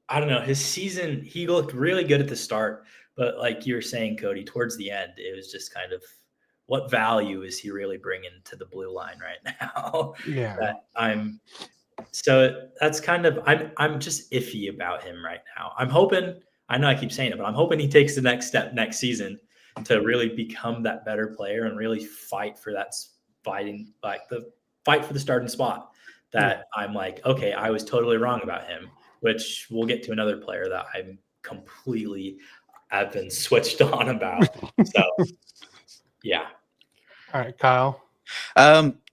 I don't know. His season, he looked really good at the start. But like you were saying, Cody, towards the end, it was just kind of what value is he really bringing to the blue line right now? Yeah. So that's kind of, I'm just iffy about him right now. I'm hoping, I know I keep saying it, but I'm hoping he takes the next step next season to really become that better player and really fight for that fight for the starting spot that I'm like, okay, I was totally wrong about him, which we'll get to another player that I've been switched on about. So, yeah. All right, Kyle.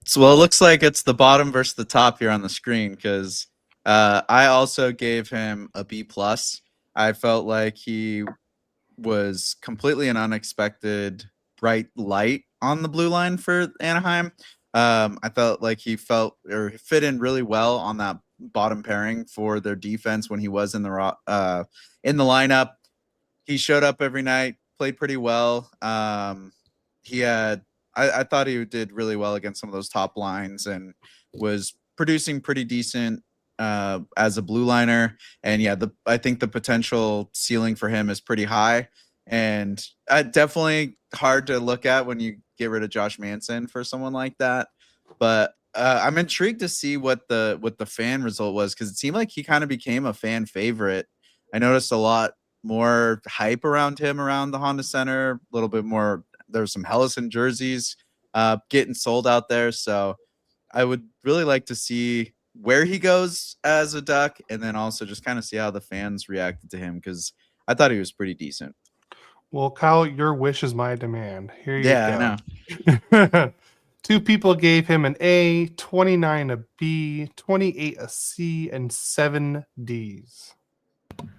So it looks like it's the bottom versus the top here on the screen because I also gave him a B+. I felt like he was completely an unexpected bright light on the blue line for Anaheim. I felt like he fit in really well on that bottom pairing for their defense when he was in the lineup. He showed up every night, played pretty well. I thought he did really well against some of those top lines and was producing pretty decent as a blue liner. And yeah, I think the potential ceiling for him is pretty high and definitely hard to look at when you get rid of Josh Manson for someone like that. But I'm intrigued to see what the fan result was because it seemed like he kind of became a fan favorite. I noticed a lot more hype around him around the Honda Center, a little bit more. There's some Hellison jerseys getting sold out there. So I would really like to see where he goes as a Duck and then also just kind of see how the fans reacted to him because I thought he was pretty decent. Well, Kyle, your wish is my demand. Here you Yeah, go. I know. 2 people gave him an A, 29 a B, 28 a C, and 7 Ds.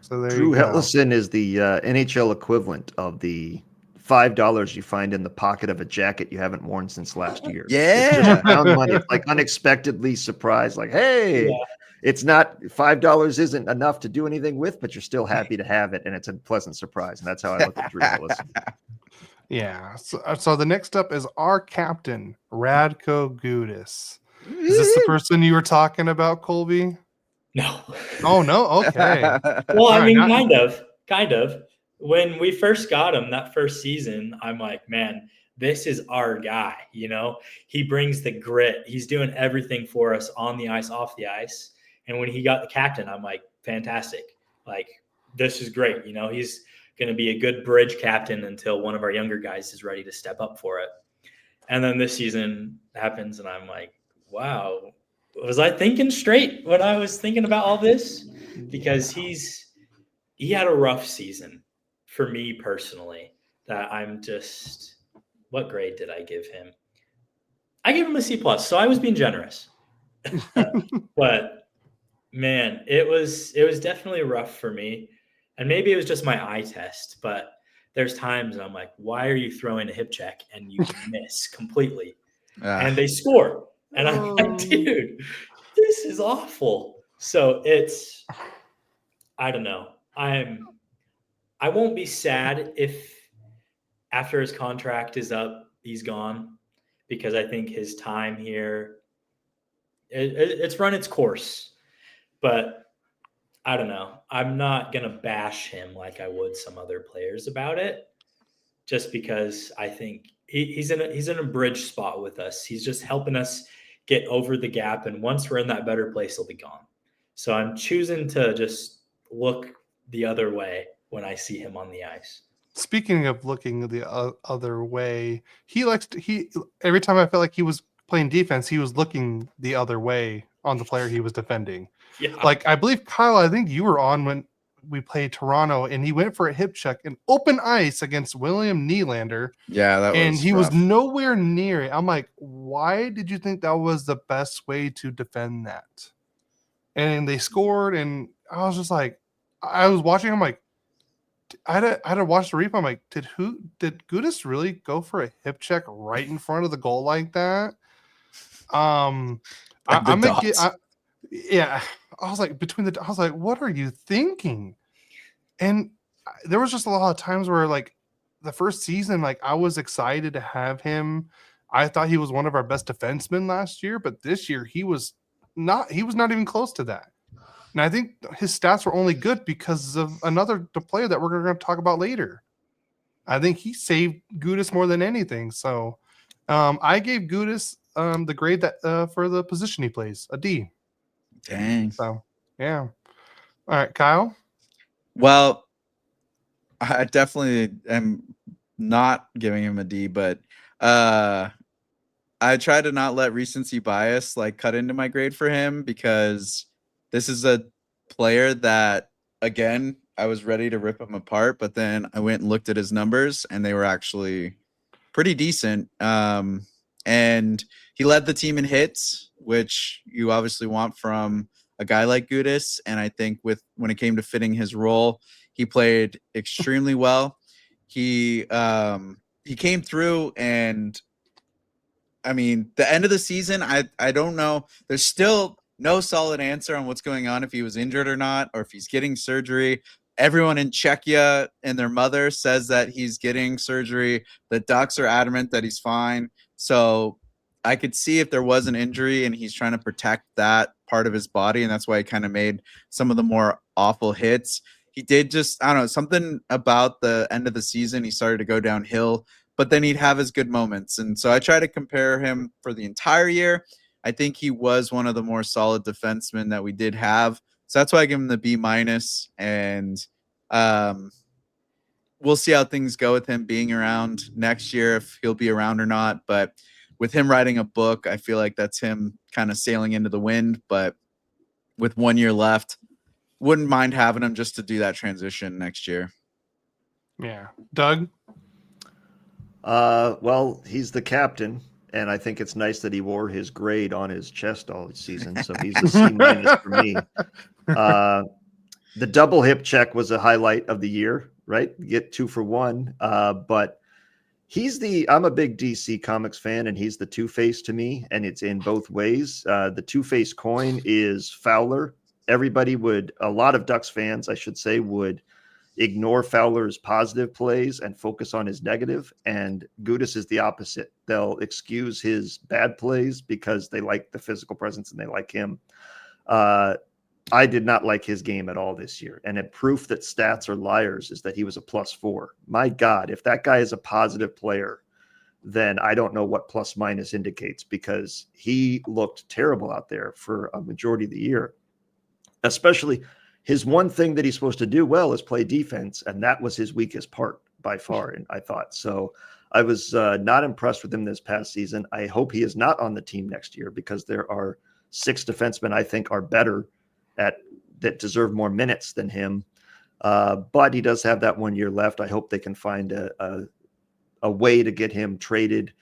So there Drew you go. Hellison is the NHL equivalent of the $5 you find in the pocket of a jacket you haven't worn since last year. Yeah. It's just found money. It's like unexpectedly surprised. Like, hey, It's not $5 isn't enough to do anything with, but you're still happy to have it, and it's a pleasant surprise. And that's how I look at Drew Hellison. Yeah. So the next up is our captain, Radko Gudas. Is this the person you were talking about, Colby? No. Oh, no. Okay. Well, I All mean, right, kind of. When we first got him that first season, I'm like, man, this is our guy. He brings the grit. He's doing everything for us on the ice, off the ice. And when he got the captain, I'm like, fantastic. Like, this is great. He's going to be a good bridge captain until one of our younger guys is ready to step up for it. And then this season happens, and I'm like, wow, was I thinking straight when I was thinking about all this? Because he had a rough season for me personally that I'm just, what grade did I give him? I gave him a C+, so I was being generous. But man, it was definitely rough for me. And maybe it was just my eye test, but there's times I'm like, why are you throwing a hip check and you miss completely? And they score. And I'm like, dude, this is awful. So I don't know. I won't be sad if after his contract is up, he's gone, because I think his time here, it's run its course. But I don't know. I'm not going to bash him like I would some other players about it, just because I think he's in a bridge spot with us. He's just helping us get over the gap, and once we're in that better place, he'll be gone. So I'm choosing to just look the other way when I see him on the ice. Speaking of looking the other way, every time I felt like he was playing defense, he was looking the other way on the player he was defending. Yeah. Like, I believe, Kyle, I think you were on when we played Toronto, and he went for a hip check in open ice against William Nylander. Yeah, that was and he was rough. nowhere near it. I'm like, why did you think that was the best way to defend that? And they scored, and I was just like, I was watching. I'm like, I had to watch the replay. I'm like, did Gudas really go for a hip check right in front of the goal like that? I was like, I was like, what are you thinking? And there was just a lot of times where, like, the first season, like, I was excited to have him. I thought he was one of our best defensemen last year, but this year he was not even close to that. And I think his stats were only good because of another player that we're going to talk about later. I think he saved Gudas more than anything. So I gave Gudas the grade that for the position he plays, a D. Dang. So, yeah. All right, Kyle? Well, I definitely am not giving him a D, but I try to not let recency bias like cut into my grade for him, because this is a player that, again, I was ready to rip him apart, but then I went and looked at his numbers, and they were actually pretty decent. And he led the team in hits, which you obviously want from a guy like Gudas. And I think when it came to fitting his role, he played extremely well. He came through, and I mean, the end of the season, I don't know. There's still no solid answer on what's going on, if he was injured or not, or if he's getting surgery. Everyone in Czechia and their mother says that he's getting surgery. The Ducks are adamant that he's fine. So I could see if there was an injury and he's trying to protect that part of his body, and that's why he kind of made some of the more awful hits. He did just, I don't know, something about the end of the season, he started to go downhill, but then he'd have his good moments. And so I try to compare him for the entire year. I think he was one of the more solid defensemen that we did have. So that's why I give him the B-. And we'll see how things go with him being around next year, if he'll be around or not. But with him writing a book, I feel like that's him kind of sailing into the wind. But with 1 year left, wouldn't mind having him just to do that transition next year. Yeah. Doug? Well, he's the captain, and I think it's nice that he wore his grade on his chest all season. So he's a C- for me. The double hip check was a highlight of the year, right? You get 2 for 1. But I'm a big DC Comics fan, and he's the Two-Face to me, and it's in both ways. The Two-Face coin is Fowler. A lot of Ducks fans, I should say, would ignore Fowler's positive plays and focus on his negative. And Gudas is the opposite. They'll excuse his bad plays because they like the physical presence and they like him. I did not like his game at all this year. And a proof that stats are liars is that he was a +4. My God, if that guy is a positive player, then I don't know what ± indicates, because he looked terrible out there for a majority of the year. Especially his one thing that he's supposed to do well is play defense, and that was his weakest part by far, and I thought. So I was not impressed with him this past season. I hope he is not on the team next year, because there are 6 defensemen I think are better that deserve more minutes than him. But he does have that 1 year left. I hope they can find a way to get him traded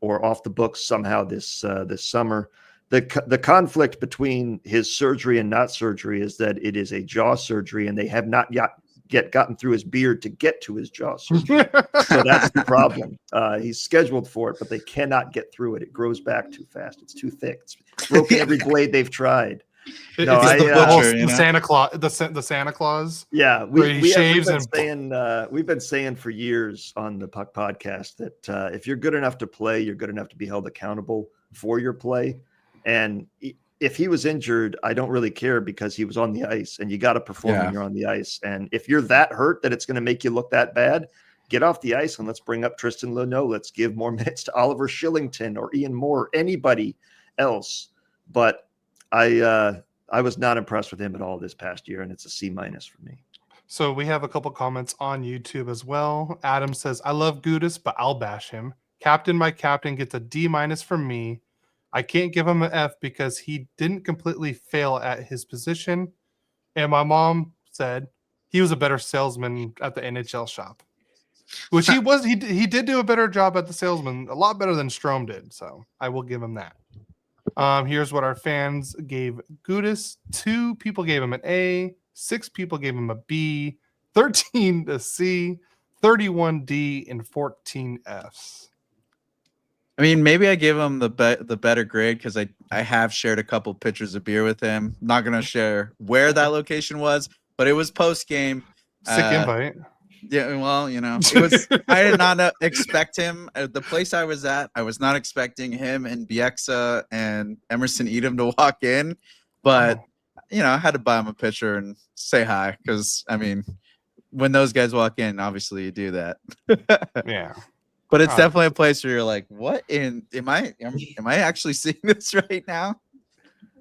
or off the books somehow this summer. The conflict between his surgery and not surgery is that it is a jaw surgery, and they have not yet gotten through his beard to get to his jaw surgery. So that's the problem. He's scheduled for it, but they cannot get through it. It grows back too fast. It's too thick. It's broken every blade they've tried. No, the Santa Claus. The Santa Claus. Yeah, we've been saying for years on the Puck podcast that if you're good enough to play, you're good enough to be held accountable for your play. And if he was injured, I don't really care, because he was on the ice, and you got to perform when you're on the ice. And if you're that hurt that it's going to make you look that bad, get off the ice and let's bring up Tristan Luneau. Let's give more minutes to Oliver Shillington or Ian Moore, anybody else. But I was not impressed with him at all this past year, and it's a C- for me. So we have a couple comments on YouTube as well. Adam says, I love Gudas, but I'll bash him. My captain gets a D- from me. I can't give him an F because he didn't completely fail at his position. And my mom said he was a better salesman at the NHL shop, which he was. He did do a better job at the salesman, a lot better than Strom did. So I will give him that. Here's what our fans gave Gudas. 2 people gave him an A. 6 people gave him a B. 13 a C. 31 D, and 14 Fs. I mean, maybe I gave him the better grade because I have shared a couple pictures of beer with him. Not gonna share where that location was, but it was post game. Sick invite. Yeah, well, it was. I did not expect him. The place I was at, I was not expecting him and Bieksa and Emerson Edom to walk in, but I had to buy him a picture and say hi because I mean, when those guys walk in, obviously you do that. Yeah. But it's definitely a place where you're like, what am I actually seeing this right now?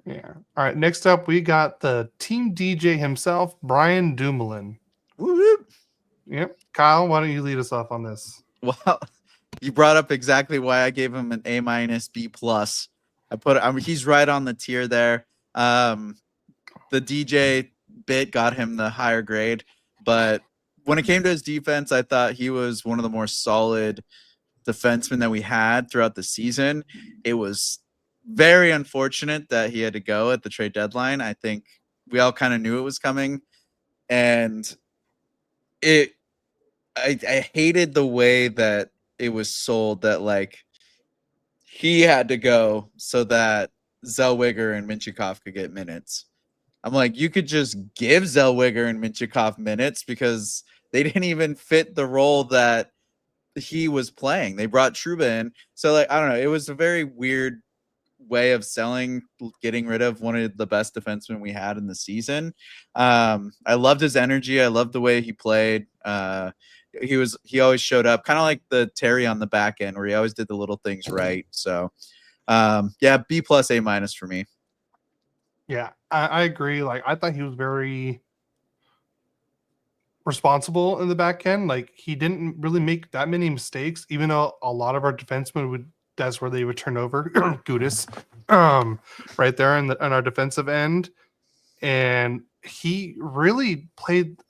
Yeah. All right. Next up, we got the team DJ himself, Brian Dumoulin. Woo-woo. Yep. Kyle, why don't you lead us off on this? Well, you brought up exactly why I gave him an A- B+. He's right on the tier there. The DJ bit got him the higher grade, but when it came to his defense, I thought he was one of the more solid defensemen that we had throughout the season. It was very unfortunate that he had to go at the trade deadline. I think we all kind of knew it was coming, and I hated the way that it was sold that like he had to go so that Zellweger and Mintyukov could get minutes. I'm like, you could just give Zellweger and Mintyukov minutes because they didn't even fit the role that he was playing. They brought Trouba in. So like, I don't know. It was a very weird way of selling, getting rid of one of the best defensemen we had in the season. I loved his energy. I loved the way he played. He always showed up kind of like the Terry on the back end where he always did the little things right. So yeah, B+ A- for me. Yeah, I agree. Like, I thought he was very responsible in the back end. Like, he didn't really make that many mistakes, even though a lot of our defensemen that's where they would turn over Gudas, right there in our defensive end. And he really played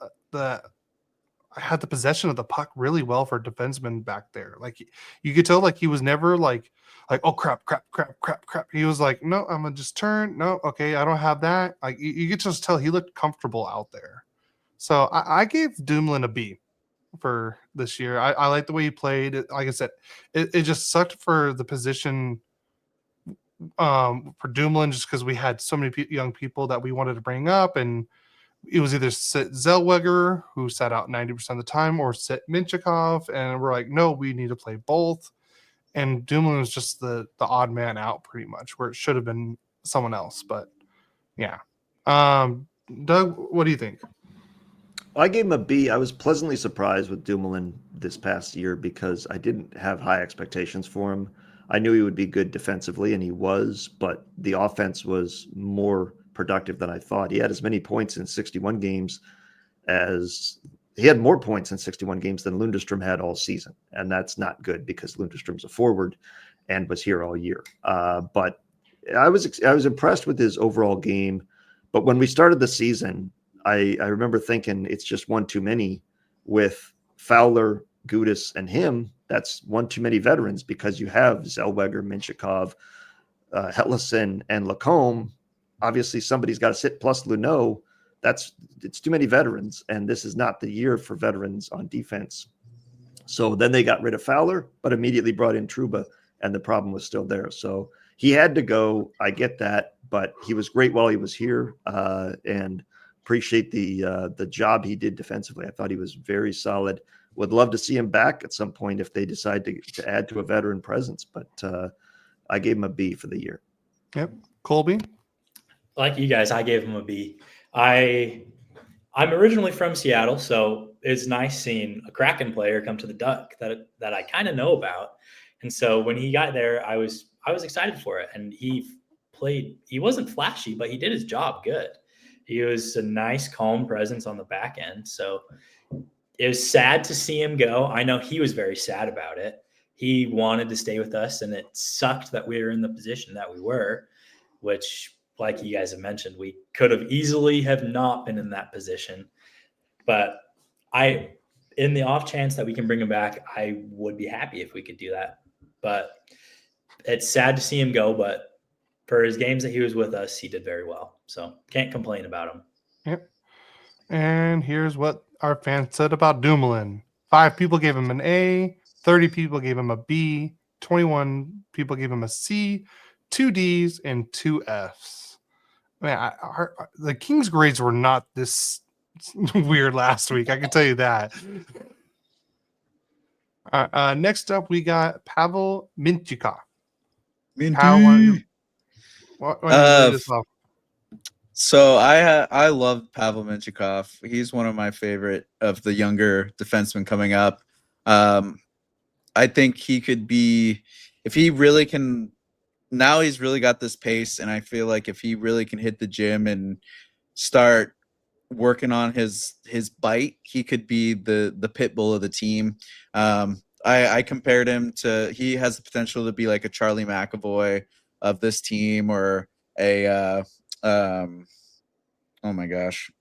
had the possession of the puck really well for a defenseman back there. Like, you could tell, like, he was never like, oh crap. He was like, no, I'm gonna just turn. No, okay, I don't have that. Like, you could just tell he looked comfortable out there. So I gave Dumoulin a B for this year. I like the way he played. Like I said, it just sucked for the position for Dumoulin just because we had so many young people that we wanted to bring up, and it was either sit Zellweger, who sat out 90% of the time, or sit Mintyukov, and we're like, no, we need to play both. And Dumoulin was just the odd man out pretty much, where it should have been someone else. But yeah. Doug, what do you think? I gave him a B. I was pleasantly surprised with Dumoulin this past year because I didn't have high expectations for him. I knew he would be good defensively, and he was, but the offense was more productive than I thought. He had as many points in 61 games he had more points in 61 games than Lundestrom had all season. And that's not good because Lundestrom's a forward and was here all year. But I was impressed with his overall game. But when we started the season, I remember thinking it's just one too many with Fowler, Gudas, and him. That's one too many veterans because you have Zellweger, Mintyukov, Helleson, and Lacombe. Obviously, somebody's got to sit plus Luneau. It's too many veterans, and this is not the year for veterans on defense. So then they got rid of Fowler, but immediately brought in Trouba, and the problem was still there. So he had to go. I get that, but he was great while he was here, and appreciate the job he did defensively. I thought he was very solid. Would love to see him back at some point if they decide to add to a veteran presence, but I gave him a B for the year. Yep. Colby? Like you guys, I gave him a B. I'm originally from Seattle, so it's nice seeing a Kraken player come to the Duck that I kind of know about. And so when he got there, I was excited for it. And he wasn't flashy, but he did his job good. He was a nice, calm presence on the back end. So it was sad to see him go. I know he was very sad about it. He wanted to stay with us, and it sucked that we were in the position that we were, which, like you guys have mentioned, we could have easily have not been in that position. But in the off chance that we can bring him back, I would be happy if we could do that. But it's sad to see him go, but for his games that he was with us, he did very well. So can't complain about him. Yep. And here's what our fans said about Dumoulin. 5 people gave him an A, 30 people gave him a B, 21 people gave him a C, 2 Ds, and 2 Fs. Man, the Kings grades were not this weird last week. I can tell you that. Next up, we got Pavel Mintyukov. So I love Pavel Mintyukov. He's one of my favorite of the younger defensemen coming up. I think he could be, if he really can. Now he's really got this pace, and I feel like if he really can hit the gym and start working on his bite, he could be the pit bull of the team. I compared him to, he has the potential to be like a Charlie McAvoy of this team, or a oh my gosh,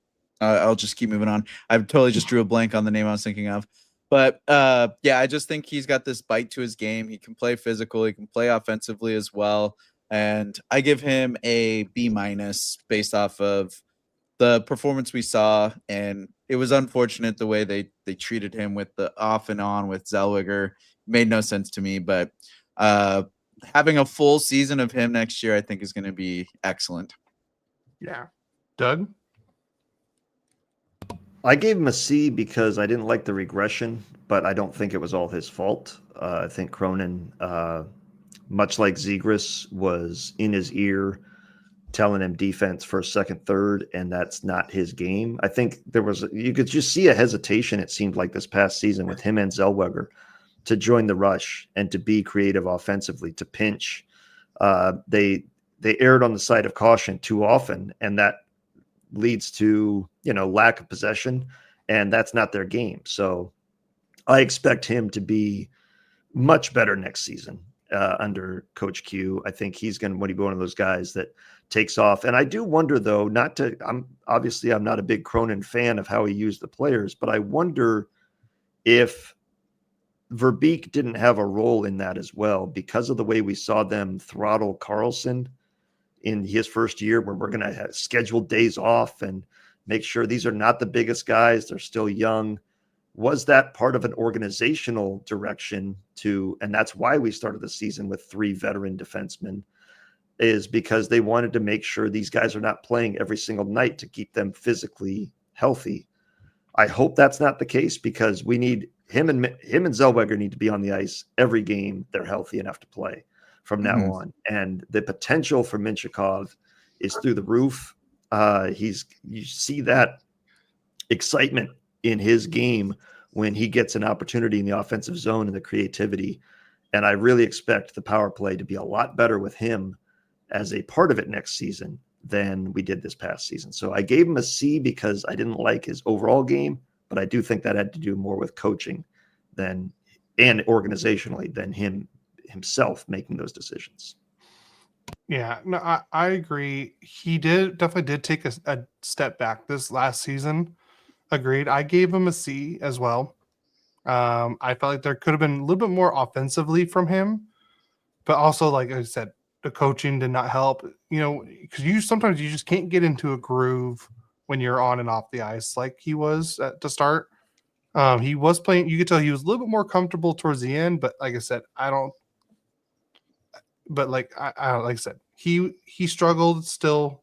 I'll just keep moving on. I totally just drew a blank on the name I was thinking of. But yeah, I just think he's got this bite to his game. He can play physical. He can play offensively as well. And I give him a B- based off of the performance we saw. And it was unfortunate the way they treated him with the off and on with Zellweger. Made no sense to me. But having a full season of him next year, I think, is going to be excellent. Yeah. Doug? I gave him a C because I didn't like the regression, but I don't think it was all his fault. I think Cronin, much like Zegras, was in his ear telling him defense first, second, third, and that's not his game. I think you could just see a hesitation, it seemed like, this past season with him and Zellweger to join the rush and to be creative offensively, to pinch. They erred on the side of caution too often, and that leads to, lack of possession, and that's not their game. So I expect him to be much better next season under Coach Q. I think he's going to be one of those guys that takes off. And I do wonder, though, I'm not a big Cronin fan of how he used the players, but I wonder if Verbeek didn't have a role in that as well, because of the way we saw them throttle Carlsson in his first year, where we're going to have scheduled days off and make sure these are not the biggest guys. They're still young. Was that part of an organizational direction and that's why we started the season with 3 veteran defensemen, is because they wanted to make sure these guys are not playing every single night to keep them physically healthy. I hope that's not the case, because we need him and Zellweger need to be on the ice every game they're healthy enough to play from now on. And the potential for Mintyukov is through the roof. You see that excitement in his game when he gets an opportunity in the offensive zone and the creativity. And I really expect the power play to be a lot better with him as a part of it next season than we did this past season. So I gave him a C because I didn't like his overall game, but I do think that had to do more with coaching and organizationally than himself making those decisions. Yeah, no, I agree. He definitely did take a step back this last season. Agreed. I gave him a C as well. I felt like there could have been a little bit more offensively from him, but also, like I said, the coaching did not help. Because sometimes you just can't get into a groove when you're on and off the ice like he was to start. He was playing. You could tell he was a little bit more comfortable towards the end, but like I said, I don't. But like I said, he struggled still,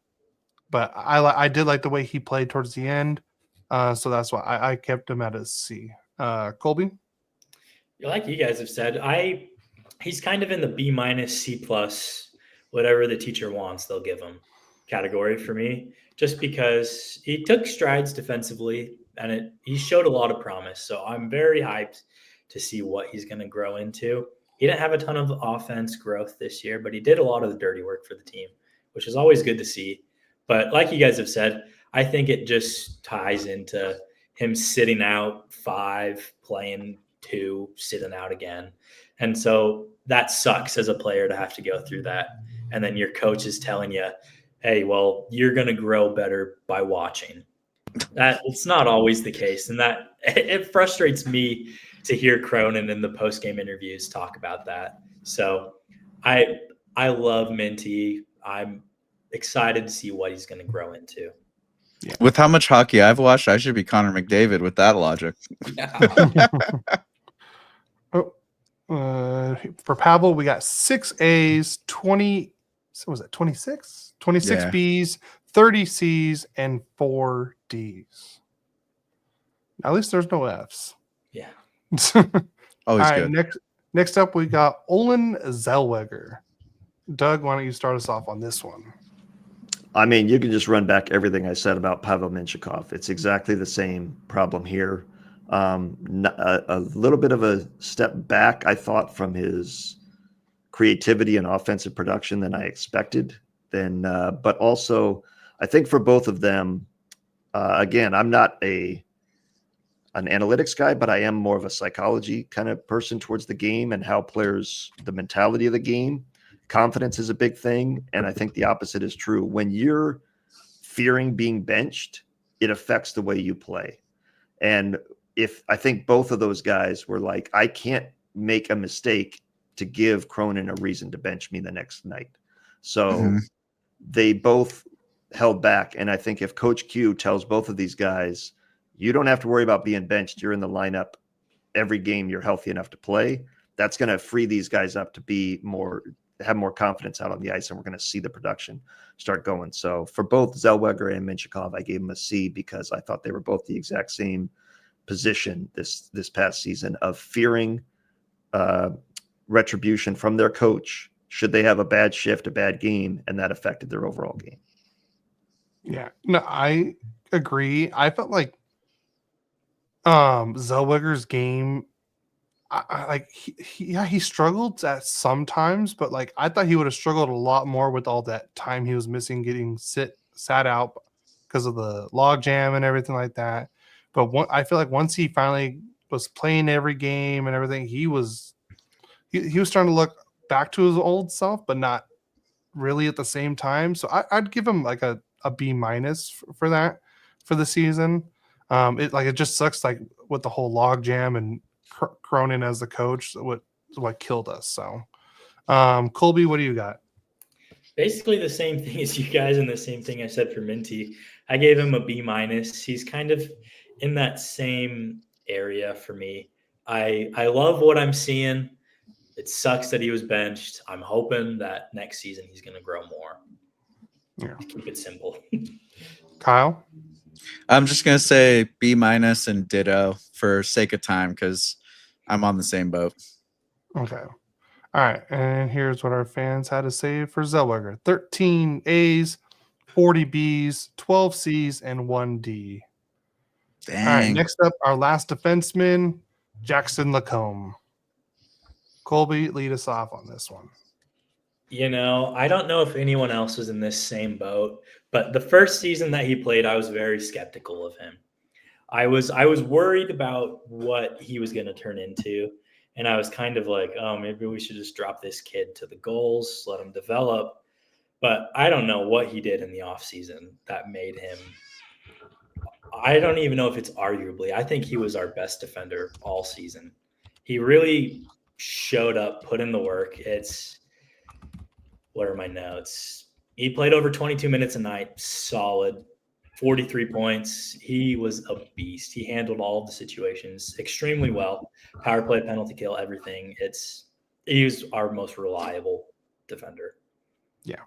but I did like the way he played towards the end, so that's why I kept him at a C. Colby, like you guys have said, he's kind of in the B- C+, whatever the teacher wants, they'll give him category for me, just because he took strides defensively. and he showed a lot of promise. So I'm very hyped to see what he's going to grow into. He didn't have a ton of offense growth this year, but he did a lot of the dirty work for the team, which is always good to see. But like you guys have said, I think it just ties into him sitting out 5, playing 2, sitting out again. And so that sucks as a player to have to go through that. And then your coach is telling you, hey, well, you're going to grow better by watching. That it's not always the case. And that it frustrates me to hear Cronin in the post-game interviews talk about that. So I love Minty. I'm excited to see what he's going to grow into. Yeah. With how much hockey I've watched, I should be Connor McDavid with that logic. For Pavel, we got 6 A's, 20. So was it 26? 26 B's, 30 C's, and 4 D's. At least there's no F's. Yeah. Always good. Next up, we got Olen Zellweger. Doug, why don't you start us off on this one? I mean, you can just run back everything I said about Pavel Mintyukov. It's exactly the same problem here. A little bit of a step back, I thought, from his creativity and offensive production than I expected. But also, I think for both of them, again, I'm not an analytics guy, but I am more of a psychology kind of person towards the game and how players, the mentality of the game. Confidence is a big thing, and I think the opposite is true. When you're fearing being benched, it affects the way you play. And I think both of those guys were like, I can't make a mistake to give Cronin a reason to bench me the next night. So they both held back. And I think if Coach Q tells both of these guys, you don't have to worry about being benched, you're in the lineup every game you're healthy enough to play, that's going to free these guys up to have more confidence out on the ice, and we're going to see the production start going. So for both Zellweger and Mintyukov, I gave them a C because I thought they were both the exact same position this past season of fearing retribution from their coach should they have a bad shift, a bad game, and that affected their overall game. Yeah, no, I agree. I felt like Zellweger's game, he struggled at sometimes, but like I thought he would have struggled a lot more with all that time he was missing, getting sat out because of the log jam and everything like that. But I feel like once he finally was playing every game and everything, he was starting to look back to his old self, but not really at the same time. So I'd give him like a B- for that for the season. It just sucks like with the whole log jam and Cronin as the coach, what killed us. So Colby, what do you got? Basically the same thing as you guys and the same thing I said for Minty. I gave him a B-. He's kind of in that same area for me. I love what I'm seeing. It sucks that he was benched. I'm hoping that next season he's going to grow more. Yeah. Keep it simple. Kyle? I'm just going to say B- and ditto for sake of time because I'm on the same boat. Okay. All right. And here's what our fans had to say for Zellweger. 13 A's, 40 B's, 12 C's, and 1 D. Dang. All right. Next up, our last defenseman, Jackson Lacombe. Colby, lead us off on this one. You know, I don't know if anyone else was in this same boat, but the first season that he played, I was very skeptical of him. I was worried about what he was going to turn into, and I was kind of like, oh, maybe we should just drop this kid to the goals, let him develop. But I don't know what he did in the offseason that made him – I don't even know if it's arguably. I think he was our best defender all season. He really showed up, put in the work. What are my notes? He played over 22 minutes a night, solid, 43 points. He was a beast. He handled all of the situations extremely well. Power play, penalty kill, everything. He was our most reliable defender. Yeah.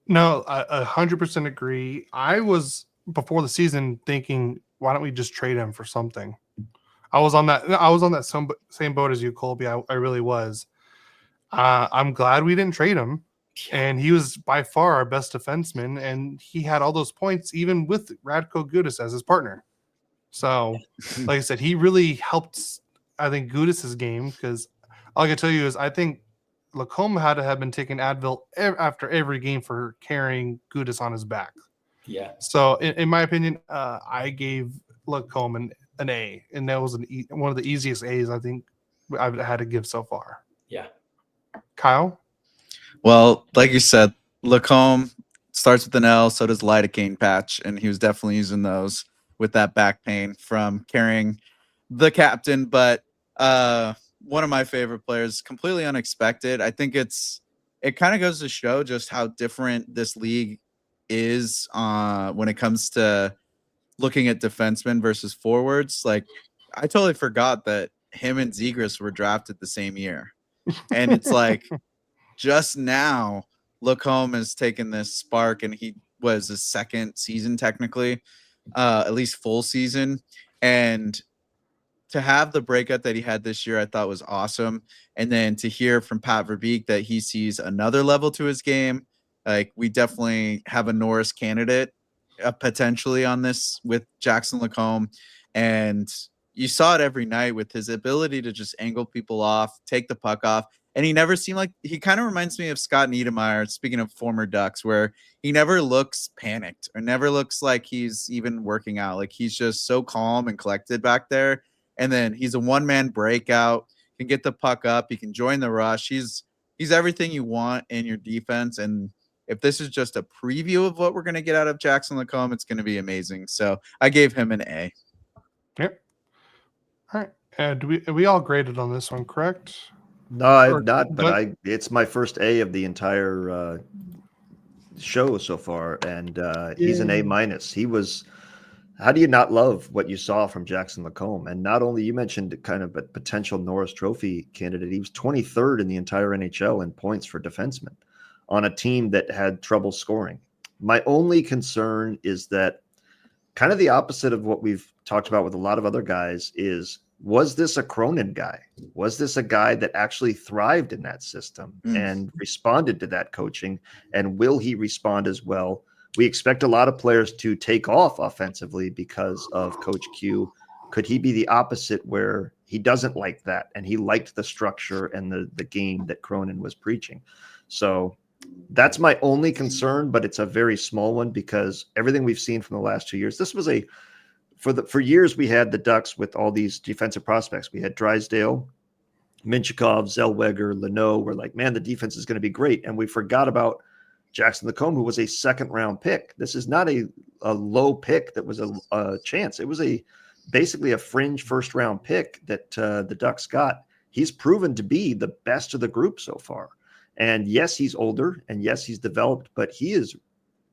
No, I 100% agree. I was before the season thinking, why don't we just trade him for something? I was on that same boat as you, Colby. I really was. I'm glad we didn't trade him. And he was by far our best defenseman, and he had all those points even with Radko Gudas as his partner. So, like I said, he really helped, I think, Gudas' game, because all I can tell you is I think Lacombe had to have been taking Advil after every game for carrying Gudas on his back. Yeah. So, in my opinion, I gave Lacombe an A, and that was one of the easiest A's I think I've had to give so far. Yeah. Kyle? Well, like you said, Lacombe starts with an L, so does lidocaine patch, and he was definitely using those with that back pain from carrying the captain. But one of my favorite players, completely unexpected. I think it kind of goes to show just how different this league is when it comes to looking at defensemen versus forwards. Like, I totally forgot that him and Zegras were drafted the same year. And it's like just now Lacombe has taken this spark, and he was his second season technically, at least full season. And to have the breakout that he had this year, I thought was awesome. And then to hear from Pat Verbeek that he sees another level to his game, like, we definitely have a Norris candidate potentially on this with Jackson Lacombe. And you saw it every night with his ability to just angle people off, take the puck off. And he never seemed like, he kind of reminds me of Scott Niedermayer, speaking of former Ducks, where he never looks panicked or never looks like he's even working out. Like, he's just so calm and collected back there. And then he's a one-man breakout, can get the puck up, he can join the rush. He's everything you want in your defense. And if this is just a preview of what we're going to get out of Jackson Lacombe, it's going to be amazing. So I gave him an A. Yep. All right. We all graded on this one, correct? No, I've not, but it's my first A of the entire show so far, and he's an A-. He was. How do you not love what you saw from Jackson Lacombe? And not only, you mentioned kind of a potential Norris Trophy candidate, he was 23rd in the entire NHL in points for defensemen on a team that had trouble scoring. My only concern is that kind of the opposite of what we've talked about with a lot of other guys is, was this a Cronin guy? Was this a guy that actually thrived in that system and responded to that coaching? And will he respond as well? We expect a lot of players to take off offensively because of Coach Q. Could he be the opposite, where he doesn't like that and he liked the structure and the game that Cronin was preaching? So that's my only concern, but it's a very small one, because everything we've seen from the last 2 years, this was for years we had the Ducks with all these defensive prospects. We had Drysdale, Mintyukov, Zellweger, Leno. We're like, man, the defense is going to be great. And we forgot about Jackson Lacombe, who was a second-round pick. This is not a low pick that was a chance. It was basically a fringe first-round pick that the Ducks got. He's proven to be the best of the group so far. And yes, he's older, and yes, he's developed, but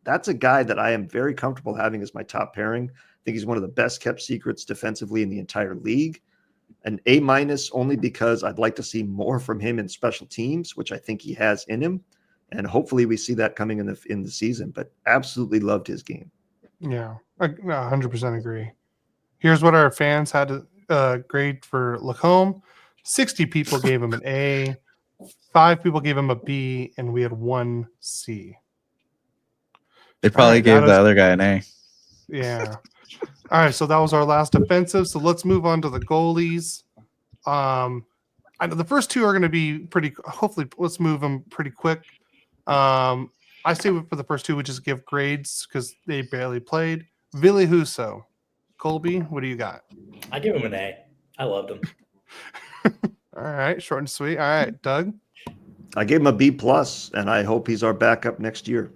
that's a guy that I am very comfortable having as my top pairing. I think he's one of the best-kept secrets defensively in the entire league. An A- only because I'd like to see more from him in special teams, which I think he has in him. And hopefully we see that coming in the season, but absolutely loved his game. Yeah, I 100% agree. Here's what our fans had to grade for Lacombe. 60 people gave him an A, 5 people gave him a B, and we had 1 C. They probably gave the other guy an A. Yeah. All right, so that was our last offensive. So let's move on to the goalies. I know the first two are going to be pretty. Hopefully, let's move them pretty quick. I say for the first two, we just give grades because they barely played. Ville Husso. Colby, what do you got? I give him an A. I loved him. All right, short and sweet. All right, Doug? I gave him a B+, and I hope he's our backup next year.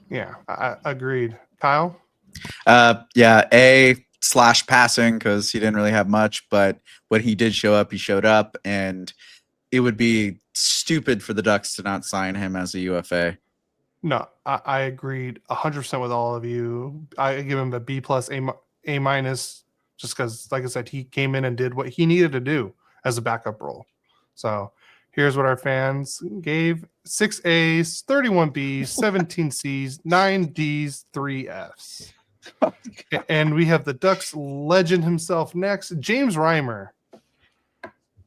Yeah, I agreed. Kyle? Yeah, A/passing, because he didn't really have much, but when he did show up, he showed up, and it would be stupid for the Ducks to not sign him as a UFA. No, I agreed 100% with all of you. I give him a B+, A-, just because, like I said, he came in and did what he needed to do as a backup role. So here's what our fans gave: 6 A's, 31 B's, 17 C's, 9 D's, 3 F's. And we have the Ducks legend himself next, James Reimer.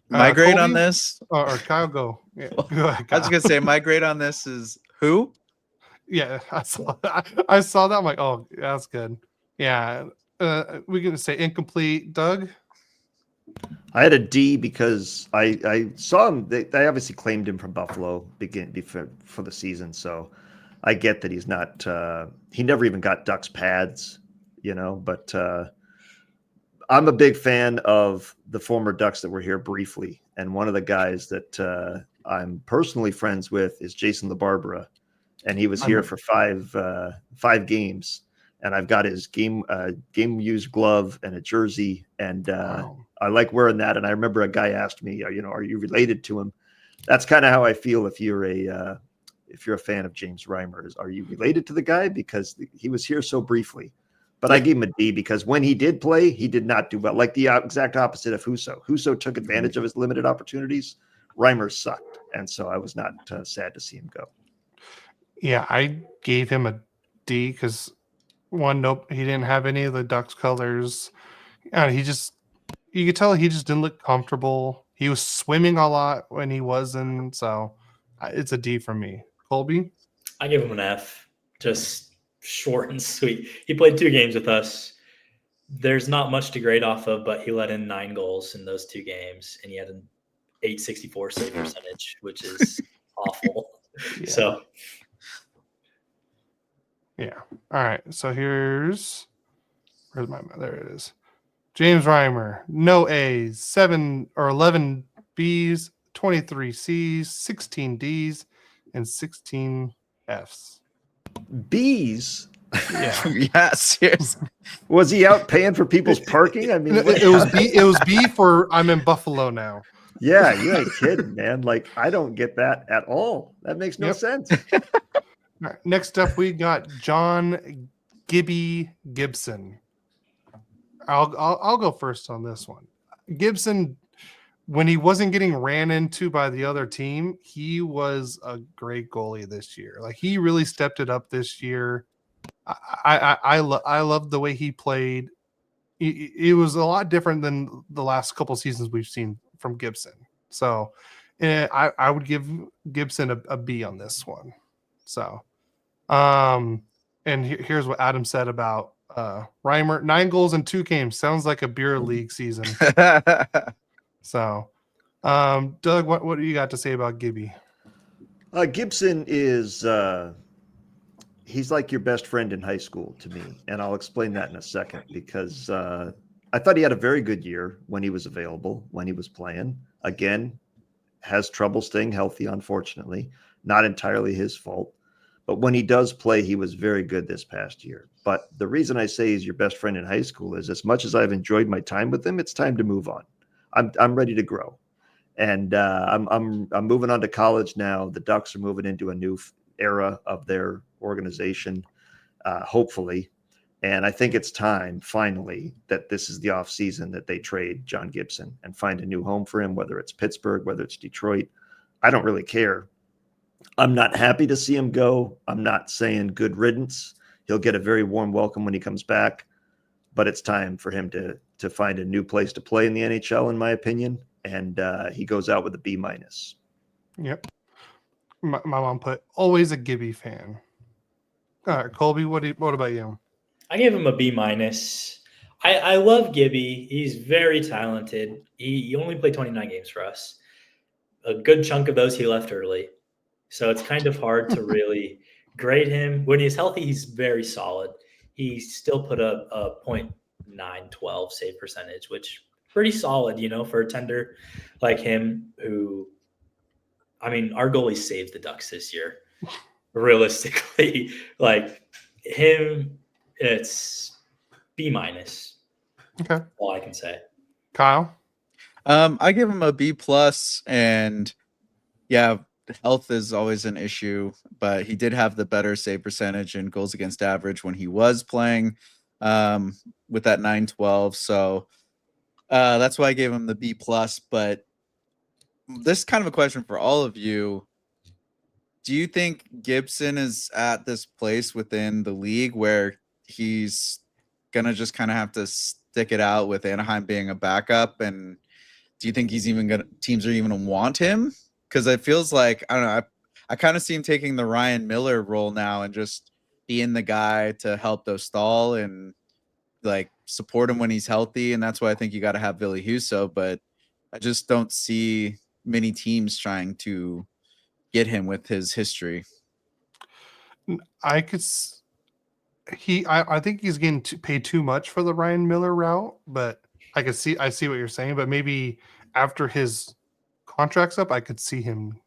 My grade Colby? on this? Or Kyle, go. Yeah, go ahead, I was going to say, my grade on this is who? Yeah, I saw that. I'm like, oh, that's good. Yeah, we're gonna say incomplete. Doug. I had a D because I saw him. They obviously claimed him from Buffalo for the season, so I get that he's not. He never even got Ducks pads, But I'm a big fan of the former Ducks that were here briefly, and one of the guys that I'm personally friends with is Jason LaBarbera, and he was here for five games, and I've got his game used glove and a jersey, and Wow. I like wearing that. And I remember a guy asked me, are you related to him? That's kind of how I feel if you're a fan of James Reimer. Are you related to the guy? Because he was here so briefly. But I gave him a D because when he did play, he did not do well. Like the exact opposite of Husso. Husso took advantage of his limited opportunities. Reimer sucked. And so I was not sad to see him go. Yeah, I gave him a D because he didn't have any of the Ducks colors. And you could tell he just didn't look comfortable. He was swimming a lot when he wasn't. So it's a D for me. Colby? I give him an F. Just short and sweet. He played 2 games with us. There's not much to grade off of, but he let in 9 goals in those 2 games, and he had an .864 save percentage, which is awful. Yeah. So, yeah. All right. So where's there it is. James Reimer, no A's, 7 or 11 B's, 23 C's, 16 D's, and 16 F's. B's? Yeah. Yeah, seriously. Was he out paying for people's parking? I mean, It was B for I'm in Buffalo now. Yeah, you ain't kidding, man. Like, I don't get that at all. That makes no sense. All right, next up, we got John Gibson. I'll go first on this one. Gibson, when he wasn't getting ran into by the other team, he was a great goalie this year. Like, he really stepped it up this year. I love the way he played. It was a lot different than the last couple seasons we've seen from Gibson. So I would give Gibson a B on this one. So, and here's what Adam said about Reimer: 9 goals in 2 games. Sounds like a beer league season. So, Doug, what do you got to say about Gibby? Gibson is he's like your best friend in high school to me, and I'll explain that in a second because I thought he had a very good year when he was available, when he was playing. Again, has trouble staying healthy, unfortunately. Not entirely his fault. But when he does play, he was very good this past year. But the reason I say he's your best friend in high school is as much as I've enjoyed my time with him, it's time to move on. I'm ready to grow. And I'm moving on to college now. The Ducks are moving into a new era of their organization, hopefully. And I think it's time, finally, that this is the off season that they trade John Gibson and find a new home for him, whether it's Pittsburgh, whether it's Detroit. I don't really care. I'm not happy to see him go. I'm not saying good riddance. He'll get a very warm welcome when he comes back. But it's time for him to find a new place to play in the NHL, in my opinion. And he goes out with a B-. Yep. My mom put always a Gibby fan. All right, Colby, what about you? I gave him a B-. I love Gibby. He's very talented. He only played 29 games for us. A good chunk of those he left early. So it's kind of hard to really grade him. When he's healthy, he's very solid. He still put up a .912 save percentage, which pretty solid, for a tender like him who, I mean, our goalie saved the Ducks this year. Realistically, like him, it's B-. Okay. All I can say. Kyle? I give him a B+, and yeah, health is always an issue, but he did have the better save percentage and goals against average when he was playing with that .912. So that's why I gave him the B+. But this is kind of a question for all of you. Do you think Gibson is at this place within the league where he's going to just kind of have to stick it out with Anaheim being a backup? And do you think teams are even going to want him? Because it feels like, I don't know, I kind of see him taking the Ryan Miller role now and just being the guy to help Dostal and like support him when he's healthy, and that's why I think you got to have Ville Husso. But I just don't see many teams trying to get him with his history. I could. I think he's getting paid too much for the Ryan Miller route, but I see what you're saying. But maybe after his contract's up, I could see him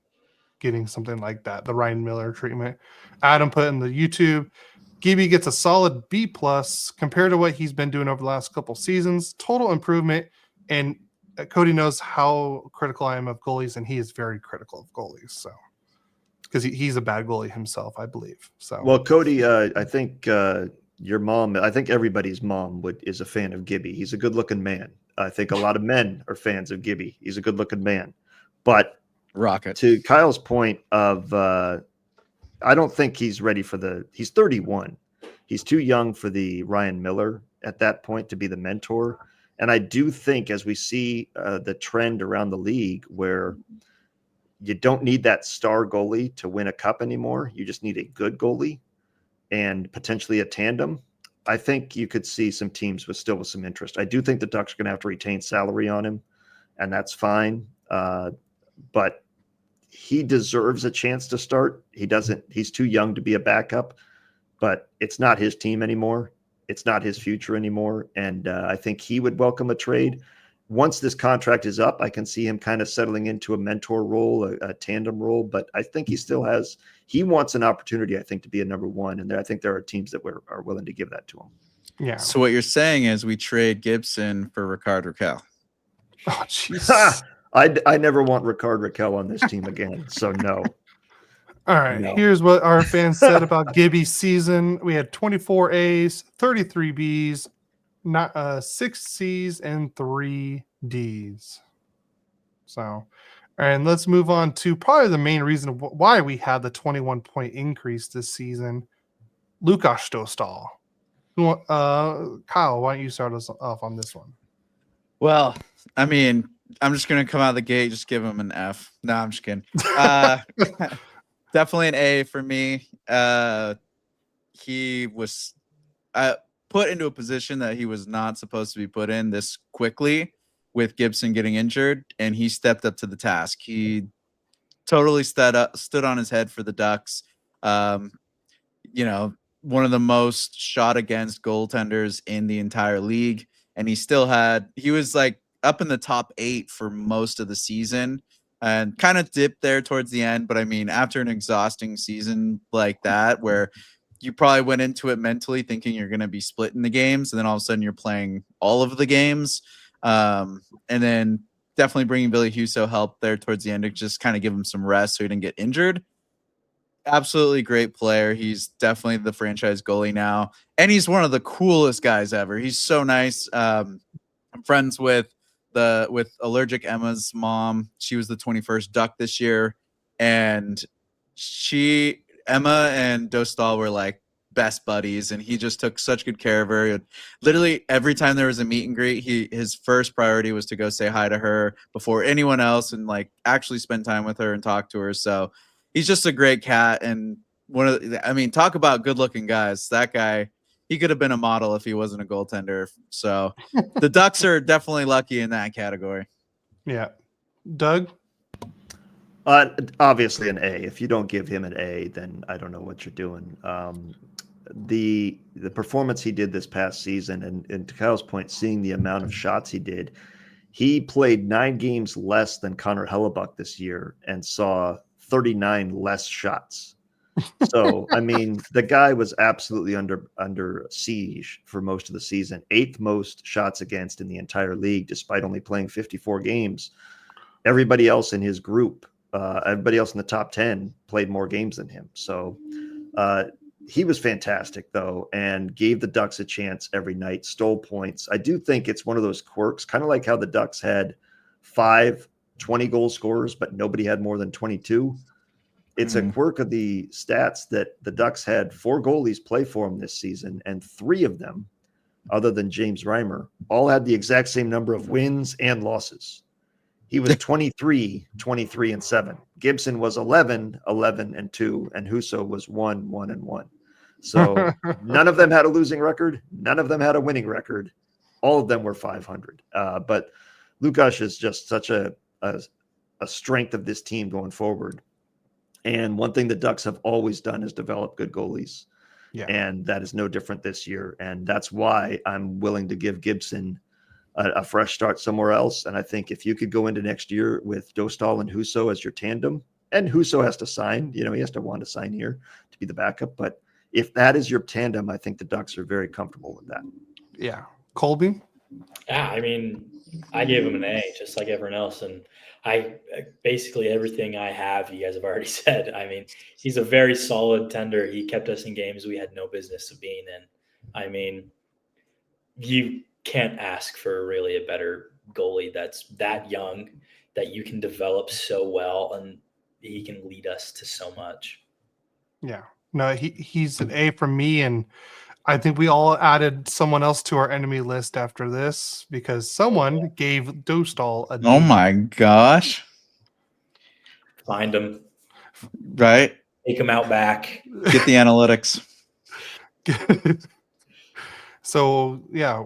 getting something like that, the Ryan Miller treatment. Adam put in the YouTube, Gibby gets a solid B+ compared to what he's been doing over the last couple seasons. Total improvement. And Cody knows how critical I am of goalies, and he is very critical of goalies. So, because he's a bad goalie himself, I believe. So, well, Cody, I think your mom, I think everybody's mom is a fan of Gibby. He's a good-looking man. I think a lot of men are fans of Gibby. He's a good-looking man. But Rocket. to Kyle's point of, I don't think he's ready he's 31. He's too young for the Ryan Miller at that point to be the mentor. And I do think as we see the trend around the league where you don't need that star goalie to win a cup anymore. You just need a good goalie and potentially a tandem. I think you could see some teams with some interest. I do think the Ducks are going to have to retain salary on him, and that's fine. But he deserves a chance to start. He's too young to be a backup, but it's not his team anymore. It's not his future anymore. And I think he would welcome a trade. Once this contract is up, I can see him kind of settling into a mentor role, a tandem role, but I think he wants an opportunity, I think, to be a number one. And I think there are teams that are willing to give that to him. yeah. So what you're saying is we trade Gibson for Rickard Rakell. Oh, jeez. I never want Rickard Rakell on this team again. So no. All right. No. Here's what our fans said about Gibby's season. We had 24 A's, 33 B's, 6 C's, and 3 D's. So, and let's move on to probably the main reason why we had the 21-point increase this season. Lukas Dostal. Kyle, why don't you start us off on this one? Well, I mean, I'm just going to come out of the gate, just give him an F. No, I'm just kidding. Definitely an A for me. He was put into a position that he was not supposed to be put in this quickly with Gibson getting injured, and he stepped up to the task. He totally stood on his head for the Ducks. One of the most shot against goaltenders in the entire league, and he was like up in the top 8 for most of the season and kind of dipped there towards the end. But I mean, after an exhausting season like that, where you probably went into it mentally thinking you're going to be splitting the games, and then all of a sudden you're playing all of the games. And then definitely bringing Ville Husso helped there towards the end to just kind of give him some rest so he didn't get injured. Absolutely great player. He's definitely the franchise goalie now, and he's one of the coolest guys ever. He's so nice. I'm friends with Allergic Emma's mom. She was the 21st Duck this year, and Emma and Dostal were like best buddies, and he just took such good care of her. Literally every time there was a meet and greet, his first priority was to go say hi to her before anyone else and like actually spend time with her and talk to her. So he's just a great cat, and talk about good looking guys. That guy, he could have been a model if he wasn't a goaltender. So the Ducks are definitely lucky in that category. Yeah. Doug? Obviously an A. If you don't give him an A, then I don't know what you're doing. The performance he did this past season, and to Kyle's point, seeing the amount of shots he did, he played 9 games less than Connor Hellebuck this year and saw 39 less shots. So, I mean, the guy was absolutely under siege for most of the season. 8th most shots against in the entire league, despite only playing 54 games. Everybody else in his group, everybody else in the top 10 played more games than him. So he was fantastic, though, and gave the Ducks a chance every night, stole points. I do think it's one of those quirks, kind of like how the Ducks had 5 20-goal scorers, but nobody had more than 22. It's a quirk of the stats that the Ducks had 4 goalies play for them this season, and 3 of them, other than James Reimer, all had the exact same number of wins and losses. He was 23, 23, and 7. Gibson was 11, 11, and 2, and Husso was 1, 1, and 1. So none of them had a losing record. None of them had a winning record. all of them were 500. But Lukas is just such a strength of this team going forward. And one thing the Ducks have always done is develop good goalies. Yeah. And that is no different this year. And that's why I'm willing to give Gibson a fresh start somewhere else. And I think if you could go into next year with Dostal and Husso as your tandem, and Husso has to sign, he has to want to sign here to be the backup. But if that is your tandem, I think the Ducks are very comfortable with that. Yeah. Colby? Yeah, I mean, I gave him an A, just like everyone else. And I basically everything I have, you guys have already said. I mean, he's a very solid tender. He kept us in games we had no business of being in. I mean, you can't ask for really a better goalie that's that young, that you can develop so well, and he can lead us to so much. Yeah. No, he's an A from me, and I think we all added someone else to our enemy list after this because someone gave Dostal a D. Oh my gosh. Find him, Right? take him out back. Get the analytics. So, yeah,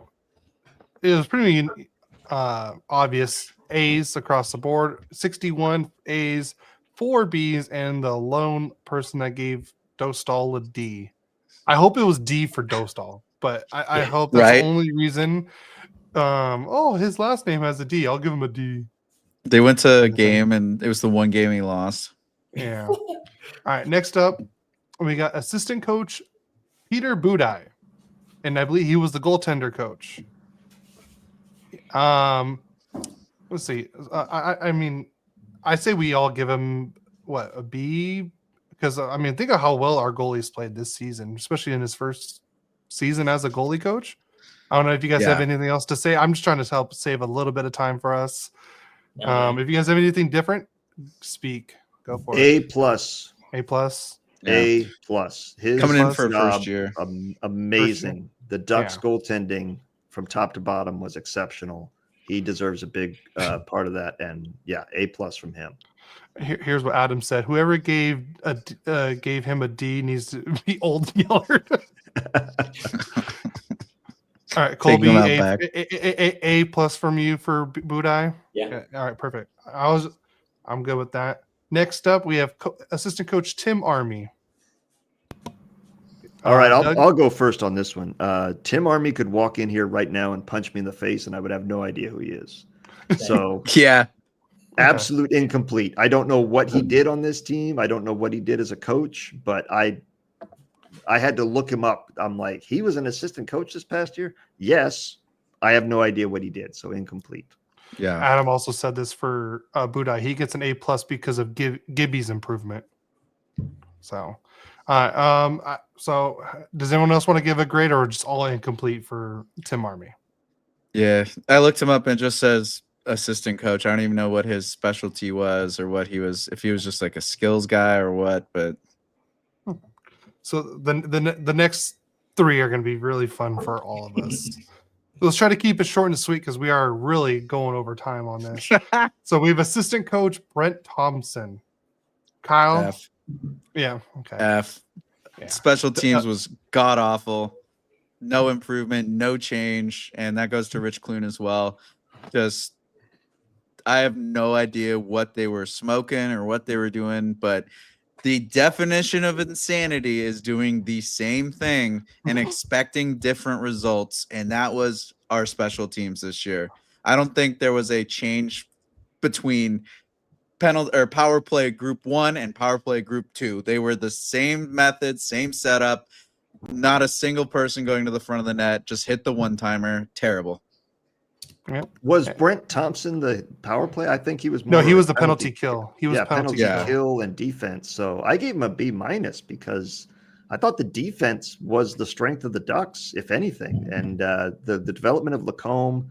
it was pretty obvious. A's across the board, 61 A's, 4 B's, and the lone person that gave Dostal a D. I hope it was D for Dostal, but I hope that's Right. the only reason. His last name has a D. I'll give him a D. They went to a game, and it was the one game he lost. Yeah. All right. Next up, we got assistant coach Peter Budaj, and I believe he was the goaltender coach. Let's see. I mean, I say we all give him a B, because I mean, think of how well our goalies played this season, especially in his first season as a goalie coach. I don't know if you guys have anything else to say. I'm just trying to help save a little bit of time for us. If you guys have anything different, speak. Go for it. A plus. A plus. A plus. His Coming in for job, first year. Amazing. The Ducks goaltending from top to bottom was exceptional. He deserves a big part of that. And yeah, A plus from him. Here's what Adam said. Whoever gave him a D needs to be old Yeller. All right, Colby, A plus from you for Budaj. Yeah. All right, perfect. I'm good with that. Next up, we have assistant coach Tim Army. All right, I'll go first on this one. Tim Army could walk in here right now and punch me in the face, and I would have no idea who he is. So yeah, absolute incomplete. I don't know what he did on this team. I don't know what he did as a coach, but I had to look him up. I'm like, he was an assistant coach this past year? Yes. I have no idea what he did, so incomplete. yeah. Adam also said this for Budaj. He gets an A plus because of Gibby's improvement. So, so does anyone else want to give a grade, or just all incomplete for Tim Army? Yeah, I looked him up and it just says assistant coach. I don't even know what his specialty was or what he was, if he was just like a skills guy or what, but so the next 3 are going to be really fun for all of us. Let's try to keep it short and sweet because we are really going over time on this. So we have assistant coach Brent Thompson. Kyle? F. Yeah, okay. F. Yeah. Special teams was god awful. No improvement, no change, and that goes to Rich Clune as well. Just, I have no idea what they were smoking or what they were doing, but the definition of insanity is doing the same thing and expecting different results, and that was our special teams this year. I don't think there was a change between penalty or power play group 1 and power play group 2. They were the same method, same setup. Not a single person going to the front of the net. Just hit the one-timer. Terrible. Yep. Was Brent Thompson the power play? I think he was. No, he was the penalty kill. He was penalty kill and defense. So I gave him a B minus because I thought the defense was the strength of the Ducks, if anything, and the development of Lacombe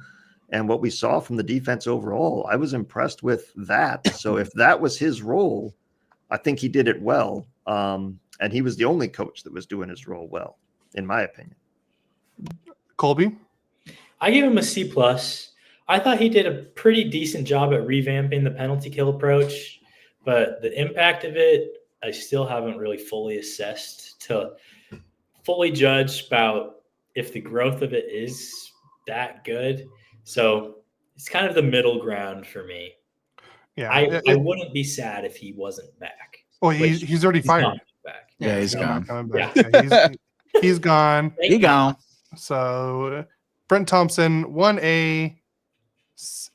and what we saw from the defense overall, I was impressed with that. So if that was his role, I think he did it well. And he was the only coach that was doing his role well, in my opinion. Colby? I gave him a C plus. I thought he did a pretty decent job at revamping the penalty kill approach, but the impact of it, I still haven't really fully assessed to fully judge about if the growth of it is that good. So it's kind of the middle ground for me. Yeah, I wouldn't be sad if he wasn't back. well, he's already fired. Not back. Yeah, he's not gone. coming back. Yeah, he's gone. He gone. So Brent Thompson, 1A,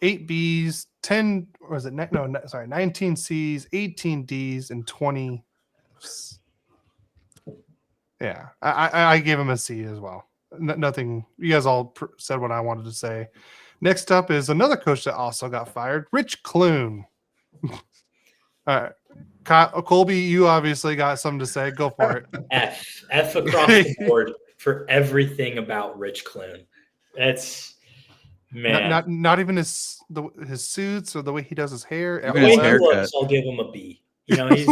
8 Bs, 10 or was it 19 Cs, 18 Ds, and 20. Yeah, I gave him a C as well. Nothing. You guys all said what I wanted to say. Next up is another coach that also got fired, Rich Clune. All right, Colby, you obviously got something to say. Go for it. F across the board for everything about Rich Clune. That's man. Not even his suits or the way he does his hair. Even The his way he haircut. looks, I'll give him a B. You know, he's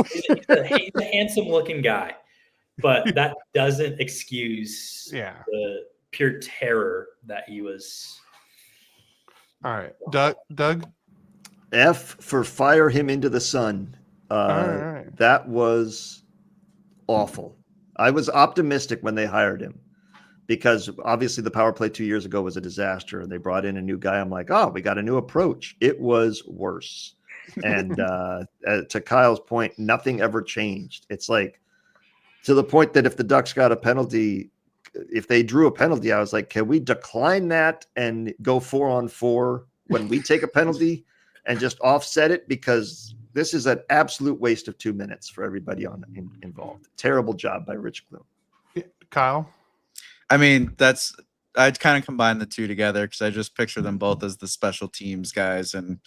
a handsome looking guy, but that doesn't excuse the pure terror that he was. All right, Doug. F for fire him into the sun. All right. That was awful. I was optimistic when they hired him because obviously the power play 2 years ago was a disaster. They brought in a new guy. I'm like, oh, we got a new approach. It was worse. And to Kyle's point, nothing ever changed. It's like to the point that if the Ducks got a penalty, if they drew a penalty, I was like, can we decline that and go 4-on-4 when we take a penalty and just offset it? Because this is an absolute waste of 2 minutes for everybody involved. Terrible job by Rich Clune. Kyle. I mean, I'd kind of combine the two together because I just picture them both as the special teams guys, and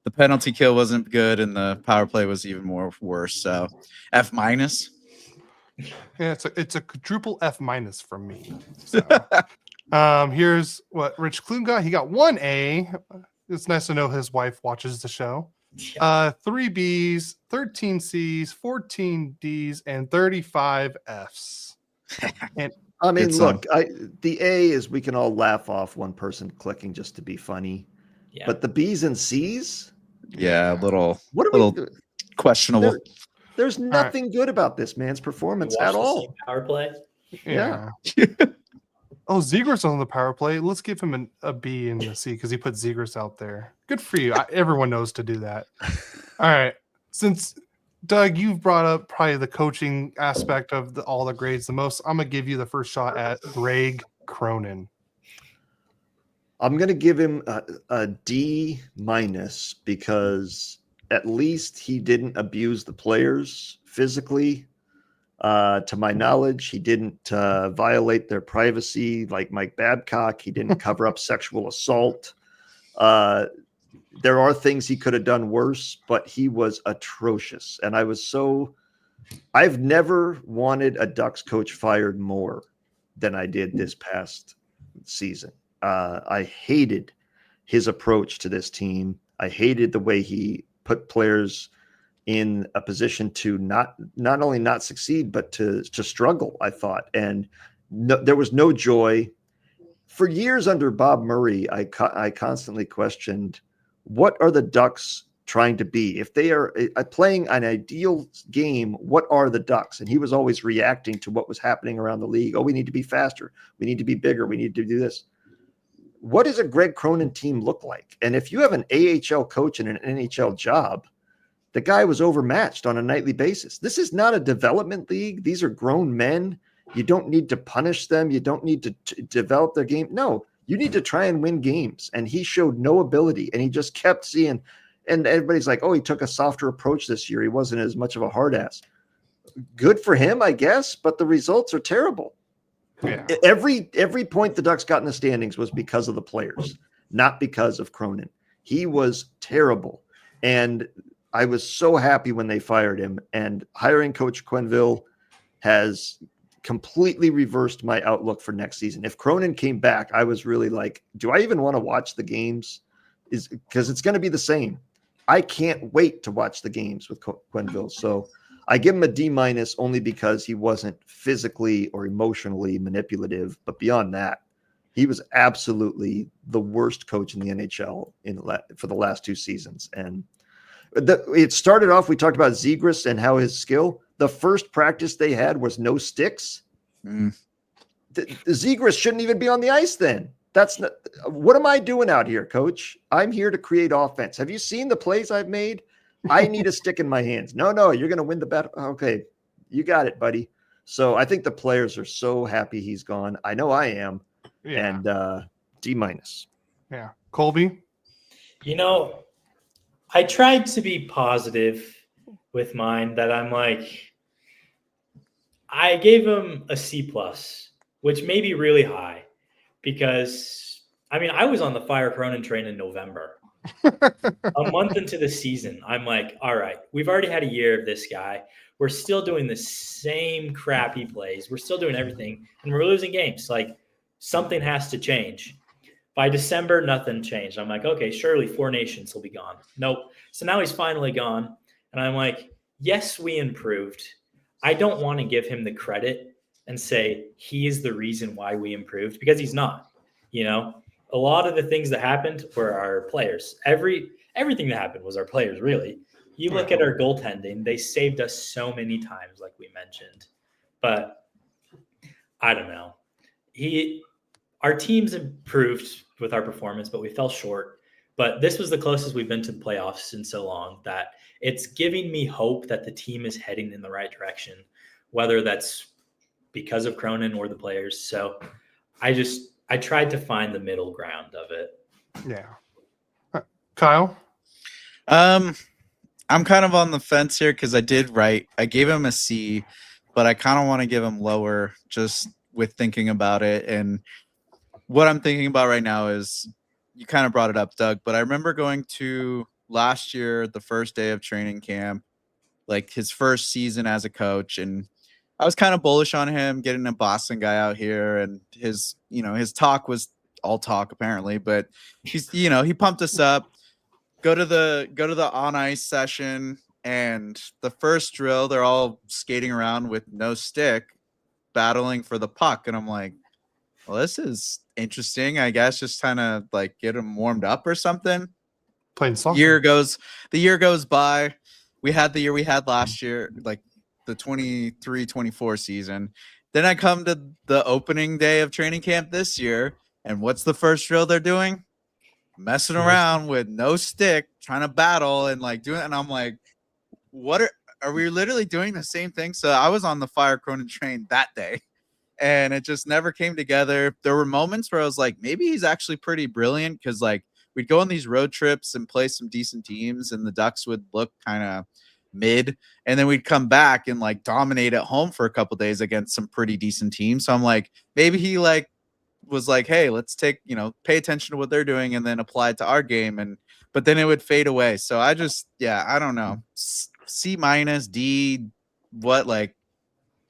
the penalty kill wasn't good, and the power play was even worse. So, F-. Yeah, it's a quadruple F- from me. So, here's what Rich Clune got. He got 1A. It's nice to know his wife watches the show. 3 Bs, 13 Cs, 14 Ds, and 35 Fs. And I mean, look, the A is we can all laugh off one person clicking just to be funny. Yeah. But the B's and C's? Yeah, a little we questionable. There's nothing good about this man's performance at all. Power play. Yeah. Oh, Zegras on the power play. Let's give him a B and a C because he put Zegras out there. Good for you. Everyone knows to do that. All right. Since Doug, you've brought up probably the coaching aspect of all the grades the most, I'm going to give you the first shot at Greg Cronin. I'm going to give him a D- because at least he didn't abuse the players physically. To my knowledge, he didn't violate their privacy like Mike Babcock. He didn't cover up sexual assault. There are things he could have done worse, but he was atrocious. And I've never wanted a Ducks coach fired more than I did this past season. I hated his approach to this team. I hated the way he put players in a position to not only not succeed, but to struggle, I thought. And there was no joy. For years under Bob Murray, I constantly questioned, what are the Ducks trying to be? If they are playing an ideal game, what are the Ducks? And he was always reacting to what was happening around the league. Oh, we need to be faster. We need to be bigger. We need to do this. What does a Greg Cronin team look like? And if you have an AHL coach and an NHL job, the guy was overmatched on a nightly basis. This is not a development league. These are grown men. You don't need to punish them. You don't need to develop their game. No, you need to try and win games. And he showed no ability. And he just kept seeing, and everybody's like, oh, he took a softer approach this year. He wasn't as much of a hard ass. Good for him, I guess, but the results are terrible. Yeah. Every point the Ducks got in the standings was because of the players, not because of Cronin. He was terrible. And I was so happy when they fired him, and hiring Coach Quenneville has completely reversed my outlook for next season. If Cronin came back, I was really like, do I even want to watch the games? Because it's going to be the same. I can't wait to watch the games with Quenneville. So I give him a D- only because he wasn't physically or emotionally manipulative. But beyond that, he was absolutely the worst coach in the NHL for the last 2 seasons. And it started off, we talked about Zegras and how his skill, the first practice they had was no sticks. The Zegras shouldn't even be on the ice then. That's not, what am I doing out here, coach? I'm here to create offense. Have you seen the plays I've made? I need a stick in my hands. No, you're going to win the battle. Okay, you got it, buddy. So I think the players are so happy he's gone. I know I am. Yeah. And D-. Yeah. Colby? I tried to be positive with mine, that I'm like, I gave him a C+, which may be really high because, I was on the Fire Cronin train in November. A month into the season, I'm like, all right, we've already had a year of this guy. We're still doing the same crappy plays. We're still doing everything, and we're losing games. Like, something has to change. By December, nothing changed. I'm like, okay, surely Four Nations will be gone. Nope. So now he's finally gone. And I'm like, yes, we improved. I don't want to give him the credit and say he is the reason why we improved, because he's not. A lot of the things that happened were our players. Everything that happened was our players, really. You look at our goaltending, they saved us so many times, like we mentioned. But I don't know. Our team's improved with our performance, but we fell short. But this was the closest we've been to the playoffs in so long that it's giving me hope that the team is heading in the right direction, whether that's because of Cronin or the players. So I tried to find the middle ground of it. Yeah. Kyle? I'm kind of on the fence here because I gave him a C, but I kind of want to give him lower just with thinking about it. And what I'm thinking about right now is, you kind of brought it up, Doug, but I remember going to last year, the first day of training camp, like his first season as a coach, and I was kind of bullish on him getting a Boston guy out here, and his talk was all talk apparently, but he pumped us up. Go to the on ice session, and the first drill, they're all skating around with no stick, battling for the puck, and I'm like, well, this is interesting. I guess just kind of like get them warmed up or something. Playing soccer. The year goes by. We had the year we had last year, like the 23-24 season. Then I come to the opening day of training camp this year, and what's the first drill they're doing? Messing around with no stick, trying to battle and like doing it. And I'm like, what are we literally doing the same thing? So I was on the Fire Cronin train that day, and it just never came together. There were moments where I was like, maybe he's actually pretty brilliant, because like we'd go on these road trips and play some decent teams, and the Ducks would look kind of mid, and then we'd come back and like dominate at home for a couple days against some pretty decent teams. So I'm like, maybe he like was like, hey, let's pay attention to what they're doing and then apply it to our game. But then it would fade away. So I don't know. C-, D, what, like,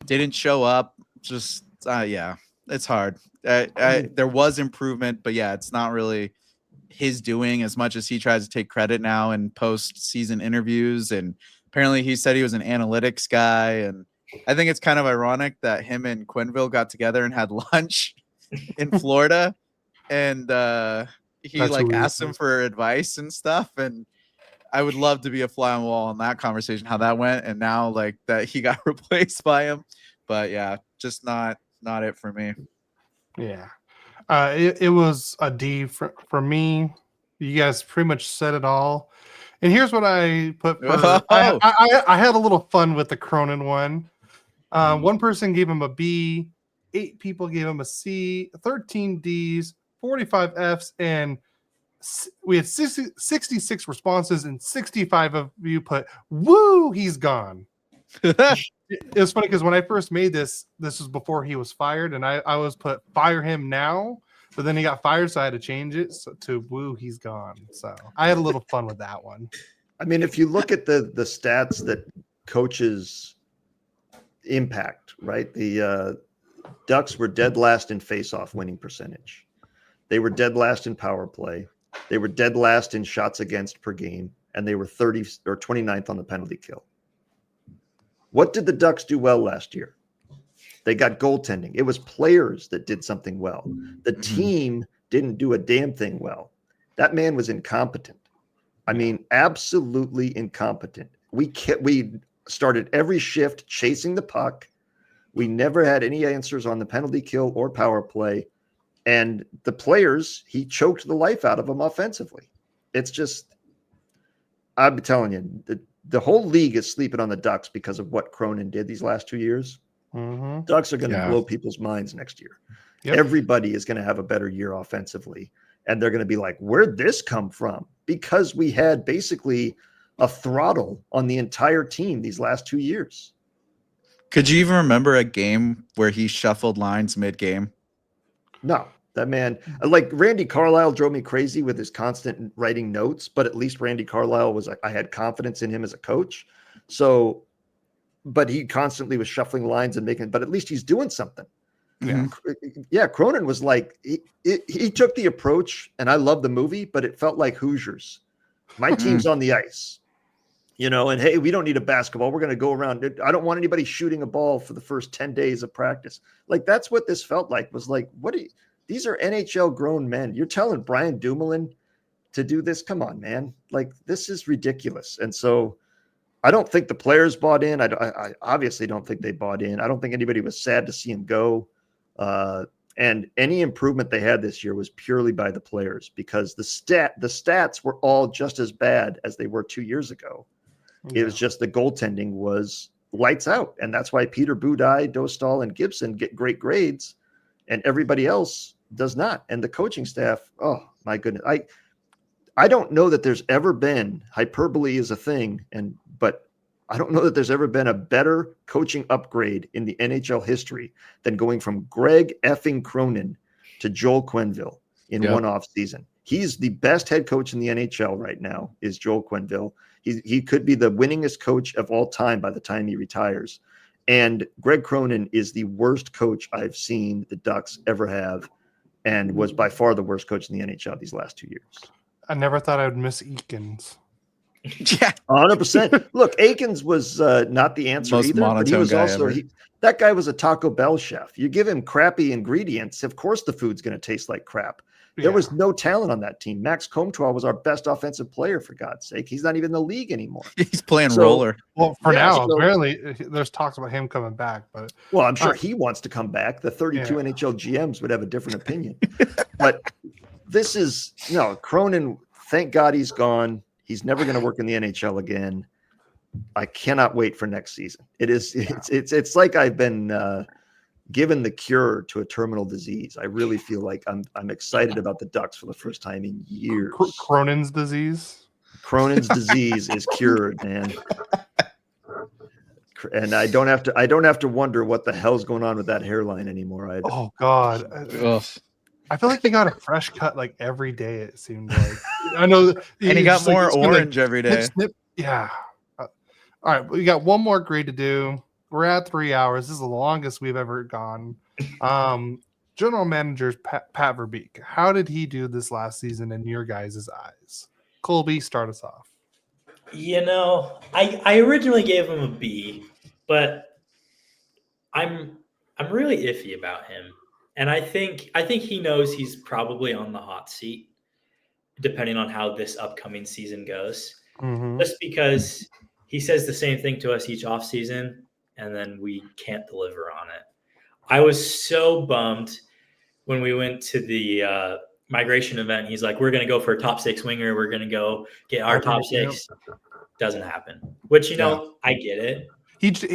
didn't show up. Just it's hard. There was improvement, but yeah, it's not really his doing as much as he tries to take credit now in post-season interviews. And apparently he said he was an analytics guy. And I think it's kind of ironic that him and Quenneville got together and had lunch in Florida. And he asked him for advice and stuff. And I would love to be a fly on the wall in that conversation, how that went. And now like that he got replaced by him. But yeah, just not it for me. Yeah. It was a D for me. You guys pretty much said it all. And here's what I put. I had a little fun with the Cronin one. One person gave him a B, 8 people gave him a C, 13 Ds, 45 Fs, and we had 66 responses, and 65 of you put, woo, he's gone. It was funny because when I first made this was before he was fired, and I was put fire him now, but then he got fired, so I had to change it to woo, he's gone. So I had a little fun with that one. I mean, if you look at the stats that coaches impact, right? The Ducks were dead last in face-off winning percentage. They were dead last in power play. They were dead last in shots against per game, and they were 29th on the penalty kill. What did the Ducks do well last year? They got goaltending. It was players that did something well. The team didn't do a damn thing well. That man was incompetent. I mean, absolutely incompetent. We started every shift chasing the puck. We never had any answers on the penalty kill or power play. And the players, he choked the life out of them offensively. It's just, I'm telling you, the whole league is sleeping on the Ducks because of what Cronin did these last 2 years. Mm-hmm. Ducks are going to blow people's minds next year. Yep. Everybody is going to have a better year offensively. And they're going to be like, where'd this come from? Because we had basically a throttle on the entire team these last 2 years. Could you even remember a game where he shuffled lines mid-game? No, that man, like Randy Carlyle drove me crazy with his constant writing notes, but at least Randy Carlyle was, I had confidence in him as a coach. So, but he constantly was shuffling lines and but at least he's doing something. Yeah. Cronin was like, he took the approach, and I love the movie, but it felt like Hoosiers. My team's on the ice, and hey, we don't need a basketball. We're going to go around. I don't want anybody shooting a ball for the first 10 days of practice. Like, that's what this felt like, was like, these are NHL grown men. You're telling Brian Dumoulin to do this? Come on, man. Like, this is ridiculous. And so I don't think the players bought in. I obviously don't think they bought in. I don't think anybody was sad to see him go. And any improvement they had this year was purely by the players, because the stats were all just as bad as they were 2 years ago. Yeah. It was just the goaltending was lights out. And that's why Peter Budaj, Dostal, and Gibson get great grades, and everybody else does not. And the coaching staff, oh my goodness. I don't know that there's ever been, hyperbole is a thing, but I don't know that there's ever been a better coaching upgrade in the NHL history than going from Greg effing Cronin to Joel Quenneville in one off season. He's the best head coach in the NHL right now, is Joel Quenneville. He could be the winningest coach of all time by the time he retires. And Greg Cronin is the worst coach I've seen the Ducks ever have, and was by far the worst coach in the NHL these last 2 years. I never thought I would miss Eakins. Yeah, 100%. Look, Aikens was not the answer most either, but he was guy also ever. that guy was a Taco Bell chef. You give him crappy ingredients, of course the food's going to taste like crap. There was no talent on that team. Max Comtois was our best offensive player, for God's sake. He's not even in the league anymore. He's playing roller. Well, for now, apparently there's talks about him coming back. But I'm sure he wants to come back. The 32 NHL GMs would have a different opinion. But this is Cronin. Thank God he's gone. He's never going to work in the NHL again. I cannot wait for next season. It's like I've been given the cure to a terminal disease. I really feel like I'm excited about the Ducks for the first time in years. Cronin's disease. Cronin's disease is cured, man. And I don't have to wonder what the hell's going on with that hairline anymore either. Oh God. I feel like he got a fresh cut like every day, it seemed like. I know. And he got more orange every day. Snip. Yeah. All right. We got one more grade to do. We're at 3 hours. This is the longest we've ever gone. General manager Pat Verbeek. How did he do this last season in your guys' eyes? Colby, start us off. I originally gave him a B, but I'm really iffy about him. And I think he knows he's probably on the hot seat, depending on how this upcoming season goes. Mm-hmm. Just because he says the same thing to us each offseason, and then we can't deliver on it. I was so bummed when we went to the migration event. He's like, we're going to go for a top six winger. We're going to go get our top six. Doesn't happen. Which, I get it.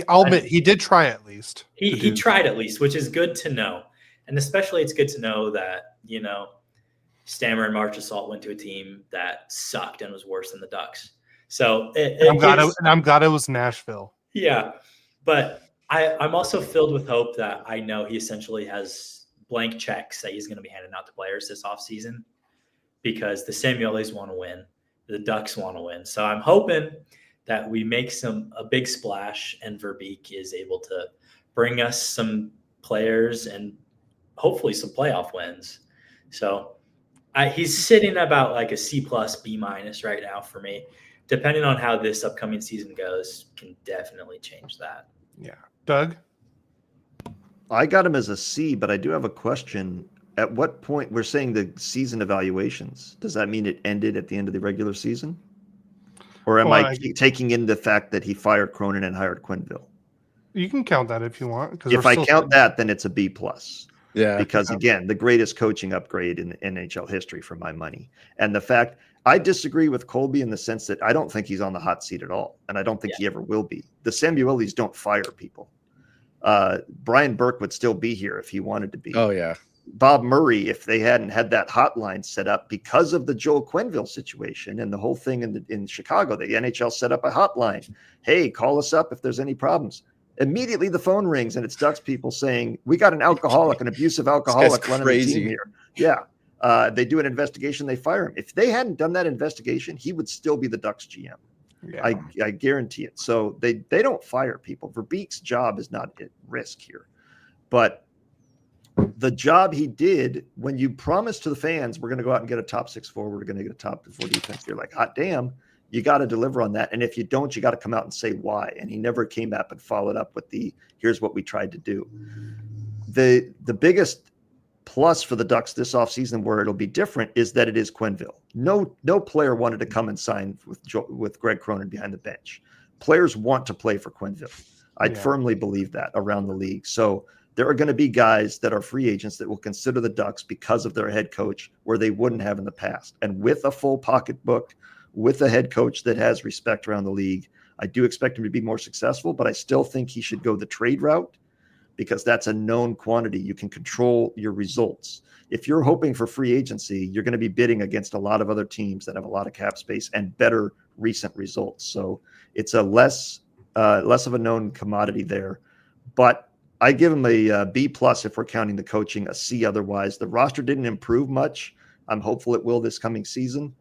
I'll admit, he did try at least. He tried at least, which is good to know. And especially it's good to know that, Stammer and Marchessault went to a team that sucked and was worse than the Ducks. So I'm glad it was Nashville. Yeah. But I'm also filled with hope that I know he essentially has blank checks that he's going to be handing out to players this offseason, because the Samuelis want to win. The Ducks want to win. So I'm hoping that we make a big splash and Verbeek is able to bring us some players and hopefully some playoff wins. So he's sitting about like a C+, B- right now for me. Depending on how this upcoming season goes, can definitely change that. Yeah. Doug? I got him as a C, but I do have a question. At what point, we're saying the season evaluations, does that mean it ended at the end of the regular season? Or am I taking in the fact that he fired Cronin and hired Quenneville? You can count that if you want. If I count that, then it's a B+. Yeah. Because again, the greatest coaching upgrade in NHL history for my money. And the fact I disagree with Colby in the sense that I don't think he's on the hot seat at all. And I don't think he ever will be. The Samuelis don't fire people. Brian Burke would still be here if he wanted to be. Oh yeah. Bob Murray, if they hadn't had that hotline set up because of the Joel Quenneville situation and the whole thing in Chicago, the NHL set up a hotline. Hey, call us up if there's any problems. Immediately the phone rings and it's Ducks people saying, we got an alcoholic, an abusive alcoholic running the team here. Yeah. They do an investigation. They fire him. If they hadn't done that investigation, he would still be the Ducks GM. Yeah. I guarantee it. So they don't fire people. Verbeek's job is not at risk here. But the job he did, when you promise to the fans, we're going to go out and get a top 6 forward, we're going to get a top 4 defense, you're like, hot damn, you got to deliver on that. And if you don't, you got to come out and say why. And he never came up and followed up with here's what we tried to do. The biggest plus for the Ducks this offseason where it'll be different is that it is Quenneville. No player wanted to come and sign with Greg Cronin behind the bench. Players want to play for Quenneville. I firmly believe that around the league. So there are going to be guys that are free agents that will consider the Ducks because of their head coach where they wouldn't have in the past. And with a full pocketbook, with a head coach that has respect around the league, I do expect him to be more successful, but I still think he should go the trade route because that's a known quantity. You can control your results. If you're hoping for free agency, you're going to be bidding against a lot of other teams that have a lot of cap space and better recent results. So it's a less of a known commodity there, but I give him a B plus if we're counting the coaching, a C otherwise. The roster didn't improve much. I'm hopeful it will this coming season.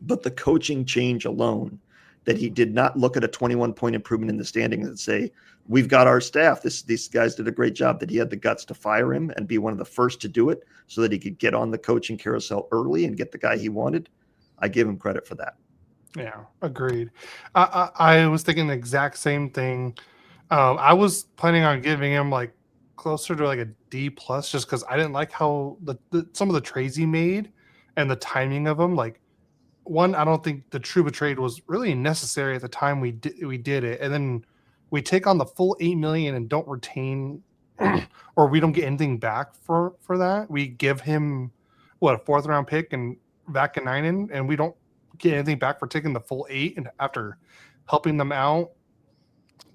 But the coaching change alone, that he did not look at a 21-point improvement in the standings and say, we've got our staff. These guys did a great job, that he had the guts to fire him and be one of the first to do it so that he could get on the coaching carousel early and get the guy he wanted. I give him credit for that. Yeah, agreed. I was thinking the exact same thing. I was planning on giving him like closer to like a D plus, just because I didn't like how some of the trades he made and the timing of them. Like, one, I don't think the Trouba trade was really necessary at the time we did it, and then we take on the full $8 million and don't retain, or we don't get anything back for that. We give him a 4th round pick and back in 9, and we don't get anything back for taking the full 8 and after helping them out.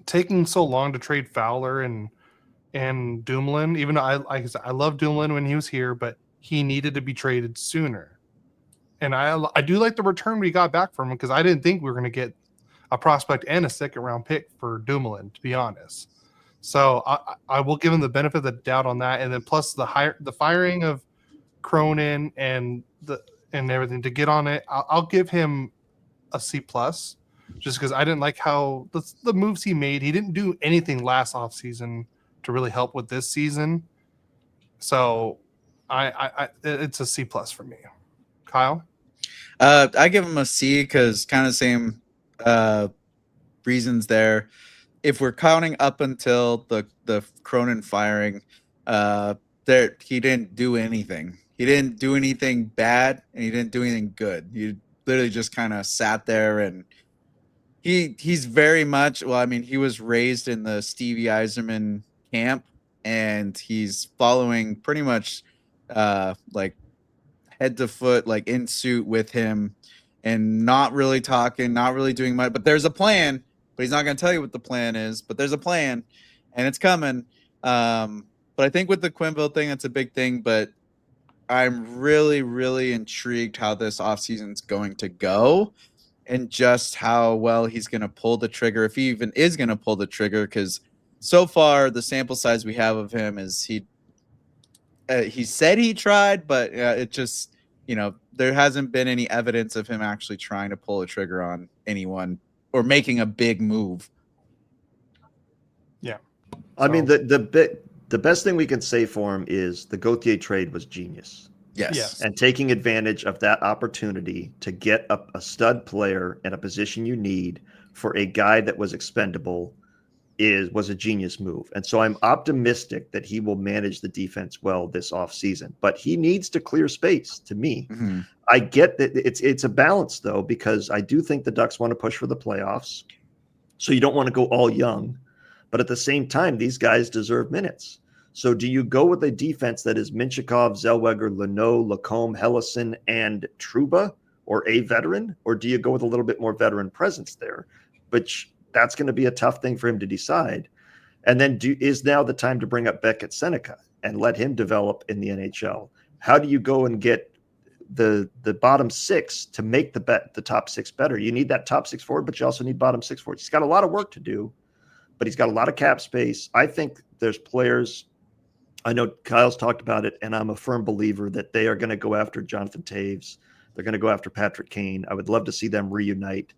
Taking so long to trade Fowler and Dumoulin, even though I love Dumoulin when he was here, but he needed to be traded sooner. And I do like the return we got back from him, because I didn't think we were going to get a prospect and a 2nd round pick for Dumoulin, to be honest. So I will give him the benefit of the doubt on that, and then plus the firing of Cronin and everything to get on it, I'll give him a C plus. Just because I didn't like how the moves he made. He didn't do anything last offseason to really help with this season. So it's a C plus for me. Kyle? I give him a C because kind of same reasons there. If we're counting up until the Cronin firing, he didn't do anything. He didn't do anything bad, and he didn't do anything good. He literally just kind of sat there, and he's very much, well, I mean, he was raised in the Stevie Yzerman camp, and he's following pretty much like head to foot, like in suit with him, and not really talking, not really doing much. But there's a plan, but he's not going to tell you what the plan is. But there's a plan, and it's coming. But I think with the Quenneville thing, that's a big thing. But I'm really, really intrigued how this offseason is going to go, and just how well he's going to pull the trigger, if he even is going to pull the trigger, because so far the sample size we have of him is he said he tried, but it just, there hasn't been any evidence of him actually trying to pull a trigger on anyone or making a big move. Yeah. I mean, the best thing we can say for him is the Gauthier trade was genius. Yes. And taking advantage of that opportunity to get a stud player in a position you need for a guy that was expendable was a genius move. And so I'm optimistic that he will manage the defense well this offseason. But he needs to clear space, to me. Mm-hmm. I get that it's a balance, though, because I do think the Ducks want to push for the playoffs. So you don't want to go all young. But at the same time, these guys deserve minutes. So do you go with a defense that is Mintyukov, Zellweger, Leno, Lacombe, Hellison, and Trouba, or a veteran? Or do you go with a little bit more veteran presence there? Which that's going to be a tough thing for him to decide. And then is now the time to bring up Beckett Seneca and let him develop in the NHL? How do you go and get the bottom six to make the top six better? You need that top six forward, but you also need bottom six forward. He's got a lot of work to do, but he's got a lot of cap space. I think there's players, I know Kyle's talked about it, and I'm a firm believer that they are going to go after Jonathan Taves. They're going to go after Patrick Kane. I would love to see them reunite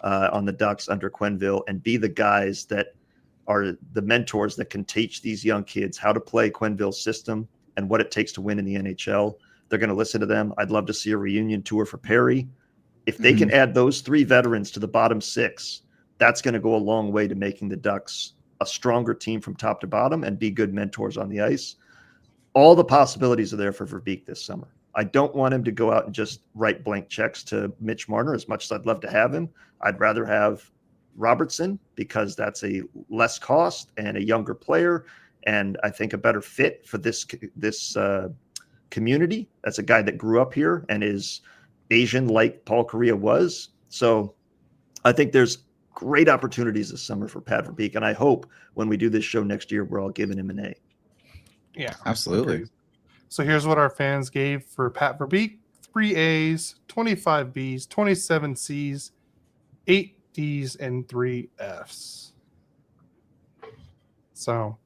on the Ducks under Quenneville and be the guys that are the mentors that can teach these young kids how to play Quenneville's system and what it takes to win in the NHL. They're going to listen to them. I'd love to see a reunion tour for Perry. If they can add those three veterans to the bottom six, that's going to go a long way to making the Ducks a stronger team from top to bottom and be good mentors on the ice. All the possibilities are there for Verbeek this summer. I don't want him to go out and just write blank checks to Mitch Marner, as much as I'd love to have him. I'd rather have Robertson because that's a less cost and a younger player, and I think a better fit for this community. That's a guy that grew up here and is Asian like Paul Correa was. So I think there's great opportunities this summer for Pat Verbeek, and I hope when we do this show next year, we're all giving him an A. Yeah, Absolutely. agreed. So here's what our fans gave for Pat Verbeek: 3 A's, 25 B's, 27 C's, 8 D's, and 3 F's. So,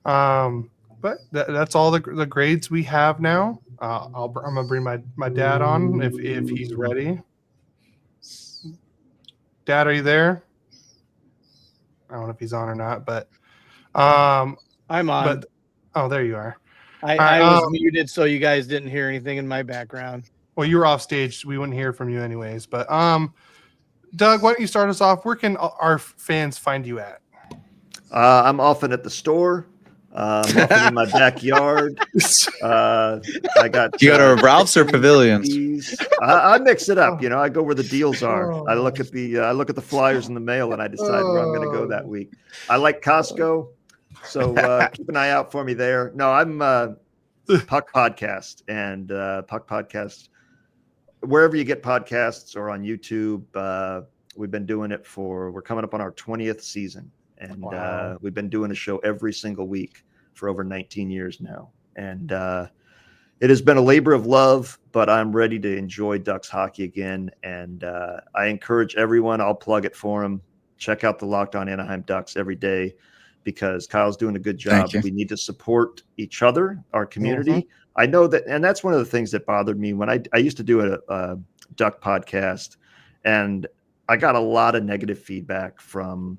but that's all the grades we have now. I'm gonna bring my dad on if he's ready. Dad, are you there? I don't know if he's on or not, but I'm on. But there you are. I was muted, so you guys didn't hear anything in my background. Well, you were off stage. We wouldn't hear from you anyways. But Doug, why don't you start us off? Where can our fans find you at? I'm often at the store. I'm often in my backyard. I got. You go to Ralph's or Pavilions? I mix it up. You know, I go where the deals are. I look at the flyers in the mail, and I decide where I'm going to go that week. I like Costco, so keep an eye out for me there. No, I'm Puck Podcast and Puck Podcast wherever you get podcasts or on YouTube. We've been doing it we're coming up on our 20th season. And we've been doing a show every single week for over 19 years now. And it has been a labor of love, but I'm ready to enjoy Ducks hockey again. And I encourage everyone, I'll plug it for them. Check out the Locked On Anaheim Ducks every day because Kyle's doing a good job. We need to support each other, our community. Mm-hmm. I know that, and that's one of the things that bothered me when I used to do a Duck podcast, and I got a lot of negative feedback from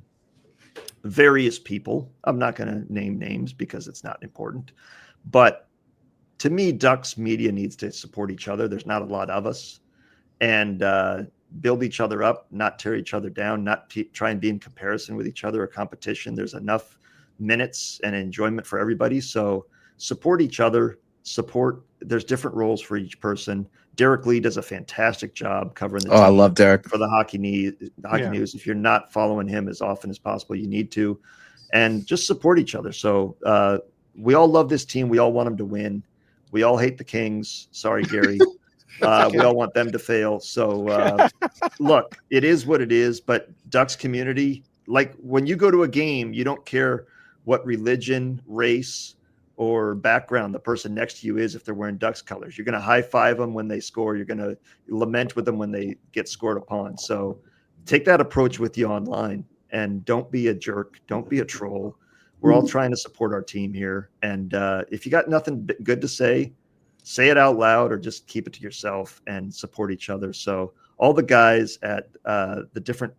various people. I'm not going to name names because it's not important, but to me, Ducks media needs to support each other. There's not a lot of us, and build each other up, not tear each other down, not try and be in comparison with each other or competition. There's enough minutes and enjoyment for everybody. So support each other, there's different roles for each person. Derek Lee does a fantastic job covering the team. I love Derek for the hockey news. If you're not following him as often as possible, you need to, and just support each other. So we all love this team. We all want them to win. We all hate the Kings. Sorry, Gary. We all want them to fail. So look, it is what it is, but Ducks community, like when you go to a game, you don't care what religion, race, or background the person next to you is. If they're wearing Ducks colors, you're going to high five them when they score. You're going to lament with them when they get scored upon. So take that approach with you online and don't be a jerk. Don't be a troll. We're all trying to support our team here. And if you got nothing good to say it out loud or just keep it to yourself and support each other. So all the guys at the different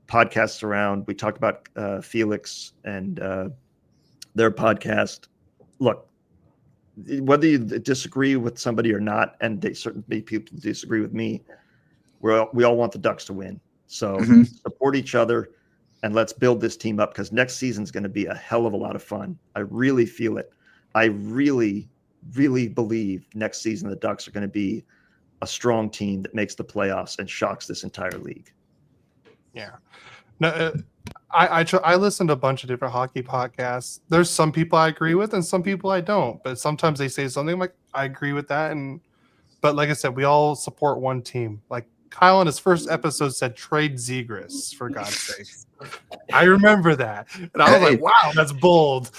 podcasts around, we talked about Felix and their podcast. Look, whether you disagree with somebody or not, and they certainly people disagree with me, we all want the Ducks to win. So support each other and let's build this team up because next season is going to be a hell of a lot of fun. I really feel it. I really, really believe next season the Ducks are going to be a strong team that makes the playoffs and shocks this entire league. Yeah. No, I listen to a bunch of different hockey podcasts. There's some people I agree with and some people I don't. But sometimes they say something I'm like, I agree with that. But like I said, we all support one team. Like Kyle in his first episode said, trade Zegras, for God's sakes. I remember that. And I was like, wow, that's bold.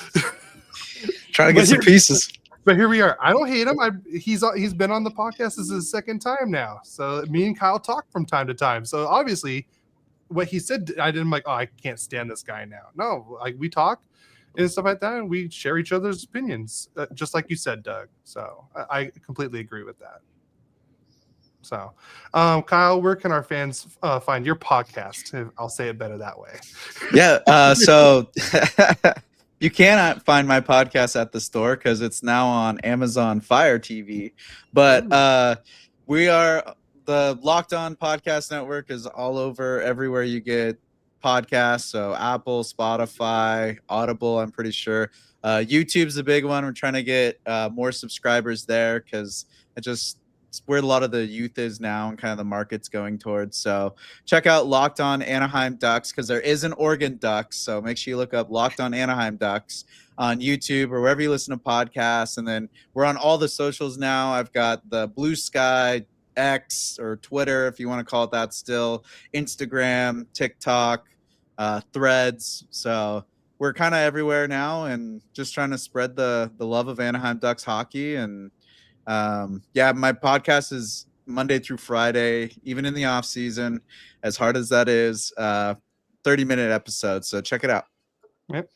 Trying to get some pieces. But here we are. I don't hate him. He's been on the podcast. This is his second time now. So me and Kyle talk from time to time. So obviously what he said, I didn't like, oh, I can't stand this guy now. No, like we talk and stuff like that, and we share each other's opinions, just like you said, Doug. So I completely agree with that. So, Kyle, where can our fans find your podcast? I'll say it better that way. Yeah. So you cannot find my podcast at the store because it's now on Amazon Fire TV. But we are the Locked On Podcast Network is all over everywhere you get podcasts. So Apple, Spotify, Audible, I'm pretty sure. YouTube's the big one. We're trying to get more subscribers there because it's where a lot of the youth is now and kind of the market's going towards. So check out Locked On Anaheim Ducks because there is an Oregon Ducks. So make sure you look up Locked On Anaheim Ducks on YouTube or wherever you listen to podcasts. And then we're on all the socials now. I've got the Blue Sky, X or Twitter, if you want to call it that still, Instagram, TikTok, Threads. So we're kind of everywhere now and just trying to spread the love of Anaheim Ducks hockey. And my podcast is Monday through Friday, even in the off season, as hard as that is, 30-minute episodes. So check it out. Yep.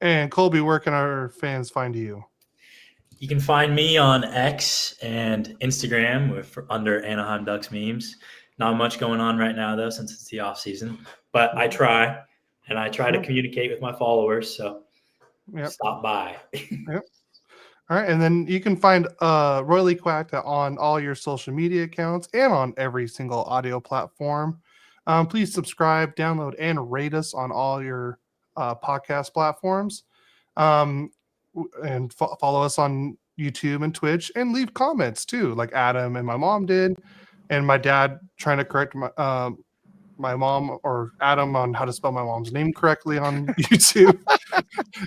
And Colby, where can our fans find you? You can find me on X and Instagram under Anaheim Ducks memes. Not much going on right now though, since it's the off season, but I try to communicate with my followers. So stop by. Yep. All right, and then you can find Royally Quack on all your social media accounts and on every single audio platform. Please subscribe, download, and rate us on all your podcast platforms. And follow us on YouTube and Twitch, and leave comments too, like Adam and my mom did, and my dad trying to correct my mom or Adam on how to spell my mom's name correctly on YouTube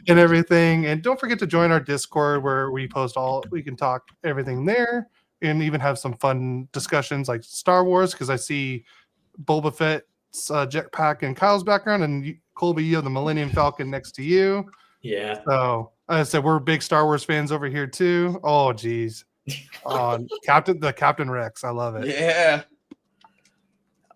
and everything. And don't forget to join our Discord where we can talk everything there and even have some fun discussions like Star Wars, because I see Boba Fett's jetpack in Kyle's background, and Colby, you have the Millennium Falcon next to you. Yeah. So I said we're big Star Wars fans over here too. Oh geez. Captain Rex. I love it. Yeah.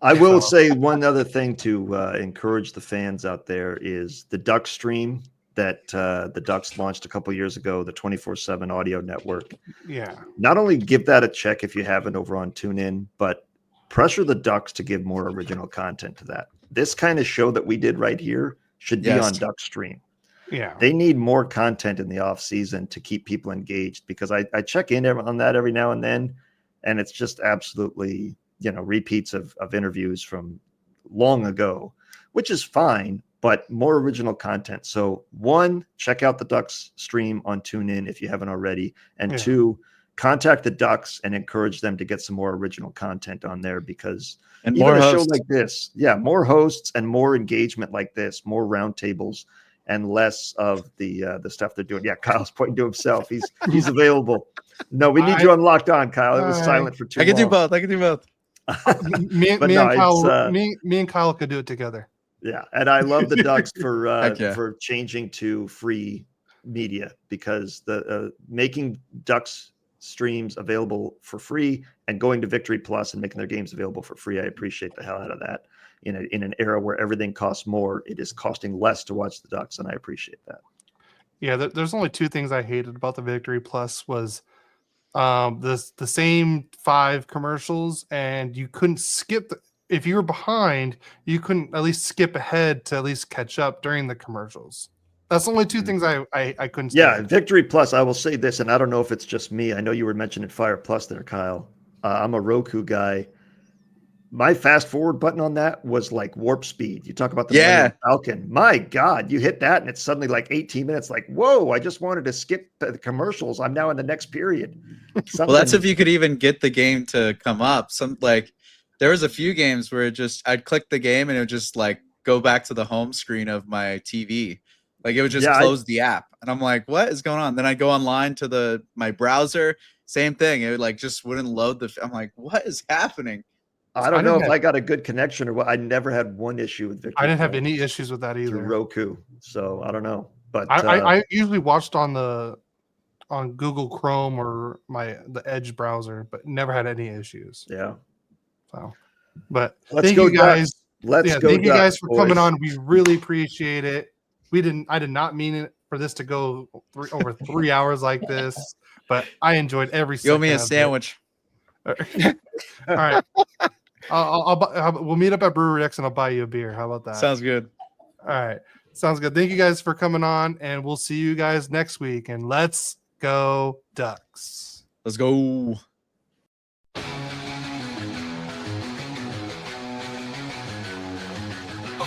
I will say one other thing to encourage the fans out there is the Duck stream that the Ducks launched a couple years ago, the 24/7 audio network. Yeah. Not only give that a check if you haven't over on TuneIn, but pressure the Ducks to give more original content to that. This kind of show that we did right here should be on Duck stream. Yeah. They need more content in the off season to keep people engaged, because I check in on that every now and then, and it's just absolutely, repeats of interviews from long ago, which is fine, but more original content. So one, check out the Ducks stream on TuneIn if you haven't already. And two, contact the Ducks and encourage them to get some more original content on there, because and even more a hosts. show like this, more hosts and more engagement like this, more roundtables and less of the stuff they're doing. Yeah, Kyle's pointing to himself. He's available. No, we need you on Locked On, Kyle. It was silent for too long. I can do both. Me and Kyle could do it together. Yeah, and I love the Ducks for changing to free media, because the making Ducks streams available for free and going to Victory Plus and making their games available for free. I appreciate the hell out of that. In an era where everything costs more, it is costing less to watch the Ducks, and I appreciate that. Yeah, there's only two things I hated about the Victory Plus was the same 5 commercials, and you couldn't skip if you were behind, you couldn't at least skip ahead to at least catch up during the commercials. That's the only two things I couldn't stand. Yeah, Victory Plus, I will say this, and I don't know if it's just me. I know you were mentioning Fire Plus there, Kyle. I'm a Roku guy. My fast forward button on that was like warp speed. You talk about the Millennium Falcon. My God, you hit that and it's suddenly like 18 minutes. Like, whoa, I just wanted to skip the commercials. I'm now in the next period. Well, that's if you could even get the game to come up. There was a few games where I'd click the game and it would just like go back to the home screen of my TV. Like it would just Yeah, close the app, and I'm like, "What is going on?" Then I go online to my browser, same thing. It like just wouldn't load the. I'm like, "What is happening?" I don't know if I got a good connection or what. I never had one issue with Victor. I didn't have any issues with that through either. Roku, so I don't know. But I usually watched on Google Chrome or the Edge browser, but never had any issues. yeah. So, but Let's thank go, you guys. Ducks. Let's go. Thank you guys for coming boys. on. We really appreciate it. I did not mean it for this to go over 3 hours like this, but I enjoyed every second. You owe me a of it. sandwich. All right. We'll meet up at Brewery X and I'll buy you a beer. How about that? Sounds good. All right. Sounds good. Thank you guys for coming on, and we'll see you guys next week. And let's go Ducks. Let's go. A